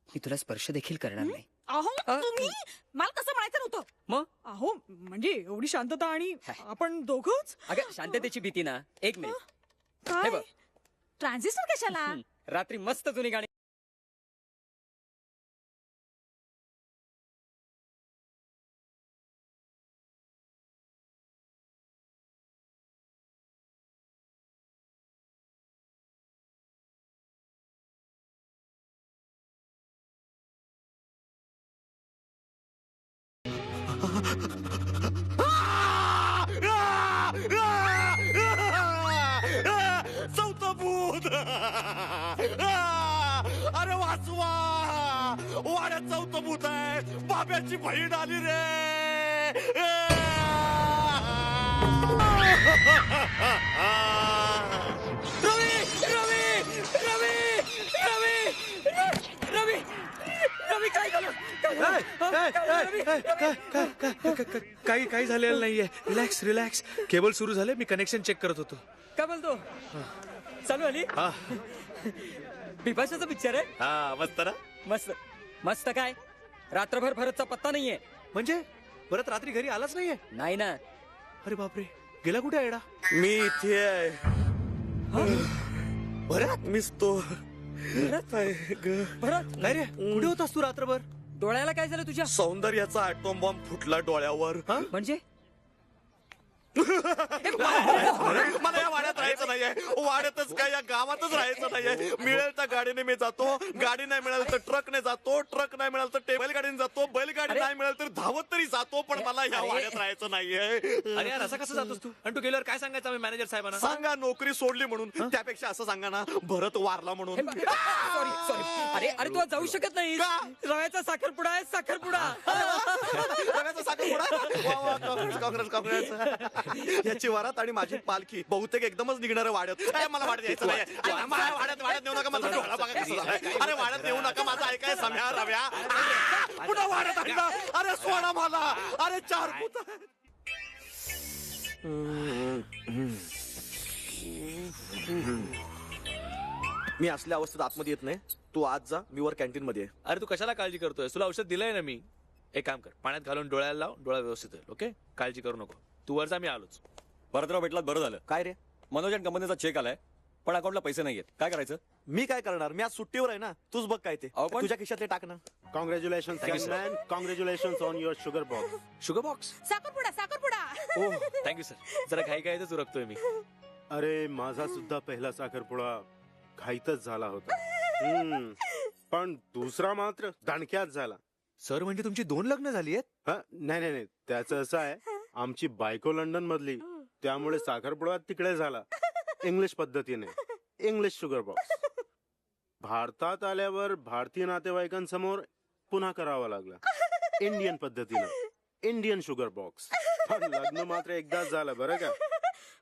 मी तुला स्पर्श देखील करणार नाही. अहो तुम्ही मला तसं म्हणायचं नव्हतं. मग अहो म्हणजे एवढी शांतता आणि आपण दोघच. अगं शांततेची भीती ना. एक मिनिट. हे काय बघ, ट्रान्झिस्टर कशाला? रात्री मस्त जुनी गाणी चौथं भूत. अरे वाचवा, वाड्यात चौथं भूत आहे. बाब्याची बहीण आली रे. रवी रवी रवी रवी रवी रवी काय झालं? काही झालेलं नाहीये. Relax relax. केबल सुरू झाले, मी कनेक्शन चेक करत होतो. काय बोलतो? चालू आली बिपाशाचा पिक्चर आहे. हा मस्त ना. मस्त मस्त. काय रात्रभर भरतचा पत्ता नाहीये. म्हणजे परत रात्री घरी आलाच नाहीये? नाही ना. अरे बापरे, गेला कुठे आहे एडा? मी इथे आहे. भरत मीच तो. भरत काय रे, कुठे होतास तू रात्रभर? डोळ्याला काय झालं तुझ्या? सौंदर्याचा ॲटॉम बॉम्ब फुटला डोळ्यावर. म्हणजे मला या वाड्यात राहायचं नाहीये. वाड्यातच काय, या गावातच राहायचं नाहीये. मिळेल त्या गाडीने मी जातो. गाडी नाही मिळाली तर ट्रकने जातो. ट्रक नाही मिळालं तर बैलगाडीने जातो. बैलगाडी नाही मिळाली तर धावत तरी जातो. पण मला या वाड्यात राहायचं नाहीये. अरे यार, असं कसं जातोस तू? आणि तू गेल्यावर काय सांगायचं आम्ही मॅनेजर साहेबांना? सांगा नोकरी सोडली म्हणून. त्यापेक्षा असं सांगा ना, भरत वारला म्हणून. Sorry sorry. अरे अरे तू जाऊ शकत नाही. रव्याचा साखरपुडा आहे. साखरपुडा. रव्याचा साखरपुडा. काँग्रेस काँग्रेस काँग्रेस. याची वरात आणि माझी पालखी बहुतेक एकदमच निघणार आहे वाड्यात. मला वाड्यात यायचं नाही. वाड्यात नेऊ नका. माझा डोळा बघा कसं झालाय. अरे वाड्यात नेऊ नका. माझा ऐकाय सम्या रव्या. पुन्हा वाड्यात आणला. अरे सोडा मला. अरे चार पुत. मी असल्या अवस्थेत आतमध्ये येत नाही. तू आज जा, मी वर कॅन्टीन मध्ये. अरे तू कशाला काळजी करतोय? तुला औषध दिलंय ना मी. एक काम कर, पाण्यात घालून डोळ्याला लाव. डोळा व्यवस्थित होईल. ओके, काळजी करू नको. तू वर जा, मी आलोच. भरतराव भेटलात, बरं झालं. काय रे? मनोज अँड कंपनीचा चेक आलाय, पण अकाउंटला पैसे नाहीयेत. काय करायचं? मी काय करणार? मी आज सुट्टीवर आहे ना. तूच बघ काय ते. तुझ्या खिशातले टाक ना. Congratulation man. Congratulation on your sugar box. Sugar box? साखरपुडा साखरपुडा. ओह थँक्यू सर. जरा घाई घाईतच उरकतोय मी. अरे माझा सुद्धा पहिला साखरपुडा घाईतच झाला होता. पण दुसरा मात्र दणक्यात झाला. सर म्हणजे तुमची 2 लग्न झाली आहेत? नाही नाही नाही, त्याचं असं आहे, आमची बायको लंडन मधली, त्यामुळे साखरपुडा तिकडे झाला इंग्लिश पद्धतीने. English sugar box. भारतात आल्यावर भारतीय नातेवाईकांसमोर पुन्हा करावा लागला इंडियन पद्धतीनं. Indian sugar box. पण लग्न मात्र एकदाच झालं बरं का.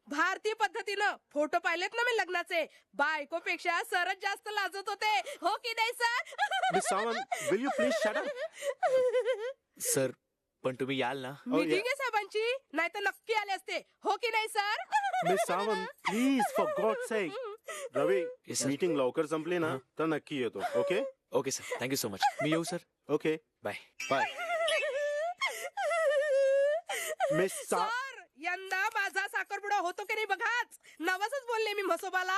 भारतीय पद्धतीनं फोटो पाहिलेत ना मी लग्नाचे. बायकोपेक्षा सरच जास्त लाजत होते. हो की नाही sir? Miss Sawant, will you please shut up? Sir पण तुम्ही याल ना? मीटिंग आहे साहेबांची, नाही तर नक्की आले असते. हो की नाही sir? Miss Sawant please, for God sake. Ravi, meeting लवकर संपली ना तर नक्की येतो. Okay okay sir, thank you so much. मी येऊ sir? Okay bye bye. Miss sir यंदा माझा साखरपुडा होतो की नाही बघाच. नवसच बोलले मी म्हसोबाला.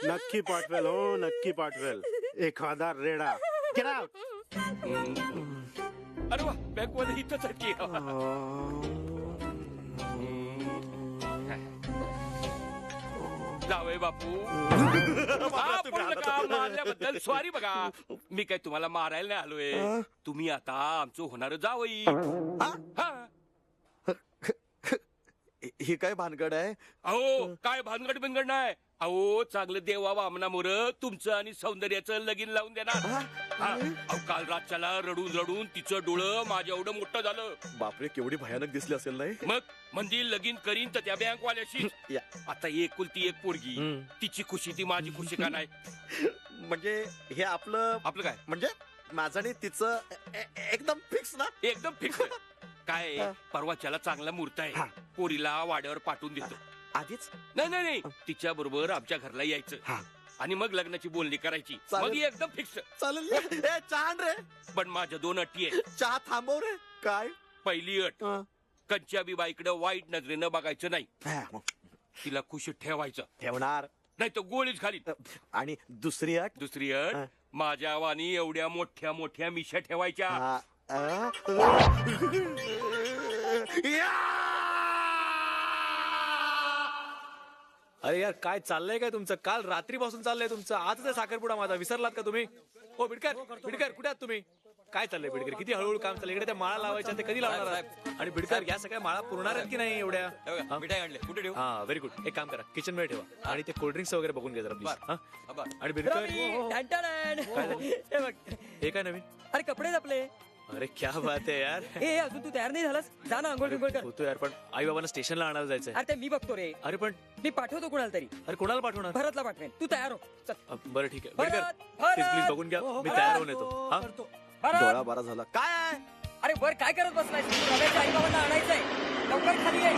नक्की पाठवेल. हो नक्की पाठवेल एखादा रेडा. Get out. अरे वा, बँक मध्ये इथंच आहे की. जावय बापू, मारल्याबद्दल सॉरी. बघा मी काय तुम्हाला मारायला नाही आलोय. तुम्ही आता आमचं होणार जावई. ही काय भानगड आहे? अहो काय भानगड बिनगड नाही. अहो चांगलं देवा वामना मोर तुमचं आणि सौंदर्याचं लगीन लावून देणार. अहो काल रातच्याला रडून रडून तिचं डोळं माझ्या एवढं मोठं झालं. बापरे, केवढी भयानक दिसली असेल नाही? मग म्हणजे लगीन करीन तर त्या बँकवाल्याशी. आता एकुलती एक पोरगी, तिची खुशी ती माझी खुशी का नाही? म्हणजे हे आपलं काय म्हणजे माझं आणि तिचं एकदम फिक्स ना. एकदम फिक्स. काय परवाच्याला चांगला मुहूर्त आहे. पोरीला वाड्यावर पाठवून देतो. आधीच नाही तिच्या बरोबर आमच्या घरला यायचं आणि मग लग्नाची बोलणी करायची. चालेल. मग ही एकदम फिक्स. चालेल. छान रे. पण माझ्या 2 अटी आहे. चहा थांबव रे. काय? पहिली अट, कंच्याबी बाईकडे वाईट नजरेनं बघायचं नाही. तिला खुश ठेवायचं. ठेवणार नाही तर गोळीच खाली. आणि दुसरी अट माझ्या वाणी एवढ्या मोठ्या मोठ्या मिशा ठेवायच्या. अरे यार काय चाललंय काय तुमचं? काल रात्रीपासून चाललंय तुमचं. आजच आहे साखरपुडा माझा. विसरलात का तुम्ही? हो बिडकर कुठे आहात तुम्ही? काय चाललंय बिडकर? किती हळूहळू काम चाललंय. इकडे त्या माळा लावायच्या ते कधी लावणार आहे? आणि बिडकर या सगळ्या माळा पुरणार आहेत की नाही एवढ्या? मिठाई आणले. कुठे ठेवू? हा व्हेरी गुड. एक काम करा, किचन मध्ये ठेवा आणि ते कोल्ड्रिंक्स वगैरे बघून घ्या जरा प्लीज. आणि बिडकर हे काय नवीन? अरे कपडे आपले. अरे क्या बात आहे यार. अजून तू तयार नाही झालास? जा ना आंघोळ बिंघोळ कर. होतो यार, पण आई बाबांना स्टेशनला आणायला जायचंय. अरे ते मी बघतो रे. अरे पण मी पाठवतो कोणाला तरी. अरे कोणाला पाठवणार? भरतला पाठवेन. तू तयार हो. चल. बरं ठीक आहे. बिडकर प्लीज बघून घ्या. मी तयार होऊन येतो. हा डोळा बारा झाला. काय आहे? अरे वर काय करत बसलाय? रव्याच्या आई बाबांना आणायचंय. लवकर खाली ये.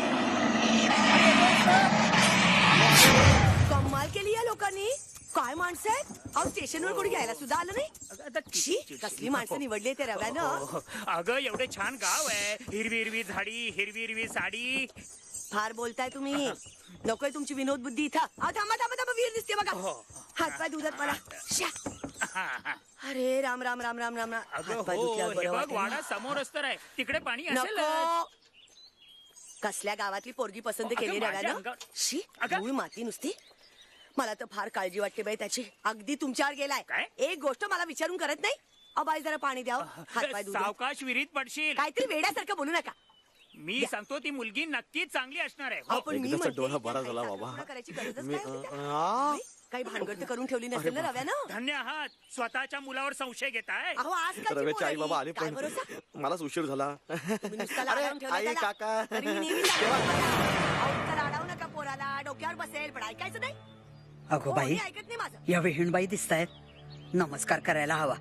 कमाल केली या लोकांनी. काय माणसं आहेत? अहो स्टेशनवर कोणी घ्यायला सुद्धा आलं नाही. शी, कसली माणसं निवडली त्या रव्यानं. अगं एवढे छान गाव आहे. हिरवी हिरवी झाडी, हिरवी हिरवी साडी. फार बोलताय तुम्ही. नकोय तुमची विनोद बुद्धी इथं. थांबा वीर दिसते बघा. हातपाय दुधात मला. अरे राम राम राम राम राम. हातपाय धुतल्यावर बरं वाटेल. वाडा समोरच तर आहे. तिकडे पाणी असेल. नको. कसल्या गावातली पोरगी पसंत केली रव्यानं? शी, धूळ माती नुसती. मला तर फार काळजी वाटते बाई त्याची. अगदी तुमच्यावर गेलाय. एक गोष्ट मला विचारून करत नाही. अबाई जरा पाणी द्या. हातपाय धुवून. सावकाश विहिरीत पडशील. काहीतरी वेड्यासारखं बोलू नका. मी सांगतो ती मुलगी नक्कीच चांगली असणार आहे. एकदाचा डोळा बरा झाला बाबा. करायची गरजच काय होती त्याला? काही भानगड तर करून ठेवली नसेल ना रव्यानं? धन्य आहात. स्वतःच्या मुलावर संशय घेताय. अहो आजकालची रव्याचे आई बाबा आले काय पण भरोसा? मलाच उशीर झाला. नुसता लाडावून ठेवलं आई त्याला. काका. तरी मी नेहमी सांगते. अहो, इतकं लाडावू नका पोराला. डोक्यावर बसेल पण ऐकायचं नाही. अगो बाई, कोणी ऐकत नाही माझं. या विहीणबाई दिसतायत. नमस्कार करायला हवा.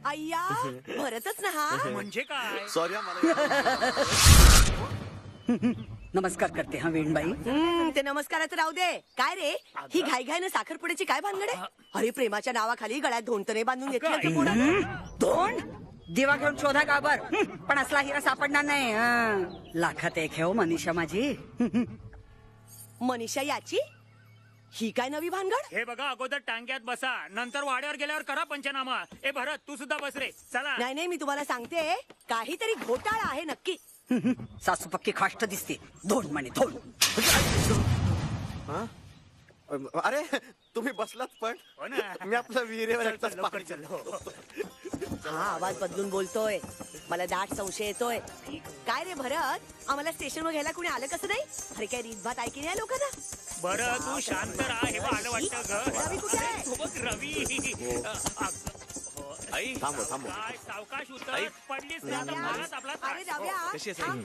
अय्या भरतच ना हा. म्हणजे काय? सॉरी नमस्कार करते हा विहीणबाई. ते नमस्काराचं राहू दे. काय रे ही घाईघाईनं साखरपुड्याची काय भानगड आहे? अरे प्रेमाच्या नावाखाली गळ्यात धोंडतने बांधून घेतली. धोंड दिवा घेऊन शोधा गाबर. पण असला हिरा सापडणार नाही. लाखात एक हे हो मनीषा माझी. मनीषा याची ही काय नवी भानगड? हे बघा, अगोदर टांग्यात बसा, नंतर वाड्यावर गेल्यावर करा पंचनामा. ए भरत, तू सुद्धा बस रे. चला. नाही मी तुम्हाला सांगते काहीतरी घोटाळा आहे नक्की. सासू पक्की खाष्ट दिसते. धोंड म्हणे धोंड. अरे तुम्ही बसलात पण मी आपला विहिरीवर एकटाच पाणी चाललो. हा आवाज बदलून बोलतोय. मला दाट संशय येतोय. काय रे भरत, आम्हाला स्टेशनवर घ्यायला कोणी आलं कसं नाही? अरे काय रीतभात ऐकी नाही लोकांना? बरं तू शांत राहा. हे आलं वाटतं रवी कुठे आहे? रवी. थांबव. काय सावकाश उतर. पडलीस ना तर मलाच आपला त्रास. अरे रव्या, थांब.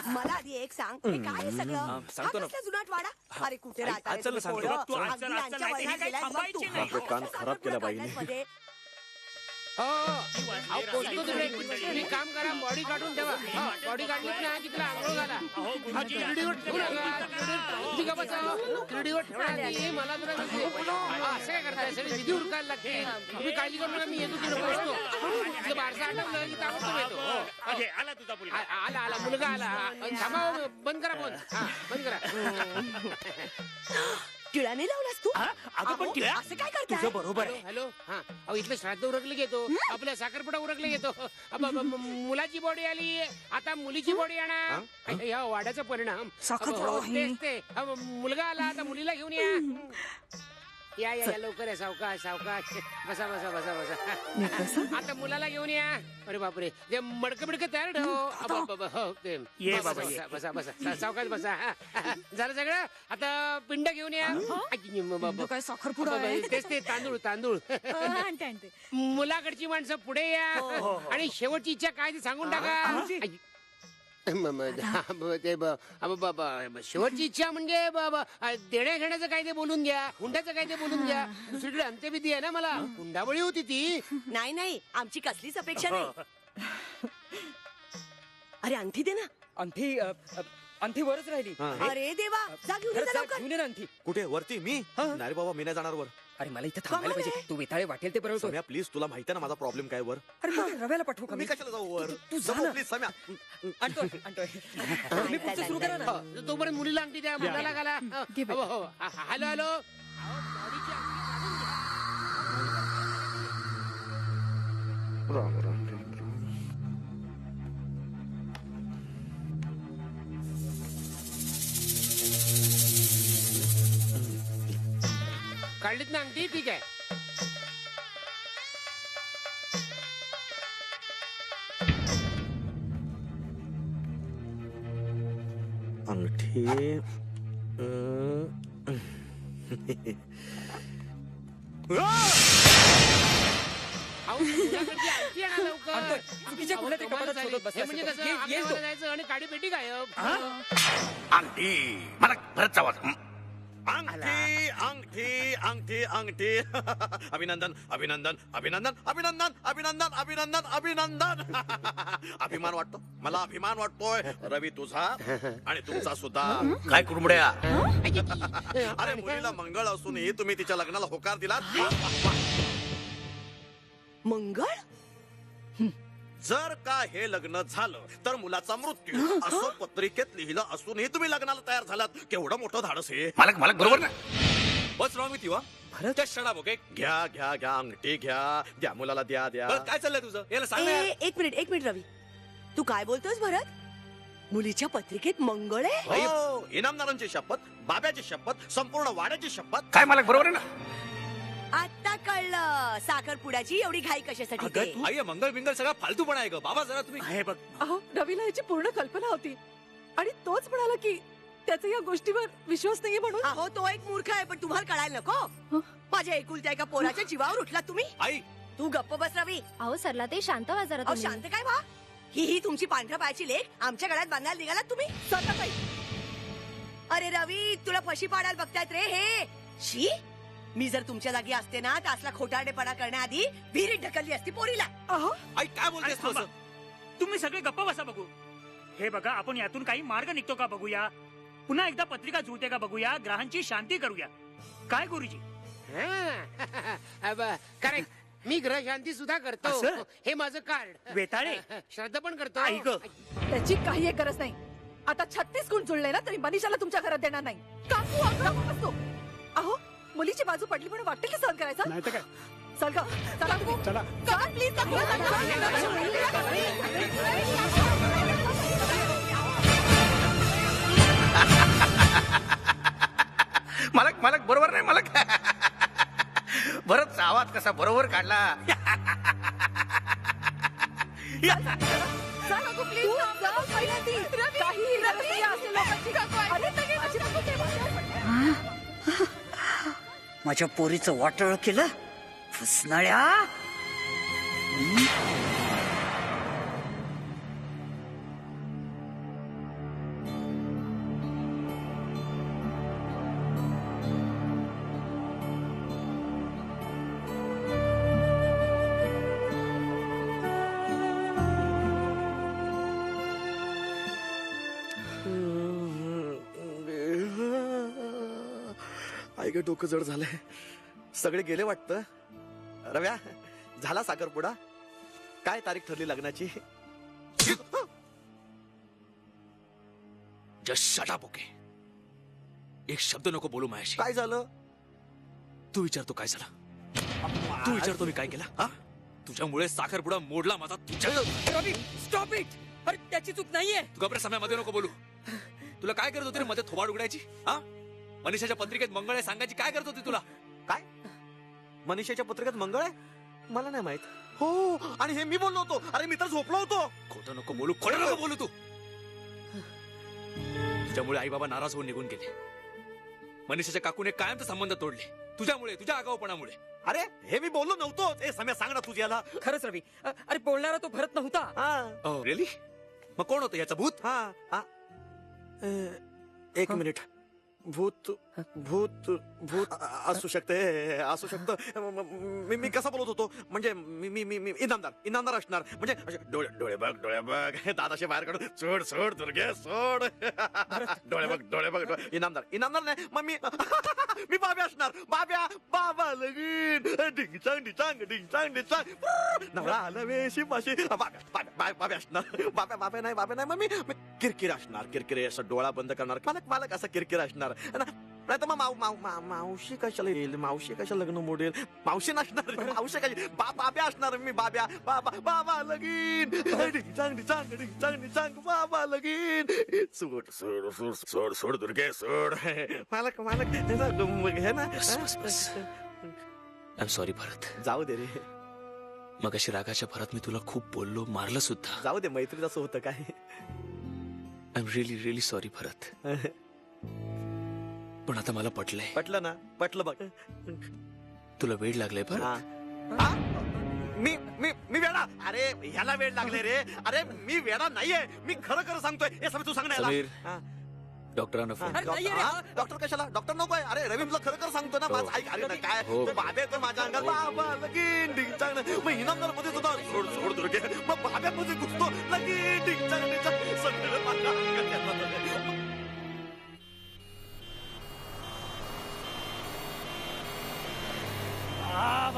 मला आधी एक सांग, हे काय आहे सगळं? हा कसला जुनाट वाडा? अरे कुठे राहता रे तुम्ही पोरं? तू आज अगदी यांच्या वळणात गेलायस बघ तू. आपले कान खराब केल्या बाईने. मध्ये. तुम्ही काम करा, बॉडी काढून ठेवा. बॉडी काढली ना की तिला आंघोळ घाला. क्रीडीवर ठेवू नका. तुम्ही का बसावं? क्रीडीवर ठेवणार नाही. मला जरा असं काय करताय? सगळी विधी उरकायला लागते. तुम्ही काळजी करू नका. मी येतो तिथे पोहोचतो. तिथं बारसा आठवलं की ताबडतोब येतो. आला तुझा मुलगा. आला मुलगा आला. थांबा, बंद करा फोन. बंद करा. टिळा नाही लावलास तू? अगं पण टिळा असं काय करताय? तुझं बरोबर आहे. हॅलो. हा अहो इथलं श्राद्ध उरकले घेतो. आपल्या साखरपुडा उरकले घेतो. मुलाची बॉडी आली, आता मुलीची बॉडी येणार. या वाड्याचा परिणाम. तेच ते. मुलगा आला, आता मुलीला घेऊन या. या लवकर या. सावकाश सावकाश. बसा. आता मुलाला घेऊन या. अरे बापरे, ते मडकं बिडकं तयार ठेव. ये बाबा, बसा सावकाश बसा. झालं सगळं. आता पिंड घेऊन या. काय साखरपुडा तेच ते तांदूळ. मुलाकडची माणसं पुढे या आणि शेवटची इच्छा काय ती सांगून टाका. शेवटची इच्छा म्हणजे देण्या घेण्याचं काय ते बोलून घ्या, हुंड्याचं काय ते बोलून घ्या. दुसरीकडे अंत्यविधी आहे ना, मला हुंडाबळी होती ती. नाही नाही, आमची कसलीच अपेक्षा नाही. अरे अंगठी दे ना. अंगठी वरच राहिली. अरे देवा, जा घेऊन ये जा लवकर. घेऊन ये ना अंगठी. कुठे वरती मी नाही रे बाबा, मी नाही जाणार वर. अरे मला इथे थांबायला पाहिजे. तू वेताळे वाटेल ते बरोबर. सम्या प्लीज, तुला माहिती आहे ना माझा प्रॉब्लेम काय वर. अरे मग रव्याला पाठवू का मी कशाला जाऊ वर. तू जा ना. प्लीज सम्या. आणतोय. मी पुढचं सुरू करा ना. तोपर्यंत मुलीला अंगठी द्या, मुलाला घाला. Hello hello. राम राम राम. काढलीत ना अंगठी? ठीक आहे. अंगठी चुकीच्या खोल्यात एका पदात शोधत बसला. म्हणजे कसं, येईल तो. आपल्याला जायचं आणि काडी पेटी गायब. अंगठी मला भरत आवाज. अंगठी अंगठी अंगठी अंगठी. अभिनंदन अभिनंदन अभिनंदन अभिनंदन अभिनंदन अभिनंदन अभिनंदन. अभिमान वाटतो मला, अभिमान वाटतोय रवी तुझा आणि तुमचा सुद्धा. काय कुरमुड्या. अरे मुलीला मंगळ असूनही तुम्ही तिच्या लग्नाला होकार दिलात. मंगळ? जर का हे लग्न झालं तर मुलाचा मृत्यू असं पत्रिकेत लिहिलं असूनही तुम्ही लग्नाला तयार झालात. केवढं मोठं धाडस हे. मालक बरोबर ना. बस wrong with you. Just shut up. Okay, घ्या घ्या घ्या अंगठी घ्या, द्या मुलाला, द्या द्या. काय चाललंय तुझं? याला सांग ना यार. एक मिनिट रवी, तू काय बोलतोस भरत? मुलीच्या पत्रिकेत मंगळ आहे? हो, इनामदारांची शपथ, बाब्याची शपथ, संपूर्ण वाड्याची शपथ. काय मालक बरोबर आहे ना. आता कळलं साखरपुड्याची एवढी घाई कशासाठी ते. आई मंगल बिंगल सगळा फालतूपणा आहे ग बाबा. जरा तुम्ही आहे बघ. अहो रवीला याची पूर्ण कल्पना होती आणि तोच म्हणाला की त्याचा या गोष्टीवर विश्वास नाहीये म्हणून. अहो तो एक मूर्ख आहे, पण तुम्हाला कळायला नको. माझ्या एकुलत्या एका पोराच्या जीवावर उठला तुम्ही. आई तू गप्प बस रवी. अहो सरला ते शांत व्हा जरा अहो तुम्ही. शांत काय व्हा. ही तुमची पांढऱ्या पायाची लेक आमच्या गळ्यात बांधायला निघालात तुम्ही. अरे रवी, तुला फशी पाडायला बघतायत रे हे. शी, मी जर तुमच्या जागी असते ना तर असला खोटारडेपणा करण्याआधी विहिरीत ढकलली असती पोरीला. आई काय बोलतेस तू असं? तुम्ही सगळे गप्प बसा बघू. हे बघा, आपण यातून काही मार्ग निघतो का बघूया. पुन्हा एकदा पत्रिका जुळते का बघूया. ग्रहांची शांती करूया. काय गुरुजी? करेक्ट. मी ग्रह शांती सुद्धा करतो. असं? हे माझं कार्ड. वेताळे, श्रद्धा पण करतो. त्याची काही एक गरज नाही. आता 36 गुण जुळले ना तरी मनीषाला तुमच्या घरात देणार नाही. काकू अगं बसतो. अहो मुलीची बाजू पडली म्हणून वाटेल की सहन करायचा. नाही तर काय. चल ग, चला तुम्ही. चला. चला प्लीज. मालक बरोबर नाही मालक. भरतचा आवाज कसा बरोबर काढला. माझ्या पोरीचं वाटोळ केलं फुसणाऱ्या. आई ग, डोकं जड झालंय. सगळे गेले वाटतं. रव्या, झाला साखरपुडा? काय तारीख ठरली लग्नाची? Just shut up. ओके, एक शब्द नको बोलू माझ्याशी. काय झालं? तू विचारतो काय झालं. तू विचारतो मी काय केलं. हा, तुझ्यामुळे साखरपुडा मोडला माझा. Stop it. अरे त्याची चूक नाहीये. तू घाबरे समयामध्ये नको बोलू. तुला काय करत होती रे मध्ये थोबाड उघडायची? हा, मनीषाच्या पत्रिकेत मंगळ आहे सांगायची काय करत होती तुला? काय मनीषाच्या पत्रिकेत मंगळ आहे? मला नाही माहित. हो, आणि हे मी बोललो होतो. अरे मी तर झोपलो होतो. खोटं नको बोलू, खोटं नको बोलू. तू तुझ्यामुळे आई बाबा नाराज होऊन निघून गेले. मनीषाच्या काकूने कायमचे संबंध तोडले तुझ्यामुळे, तुझ्या आगाऊपणामुळे. अरे हे मी बोललो नव्हतो. ए सम्या, सांग ना तुझ्याला. खरंच रवी. अरे बोलणारा तो भरत नव्हता. रिअली? मग कोण होतं याचं भूत? एक मिनिट. भूत भूत भूत असू शकतं. मी कसा बोलत होतो म्हणजे मी इनामदार असणार म्हणजे डोळे बघ दादाशे बाहेर काढून सोड दुर्गे सोड. डोळे बघ इनामदार नाही मग मी बाब्या असणार. बाबा लगीन डिंग नवरा आला वेशी पाशी बाब्या असणार. बाब्या नाही मग मी किरकिर असणार. किरकिरे असं डोळा बंद करणार मालक असा किरकिर असणार. नाही तर मग मावशी कशाला येईल? मावशी कशाला लग्न मोडेल? मावशी नसणार. मावशी कशी बाब्या असणार. मी बाबा लगीन डिंग बाबा लगीन. सोड दुर्गे सोड. मालक हे ना. आय एम सॉरी भरत. जाऊ दे रे. मग अशी रागाच्या भरात मी तुला खूप बोललो, मारलं सुद्धा. जाऊ दे, मैत्रीत असं होतं काय. आय एम रिअली सॉरी भरत. पण आता मला पटलं ना. पटलं बघ. तुला वेळ लागलाय भरत. मी वेडा? अरे ह्याला वेळ लागले रे. अरे मी वेडा नाहीये. मी खरं सांगतोय. हे समीर तू सांग ना. समीर, डॉक्टरांना फोन. डॉक्टर कशाला? डॉक्टर नकोय. अरे रवी तुला खरं सांगतो ना. माझं ऐक. अरे काय बाबे तर माझ्या अंगात बाबा लगीन डिंग मग इनामदार मध्ये सुद्धा सोड दुर्गे. मग बाब्यामध्ये घुसतो लगीन डिंग सगळं माझ्या अंगात.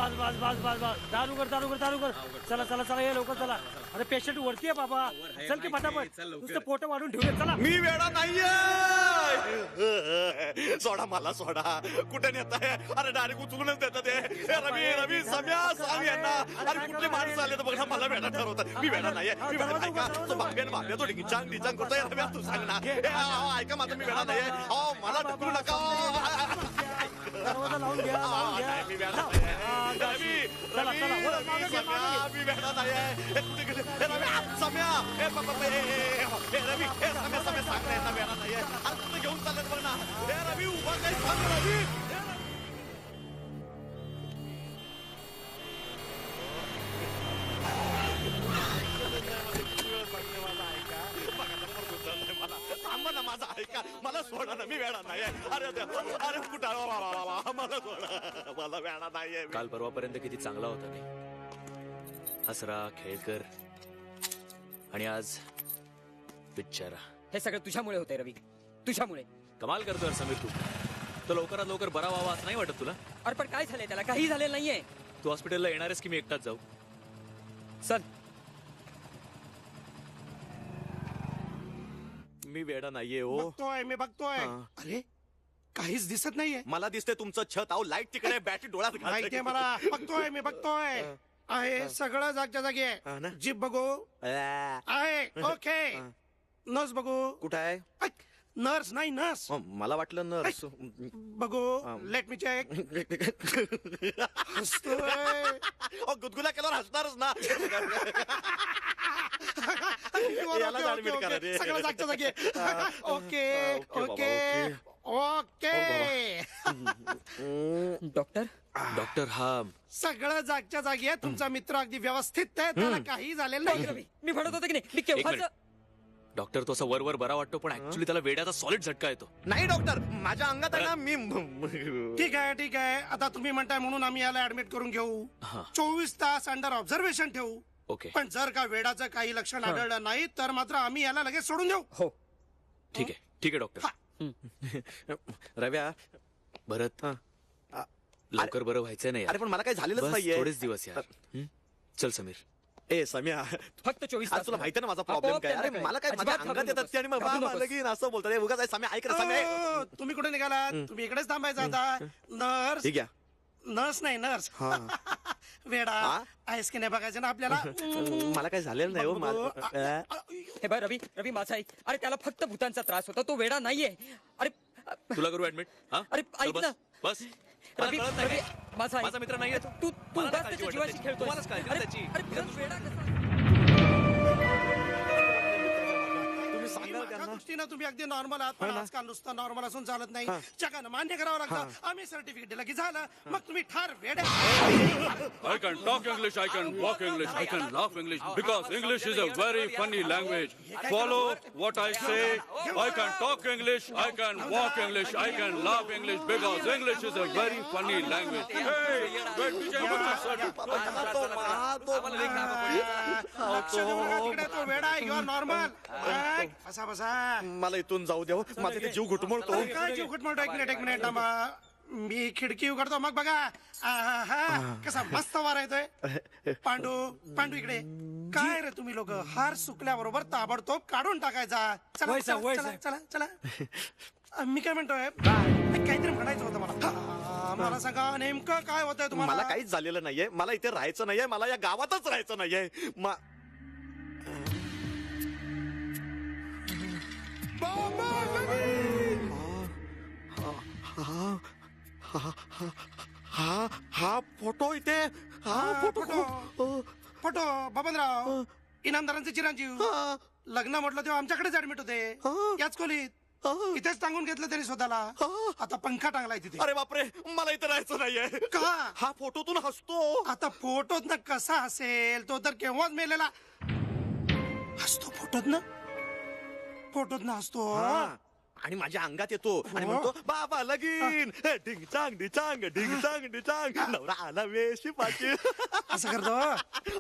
बस चालू कर. चला ये लवकर चला. अरे पेशंट वरती आहे बाबा. चल की फटाफट. नुसतं पोट वाढून ठेवले. चला. मी वेडा नाहीये. सोडा मला सोडा. कुठे नेताय? अरे डायरेक्ट उचलूनच देतात ते. रवी सम्या सांग यांना. अरे कुठले माणसं आले तर बघा मला वेडा ठरवतात. मी वेडा नाहीये. मी वेडा ऐका. तो बाब्या तो डिंचांग करतोय. रवी तू सांग ना. ऐका माझं मी वेडा नाहीये. मला ढकलू नका. दरवाजा लावून घ्या. मी वेडा नाहीये. रवी मी वेडा नाहीये. कुठे गेले सम्या? रवी सम्या सांग ना यांना वेडा नाहीये. अरे कुठे घेऊन चाललेत बघ ना. रवी उभा काही सांग रवी. माझा ऐका. मला सोडा ना. मी वेडा नाहीये. अरे कुठं मला सोडा. मला वेडा नाहीये. काल परवापर्यंत किती चांगला होता नाही. हसरा खेळकर आणि आज बिचारा. हे सगळं तुझ्यामुळे होतंय रवी. तुझ्यामुळे. कमाल करतोय समीर तू. तो लवकरात लवकर बरा व्हावा असं नाही वाटत तुला? अरे पण काय झालंय त्याला? काही झालेलं नाहीये. तू हॉस्पिटलला येणारच की मी एकटाच जाऊ? चल. मी वेडा नाहीये. हो मी बघतोय. अरे काहीच दिसत नाहीये. मला दिसतंय तुमचं छत. अहो लाईट तिकडे. बॅटरी डोळ्यात माहितीये मला. मी बघतोय. आहे सगळं जागच्या जागी आहे. जीप बघू आहे. ओके. नर्स बघू. कुठं आहे? नर्स नाही नर्स. मला वाटलं नर्स. बघू. Let me check. गुदगुल्या केल्यावर हसणारच ना. सगळं जागच्या जागी. Okay okay okay. डॉक्टर हा सगळं जागच्या जागी आहे. तुमचा मित्र अगदी व्यवस्थित आहे. त्याला काही झालेलं नाही. मी म्हणत होतो की नाही मी केव्हाच. डॉक्टर तो असा वर बरा वाटतो पण ऍक्च्युली त्याला वेड्याचा सॉलिड झटका येतो. नाही डॉक्टर माझ्या अंगात आहे ना. मी ठीक आहे. आता तुम्ही म्हणताय म्हणून आम्ही याला ऍडमिट करून घेऊ. 24 तास अंडर ऑब्झर्वेशन ठेवू. ओके. पण जर का वेडाचं काही लक्षण आढळलं नाही तर मात्र आम्ही याला लगेच सोडून देऊ. हो ठीक आहे डॉक्टर. रव्या भरत लवकर बरं व्हायचं नाही. अरे पण मला काही झालेलंच नाहीये. थोडेच दिवस यार. चल समीर. सम्या फक्त 24 तास. तुला माहिती ना माझा प्रॉब्लेम काय? अरे मला काय माझ्या अंगात येतात आणि मग बाबा लगीन असं बोलतात. उगाच सम्या ऐक रे. सम्या तुम्ही कुठे निघालात? तुम्ही इकडेच थांबायचं आता. नर्स. ठीक आहे. नर्स नाही नर्स. वेडा आहेस की नाही बघायचं ना आपल्याला. मला काही झालेलं नाही. हो हे बघ रवी माझा ऐक. अरे त्याला फक्त भूतांचा त्रास होता. तो वेडा नाहीये. अरे तुला करू ऍडमिट? अरे ऐक ना. बस. रवी माझा मित्र नाहीये. तू त्याच्या जीवाशी खेळतोय. सांगा माझ्या त्यांना. दृष्टीनं तुम्ही अगदी नॉर्मल आहात पण आजकाल नुसतं नॉर्मल असून चालत नाही जगानं मान्य करावं लागतं आम्ही सर्टिफिकेट दिलं की झालं मग तुम्ही ठार वेड्या I can talk English, I can walk English, I can laugh English because English is a very funny language. Follow what I say. I can talk English, I can walk English, I can laugh English because English is a very funny language. Hey, wait, तो वेडा you R normal बसा बसा मला इथून जाऊ द्या हो. माझा ते जीव घुटमळतो. काय जीव घुटमळतो एक मिनिट थांबा मी खिडकी उघडतो मग बघा कसा मस्त वारा येतोय पांडू इकडे काय रे तुम्ही लोक हार सुकल्याबरोबर ताबडतोब काढून टाकायचा चला चला चला चला मी काय म्हणतोय काहीतरी म्हणायचं होतं मला मला सांगा नेमकं काय होतंय तुम्हाला मला काहीच झालेलं नाहीये. मला इथे राहायचं नाहीये. मला या गावातच राहायचं नाहीये. हा फोटो इथे फोटो बबनराव इनामदारांचे चिरंजीव लग्न म्हटलं तेव्हा आमच्याकडेच ऍडमिट होते याच खोलीत इथेच टांगून घेतलं त्यांनी स्वतःला आता पंखा टांगलाय तिथे. अरे बापरे मला इथे राहायचं नाहीये. का हा फोटोतून हसतो. आता फोटोत ना कसा हसेल तो तर केव्हाच मेलेला हसतो फोटोत ना हसतो आणि माझ्या अंगात येतो आणि म्हणतो बाबा लगीन ढिंग चांग डिचांग ढिंग चांग डिचांग नवरा आला वेशी पाची असं करतो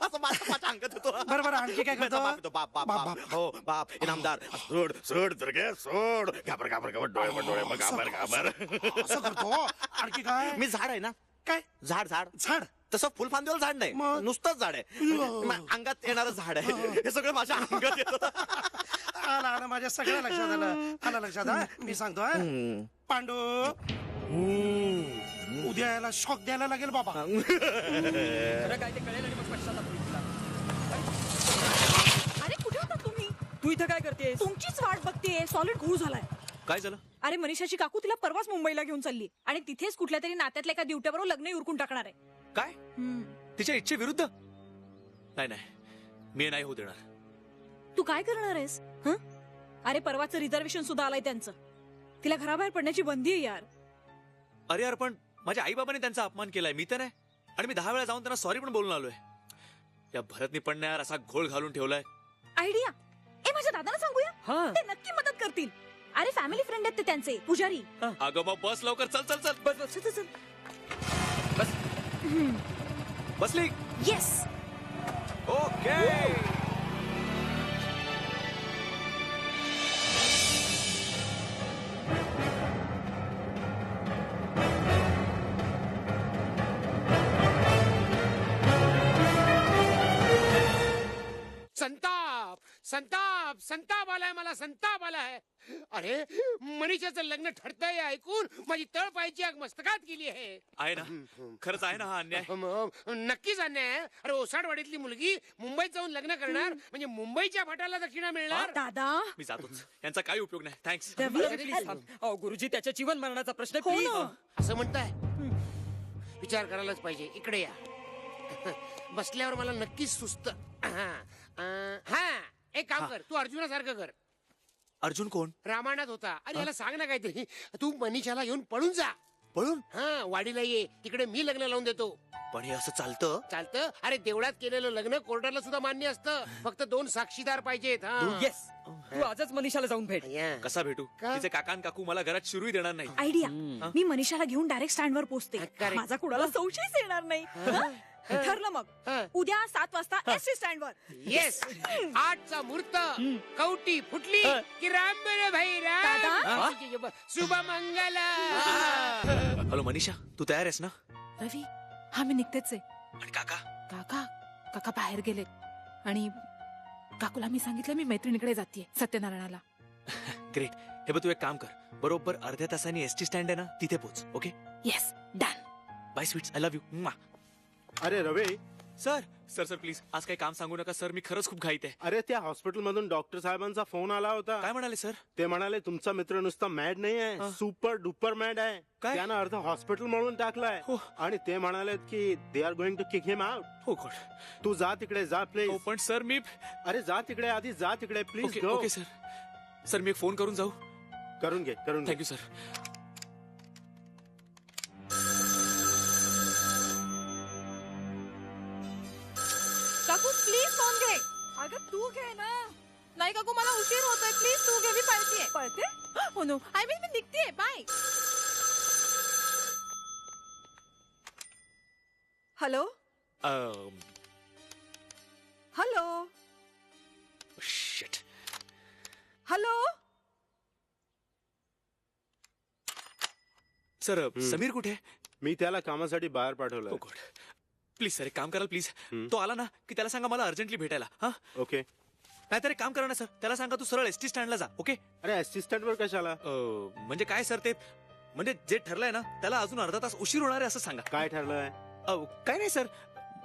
असं माझ्या अंगात येतो. बरोबर आणखी काय करतो बाप हो बाप इनामदार सोड सोड दुर्गे सोड घाबर घाबर घाबर डोळे मग घाबर घाबर असं करतो आणखी काय मी झाड आहे ना काय झाड तसं फुल फांदीवर झाड नाही नुसतंच झाड आहे. अंगात येणारं झाड आहे. हे सगळं माझ्या अंगात येतं. आला माझ्या सगळ्या लक्षात आलं लक्षात मी सांगतो पांडू उद्या याला शॉक द्यायला लागेल बाबा. काय ते कळेल आणि मग पश्चाताप होईल तुला. अरे कुठे होता तुम्ही? तू इथं काय करते? तुमचीच वाट बघतेय. सॉलिड घूर झालाय. काय झालं? अरे मनीषाची काकू तिला परवाच मुंबईला घेऊन चालली आणि तिथेच कुठल्या तरी नात्यातल्या एका दिवट्याबरोबर लग्न उरकून टाकणार आहे. काय तिच्या इच्छेविरुद्ध? नाही मी नाही होऊ देणार. तू काय करणार आहेस? अरे परवाचं रिझर्वेशन सुद्धा आलंय त्यांचं. तिला घराबाहेर पडण्याची बंदी आहे यार. अरे यार पण माझ्या आई बाबांनी त्यांचा अपमान केलाय मी तर नाही. आणि मी 10 वेळा जाऊन त्यांना सॉरी पण बोलून आलोय. या भरतनी पण यार असा घोळ घालून ठेवलाय. आयडिया माझ्या दादाला सांगूया ते नक्की मदत करतील. अरे फॅमिली फ्रेंड आहेत ते त्यांचे पुजारी. अगं मग बस लवकर चल चल बसली. Yes okay. संताप आलाय मला संताप आलाय. अरे मनीषाचं लग्न ठरतंय ऐकून माझी तळ पायची आग मस्तकात गेली आहे ना. खरंच आहे ना हा अन्याय? नक्कीच अन्याय आहे. अरे ओसाडवाडीतली मुलगी मुंबईत जाऊन लग्न करणार म्हणजे मुंबईच्या भटाला दक्षिणा मिळणार. दादा मी जातोच. यांचा काही उपयोग नाही. थँक्स. गुरुजी त्याच्या जीवन मरणाचा प्रश्न असं म्हणताय विचार करायलाच पाहिजे. इकडे या. बसल्यावर मला नक्कीच सुस्त. हा एक काम कर तू अर्जुनासारखं कर. अर्जुन कोण? रामायणात होता. अरे याला सांग ना काहीतरी. तू मनीषाला घेऊन पळून जा. पळून? हा वाडीला ये तिकडे मी लग्न लावून देतो. पण हे असं चालतं? अरे देवळात केलेलं लग्न कोर्टाला सुद्धा मान्य असतं. फक्त 2 साक्षीदार पाहिजेत. येस तू आजच मनीषाला जाऊन भेट. कसा भेटू? तिचे काका आणि काकू मला घरात शिरूही देणार नाही. आयडिया मी मनीषाला घेऊन डायरेक्ट स्टँडवर पोहोचते. माझा कुणाला संशयच येणार नाही. ठरलं मग उद्या 7 वाजता एसटी स्टँडवर. येस 8चा मुहूर्त. कवटी फुटली की राम बरे भाई राम शुभ मंगल. हॅलो मनीषा तू तयार आहेस ना? रवी हा मी निघतेच आहे. आणि काका? काका बाहेर गेलेत आणि काकूला मी सांगितलं मी मैत्रिणीकडे जातीये सत्यनारायणाला. ग्रेट. हे बघ तू एक काम कर बरोबर अर्ध्या तासाने एसटी स्टँड आहे ना तिथे पोच. Okay yes done. Buy sweets I love you. अरे रवे सर प्लीज आज काही काम सांगू नका सर. मी खरंच खूप घाईत आहे. अरे त्या हॉस्पिटल मधून डॉक्टर साहेबांचा फोन आला होता. काय म्हणाले सर? ते म्हणाले तुमचा मित्र नुसता मॅड नाही आहे सुपर डुपर मॅड आहे. त्यानं अर्ध हॉस्पिटल म्हणून टाकलाय. आणि ते म्हणाले की they are going to kick him out. Oh God. तू जा तिकडे जा प्लीज. पण सर मी अरे जा तिकडे आधी जा तिकडे प्लीज. Okay sir. सर मी एक फोन करून जाऊ? करून घे. Thank you sir. काकू प्लीज फोन घे. अगं तू घे ना. नाही काकू मला उशीर होतोय, प्लीज तू घे. मी पळतेय. पळते? हो नो, आय मीन मी निघतेय. Bye. Hello hello shit. Hello. Sir Sameer कुठे? मी त्याला कामासाठी बाहेर पाठवलं. प्लीज सर एक काम कराल प्लीज. तो आला ना की त्याला सांगा मला अर्जंटली भेटायला. हा ओके. नाहीतर एक काम करा ना सर, त्याला सांगा तू सरळ एसटी स्टँडला जा. ओके. अरे एसटी स्टँड वर कशाला? म्हणजे काय सर ते, म्हणजे जे ठरलंय ना त्याला अजून अर्धा तास उशीर होणार आहे असं सांगा. काय ठरलंय? काय नाही सर,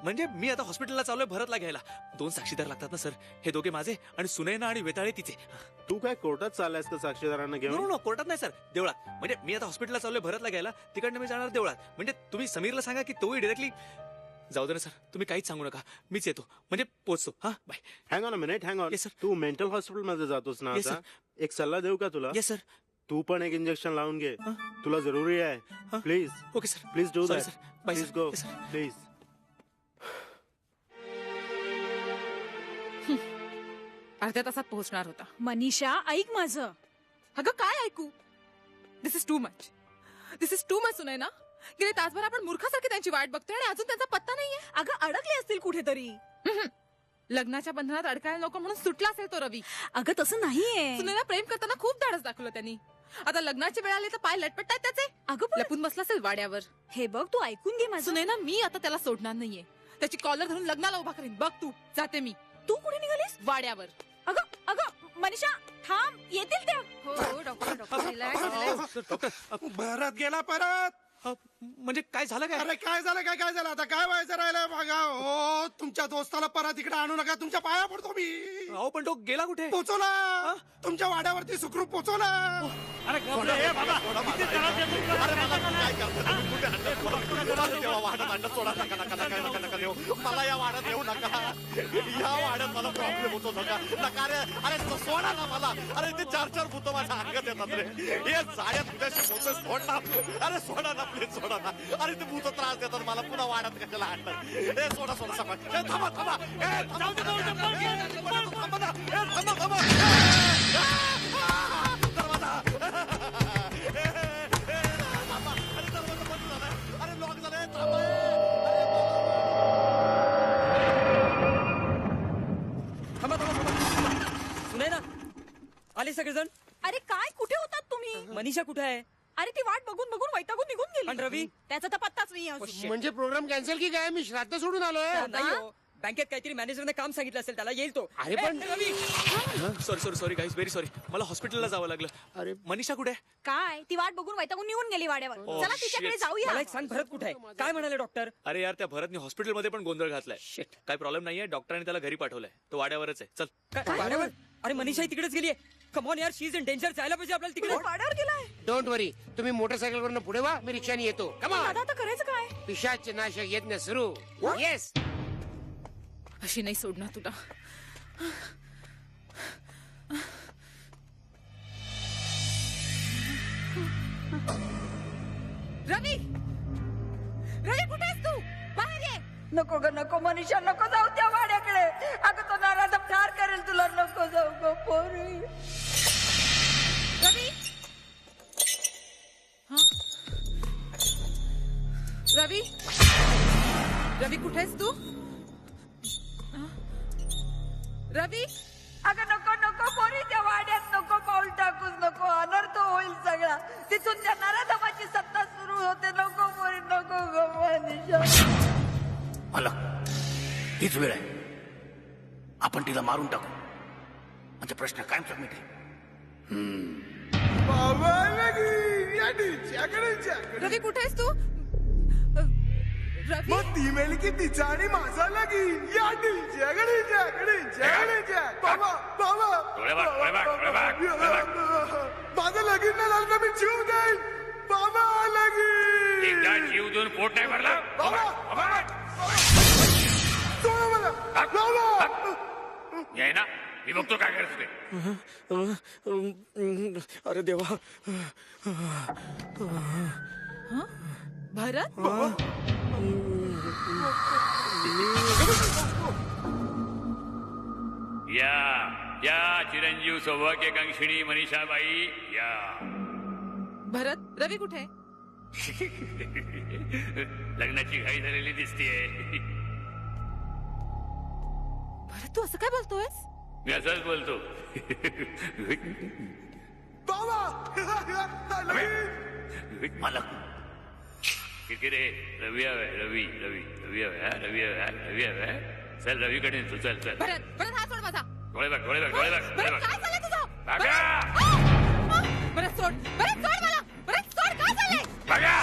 म्हणजे मी आता हॉस्पिटलला चाललोय भरतला घ्यायला. 2 साक्षीदार लागतात ना सर, हे दोघे माझे आणि सुनैना आणि वेताळे तिचे. तू काय कोर्टात चाललायस का साक्षीदारांना घेऊन? नो कोर्टात नाही सर, देवळात. म्हणजे मी आता हॉस्पिटलला चाललोय भरतला घ्यायला, तिकडनं मी जाणार देवळात. म्हणजे तुम्ही समीरला सांगा की तोही डिरेक्टली जाऊ दे ना सर, तुम्ही काहीच सांगू नका, मीच येतो म्हणजे पोहोचतो. हा bye. Hang on a minute, hang on. तू मेंटल हॉस्पिटल मध्ये जातोस ना Yes, आता? एक सल्ला देऊ का तुला? Yes sir. तू पण एक इंजेक्शन लावून घे, तुला जरुरी आहे. Please. Okay sir. Please do Sorry, that. sir. Bye, please sir. Go. Yes, sir. Please. अर्ध्या तासात पोहोचणार होता. मनीषा ऐक माझं. अगं काय ऐकू? This is too much. This is too much सुनाय ना. गेले तासभर आपण मूर्खासारखी त्यांची वाट बघतोय आणि अजून त्यांचा पत्ता नाहीये. अगं अडकले असतील कुठेतरी. लग्नाच्या बंधनात अडकायला नको म्हणून सुटला असेल तो रवी. अगं तसं नाहीये. सुनेला प्रेम करताना खूप धाडस दाखवलं त्यांनी. आता लग्नाची वेळ आली तर पाय लटपटतायत त्याचे. अगं लपून बसला असेल वाड्यावर. हे बघ तू ऐकून घे माझं. सुनैना मी आता त्याला सोडणार नाहीये. त्याची कॉलर धरून लग्नाला उभा करीन. बघ तू. जाते मी. तू कुठे निघालीस? वाड्यावर. अगं मनीषा थांब, येतील त्या. हो डॉक्टर रिलॅक्स. भरत गेला परत. म्हणजे काय झालं काय? अरे काय झालं आता काय व्हायचं राहिलं बघा. हो तुमच्या दोस्ताला परत इकडे आणू नका, तुमच्या पाया पडतो मी. अहो पण तो गेला कुठे? पोचवला तुमच्या वाड्यावरती सुखरूप पोचवला. अरे मला या वाड्यात येऊ नका. या वाड्यात मला प्रॉब्लेम होतो नका नका रे. अरे सोडा ना मला. अरे ते 4 भूत माझ्या अंगात येतात रे. हे साड्या तुझ्याशी बोलतोय, सोड ना. अरे सोडा ना प्लीज, सोडा ना. अरे ते भूत त्रास देतात मला, पुन्हा वाड्यात कशाला आणतात. हे सोडा समा. थांबा थांबा. अरे लॉक झालंय. सुनैना आले सगळेजण. अरे काय कुठे होतात तुम्ही? मनीषा कुठे आहे? अरे ती वाट बघून बघून वैतागून निघून गेली. पण रवी? त्याचा तर पत्ताच नाही अजून. म्हणजे प्रोग्राम कॅन्सल की काय? मी श्राद्ध सोडून आलोय. नाही हो, बँकेत काहीतरी मॅनेजरने काम सांगितलं असेल, त्याला येईल तो. अरे पण रवी सॉरी गाईज, व्हेरी सॉरी. मला हॉस्पिटलला जावं लागलं. अरे मनीषा कुठे? काय ती वाट बघून वैतागून निघून गेली वाड्यावर. Oh, चला तिच्याकडे shit. जाऊया. मला एक सांग, भरत कुठे आहे? काय म्हणाले डॉक्टर? अरे यार त्या भरतने हॉस्पिटलमध्ये पण गोंधळ घातलाय. काय प्रॉब्लेम नाहीये, डॉक्टरांनी त्याला घरी पाठवलंय. तो वाड्यावरच आहे. चल. काय वाड्यावर? अरे मनीषा तिकडेच गेलीये. कम ऑन यार, शी इज इन डेंजर. जायला पाहिजे आपल्याला तिकडे. वाड्यावर गेलाय. डोंट वरी, तुम्ही मोटरसायकलवरनं पुढे वा, मी रिक्षाने येतो. कमा. दादा आता करायचं काय? पिशाच नाशक यज्ञ सुरू. येस. अशी नाही सोडणार तुला. रवी रवी कुठे आहेस तू? बाहेर ये. नको ग नको मनीषा, नको जाऊ त्या वाड्याकडे. अगं तो नाराज ठार करेल तुला. नको जाऊ ग पोरी. रवी रवी रवी कुठे आहेस तू? रवी अगं नको नको पोरी, त्या वाड्यात नको पाऊल टाकूच. नको, अनर्थ होईल सगळा. तिथून त्या नराधमाची सत्ता सुरू होते. नको पोरी, नको ग मनीषा. मला हीच वेळ आहे. आपण तिला मारून टाकू म्हणजे प्रश्न कायमचा मिटेल. रवी कुठे आहेस तू? रवी ती मेली की तिचा आणि माझा लगीन. माझं लगीन नाही झालं तर मी जीव देईन. बाबा लगीन. एकदा जीव देऊन पोट नाही भरला. सोडा मला. ये ना मी बघतो काय करत ते. अरे देवा. भरत या चिरंजीव सौभाग्यकांक्षिणी मनीषाबाई या. भरत रवी कुठे? लग्नाची घाई झालेली दिसतीये. भरत तू असं काय बोलतोयस? मी असंच बोलतो. मालक किती रे? रवी हवे रवी रवी रवी हवे रवी हवे रवी हवे. चल रवीकडे तू चल चल. भरत भरत हात सोड माझा. डोळे बघ डोळे बघ डोळे बघ डोळे भरत बघ. काय चाललंय तुझं? बघा भरत सोड भरत सोड मला. भरत सोड काय चाललंय? बघा.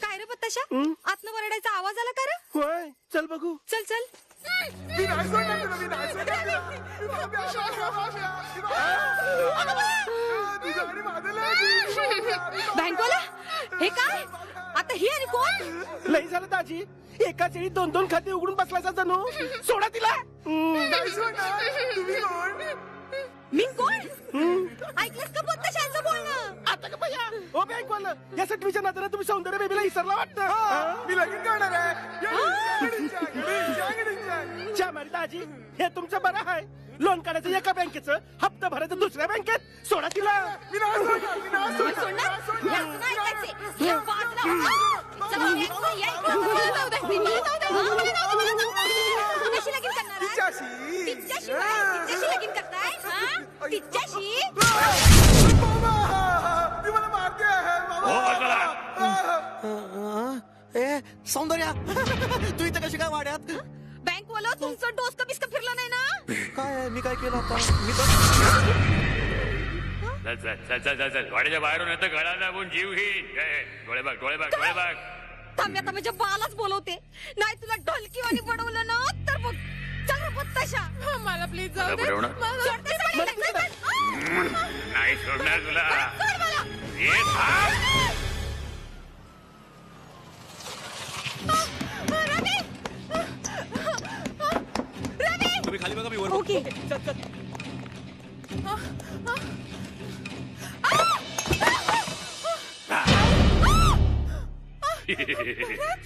काय रे पत्ताशा? आतनं वरडायचा आवाज आला का रे? होय चल बघू. चल चल. बँकवाला हे काय? आता ही आणि कोण? लई झालं दाजी. एकाच वेळी 2-2 खाते उघडून बसलायचा जणू. सोडा तिला. मी कोण? ऐकलंस का पत्ताशांचं बोलणं? आता का भैया ओ बँकवाला या सटवीच्या नात्याने तुम्ही सौंदर्य बेबीला विसरला वाटतं. मी लगीन करणार आहे. दाजी हे तुमचं बरं आहे. लोन काढायचं एका बँकेचं, हप्ता भरायचं दुसऱ्या बँकेत. सोडा तिला. सौंदर्या तू इथं कशी काय वाड्यात? बँकवाला तुमचं डोसकं बिस्कं फिरलं नाही ना? काय मी काय केलं आता? मी चल चल चल चल चल चल. वाड्याच्या बाहेरून येतं गळा दाबून जीव घेईन. डोळे बघ डोळे बघ डोळे बघ. थांब आता माझ्या बालाच बोलवते. नाही तुला ढोलकीवाणी बनवलं ना तर बघ. चल रे पत्ताशा. मला प्लीज जाऊ दे. बुडवणार? नाही सोडणार तुला. ये थांब. तुम्ही खाली बघा मी वर ओके.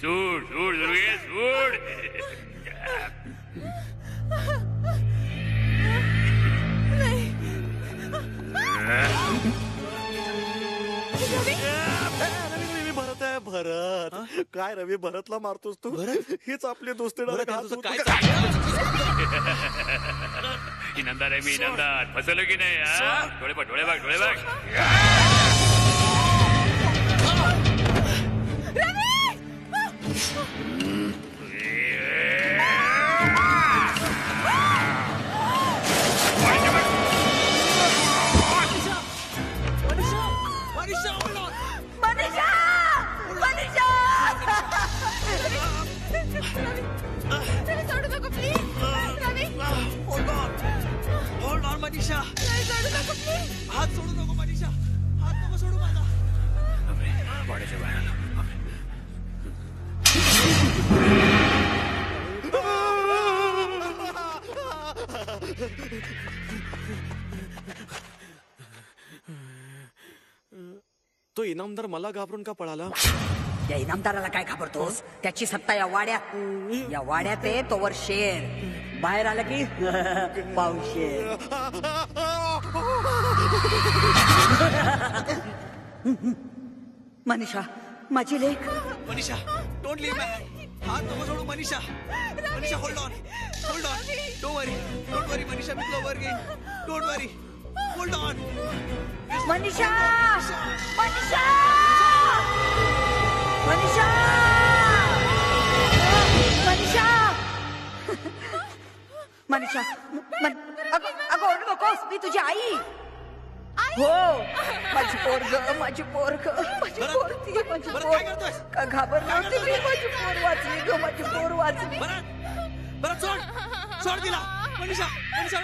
सूड सूड दुर्गे सूड. भरत आहे भरत. काय रवी भरतला मारतोस तू? हीच आपली दोस्ती. इनामदार आहे मी इनामदार. फसवलं की नाही? डोळे बघ डोळे बघ डोळे बघ. मनीषा हात सोडू नको. मनीषा हात नको सोडू माझा. वाड्याच्या बाहेर आलो. तो इनामदार मला घाबरून का पळाला? या इनामदाराला काय घाबरतोस? त्याची सत्ता या वाड्यात आहे तोवर शेर. बाहेर आलं की पावशेर. मनीषा माझी लेक. Manisha don't leave me. हात नको सोडू Manisha. Manisha hold on hold on. Don't worry Manisha. मी तुला वर घेईन. Don't worry. Hold on. Manisha Manisha Manisha Manisha Manisha अगं ओरडू नकोस. मी तुझी आई. हो माझी पोरग माझी पोरग माझी पोरती माझी पोर. का घाबर नव्हती मी. माझी पोर वाचली ग. माझी पोर वाचली. बरं सोड दिला. मनीषा मनीषा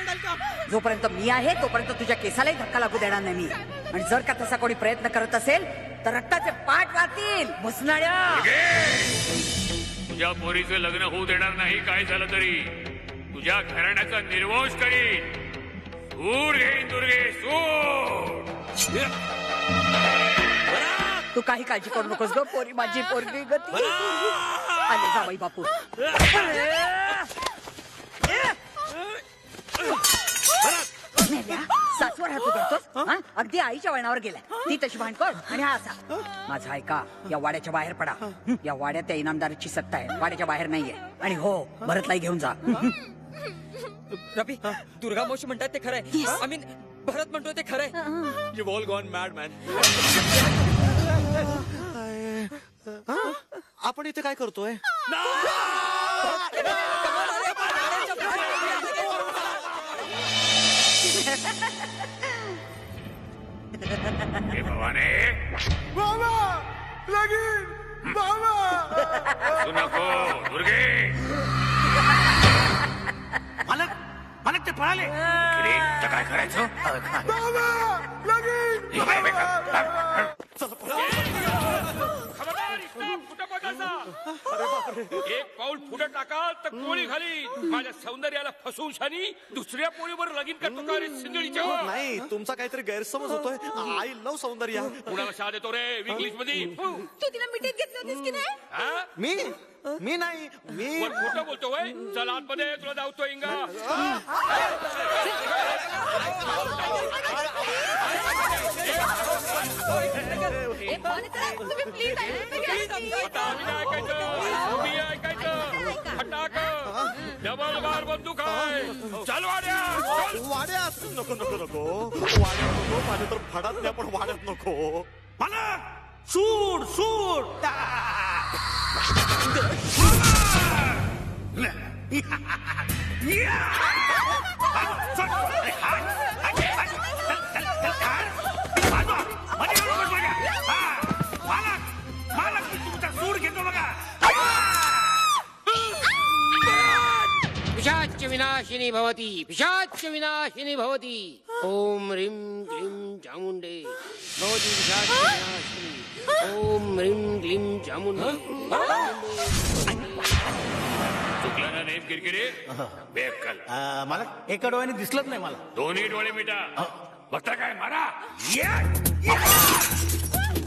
जोपर्यंत मी आहे तोपर्यंत तुझ्या केसालाही धक्का लागू देणार नाही मी. आणि जर का तसा कोणी प्रयत्न करत असेल तर रक्ताचे पाठ वाहतील भुसनाळ्या. तुझ्या पोरीचं लग्न होऊ देणार नाही. काय झालं तरी तुझ्या घराण्याचा निर्वंश करीन. सूर घेईन दुर्गे, सूर. तू काही काळजी करू नकोस ग पोरी, माझी पोरगी गती आले जावई बापू. सासवर हात करतोस हा? अगदी आईच्या वळणावर गेलाय. ती तशी भांडकोळ आणि हा असा. माझा ऐका, या वाड्याच्या बाहेर पडा. या वाड्यात त्या इनामदाराची सत्ता आहे, वाड्याच्या बाहेर नाहीये. आणि हो, भरतलाई घेऊन जा. रवी, दुर्गा मावशी म्हणतात ते खरंय. आय मीन भरत म्हणतो ते खरंय. You all gone mad man. आपण इथे काय करतोय? हे भवाने, बाबा लगीन बाबा. तू नको दुर्गे. मालक मालक ते पळाले. काय करायचं? बाबा लगीन. एक पाऊल पुढे टाकाल तर गोळी घाली. माझ्या सौंदर्याला फसवून शानी दुसऱ्या पोळीवर लगीन करतो का रे सिंदळीच्या? नाही, तुमचा काहीतरी गैरसमज होतोय. I love Soundarya. कुणाला शा देतो रे इंग्लिश मध्ये? तू तिला मिठीत घेतली होतीस की नाही? मी नाही. मी खोटं बोलतो वय. चल आतमध्ये, तुला धावतो इंगा. डबल बार बंदूक आहे. चल वाड्यात नको नको नको. वाड्यात नको. माझ्या तर फडात नाही, पण वाड्यात नको. मालक सूड सूड. मालक मी तुमचा सूड घेतो बघा. पिशाच विनाशिनी भवती, पिशाच विनाशिनी भवती. ओम ह्रीं क्लीं चामुंडे भवती पिशाच विनाशिनी. ओम ह्रीं क्लीं चामुंडे. चुकला ना नेम किरकिरे. बेअक्कल. मालक एका डोळ्याने दिसलंच नाही मला. दोन्ही डोळे मिटा. बघता काय मारा.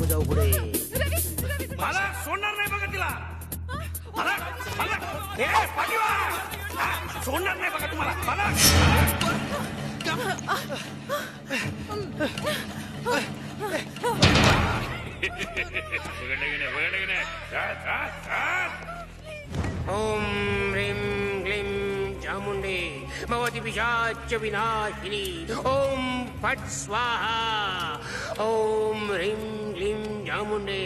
जाऊ पुढे. मला सोडणार नाही बघा तिला. मला मला ए पाठीवा. सोडणार नाही बघा तुम्हाला. मला ओम ह्रीं क्लीं चामुंडे भवती पिशाच विनाशिनी. ओम फट स्वाहा. ओम ह्रीं क्लीं चामुंडे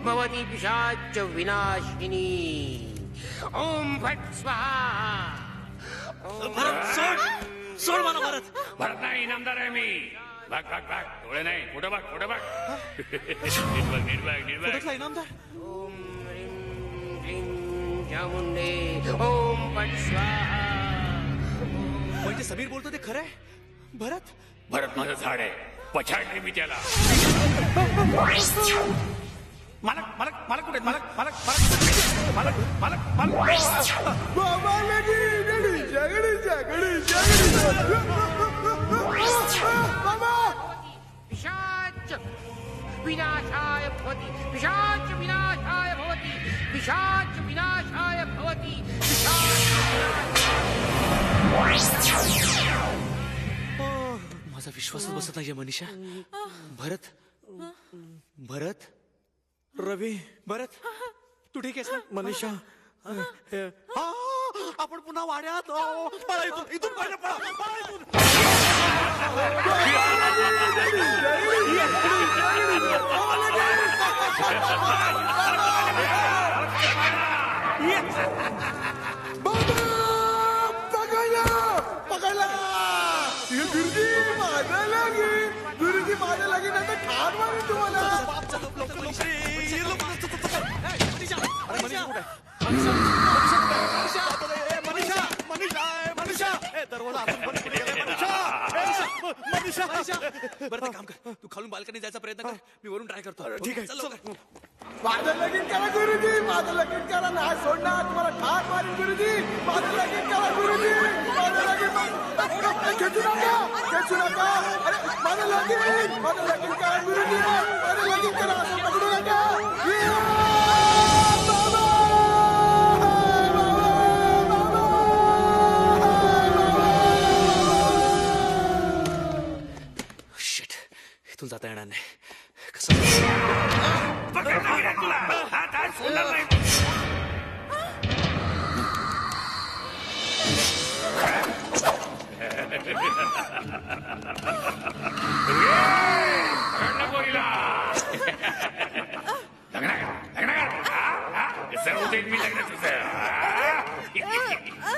भवती पिशाच विनाशिनी. ओम फट स्वाहा. सोड मला भरत. भरत नाही, इनामदार आहे मी. बघ बघ बघ. डोळे नाही, पुढे बघ पुढे बघ. नीट बघ नीट बघ नीट बघ. इनामदार. ओम ह्रीं क्लीं चामुंडे. ओम फट स्वाहा. म्हणजे समीर बोलतो ते खरंय? भरत भरत माझं झाड आहे. पछाडले मी त्याला. मालक मालक मालक कुठे? मालक मालक मालक मालक मालक मालक. बाबा लगीन. बाबा पिशाच विनाशाय भवति. पिशाच विनाशाय भवति. पिशाच विनाशाय भवति. माझा विश्वासच बसत नाहीये मनीषा. भरत भरत रवी. भरत तू ठीक आहेस ना? मनीषा आपण पुन्हा वाड्यात. पळा इथून. इथून पळा पळा पळा इथून. पकडला. गुरुजी माझा लागेल. गुरुजी माझा लागेल. आता ठार मारेल तुम्हाला. मनीषा दरवाजा आपण बंद केलेला आहे. मनीषा बरं ते काम कर, तू खालून बाल्कनी जायचा प्रयत्न कर, मी वरून ट्राय करतो. ठीक आहे, चल लवकर. माझं लगीन करा गुरुजी, माझं लगीन करा, नाही सोडणार तुम्हाला, ठाक मारीन गुरुजी, माझं लगीन करा गुरुजी, माझं लगीन खेचू नका, अरे माझं लगीन करा गुरुजी, माझं लगीन करा, असं पकडू नका. शिट, इथून जाता येणार नाही. कसं तुला हा काय सोडणार नाही.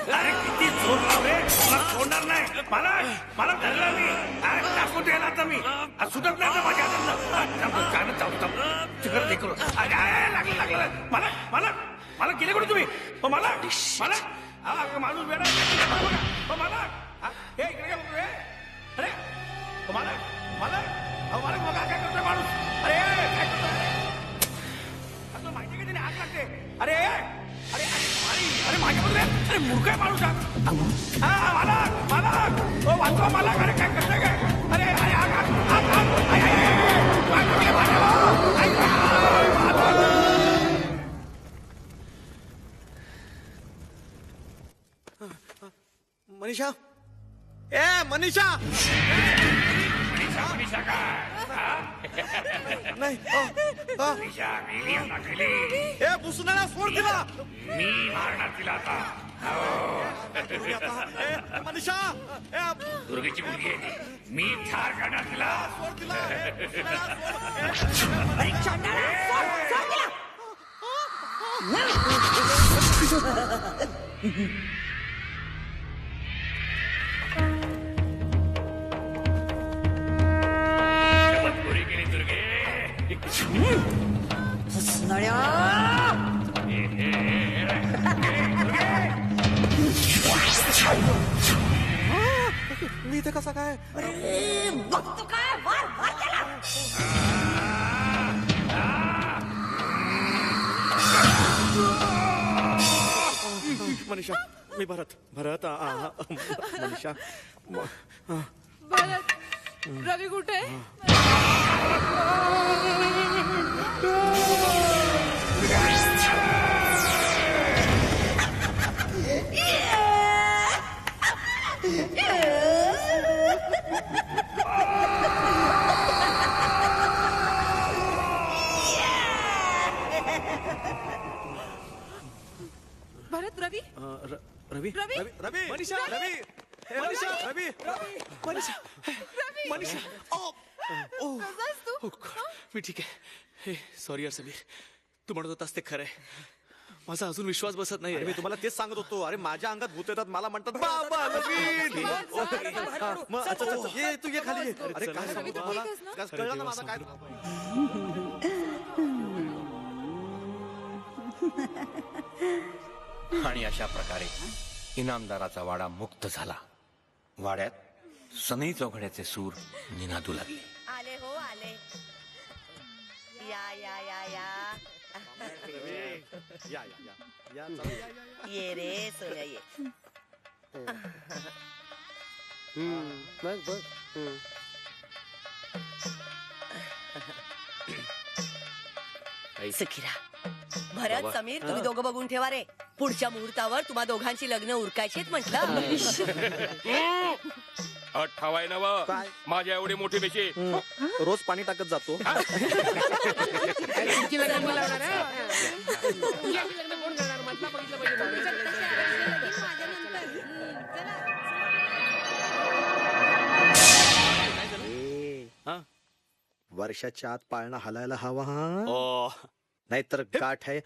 अरे किती जोर लावले, मला सोडणार नाही. मला धरला मी, टाकून द्यायला आता मी सुटत नाही माझ्या लागलं. मला गेले कुठे तुम्ही? मला माणूस वेळा मला हे इकडे बघ. अरे मला बघा काय करतोय माणूस. अरे काय करतोय माहिती का त्याने हात लागते. अरे अरे अरे माझ्यामध्ये अरे मूर्ख आहे माणूस. वाचवा मला. अरे काय करतोय काय. अरे मनीषा, ए मनीषा, नाही ए बुसणारा सोड तिला. मी मारणार तिला आता. मनीषा, दुर्गेची मुलगी आहे ती. मी ठार करणार तिला. मी इथे कसा काय. बघतो काय वार वार केला. मनीषा, मी भरत मनीषा. भरत, रवी कुठे? भरत, रवी रवी रवी मनीषा, रवी मनीषा, रवी मनीषा, मनीषा. मी ठीक आहे. हे सॉरी यार समीर, तू म्हणत होतास ते खरंय. माझा अजून विश्वास बसत नाही. मी तुम्हाला तेच सांगत होतो. अरे माझ्या अंगात भूत येतात, मला म्हणतात बाबा नवीन. मग अच्छा ये तू ये खाली ये. अरे काय सांगू मला, कळलं ना माझा काय. आणि अशा प्रकारे इनामदाराचा वाडा मुक्त झाला. वाड्यात सनई चौघड्याचे सूर निनादू लागले. आले हो आले. या या या या ये रे सोन्या ये. सखीरा, भरत, समीर, तुम्ही दोघं बघून ठेवा रे. पुढच्या मुहूर्तावर तुम्हा दोघांची लग्न उरकायचीत म्हटलं. ठावाय नव माझ्या एवढी मोठी बेशी रोज पाणी टाकत जातो. वर्षाच्या आत पाळणा हलायला हवा हा, नाहीतर गाठ आहे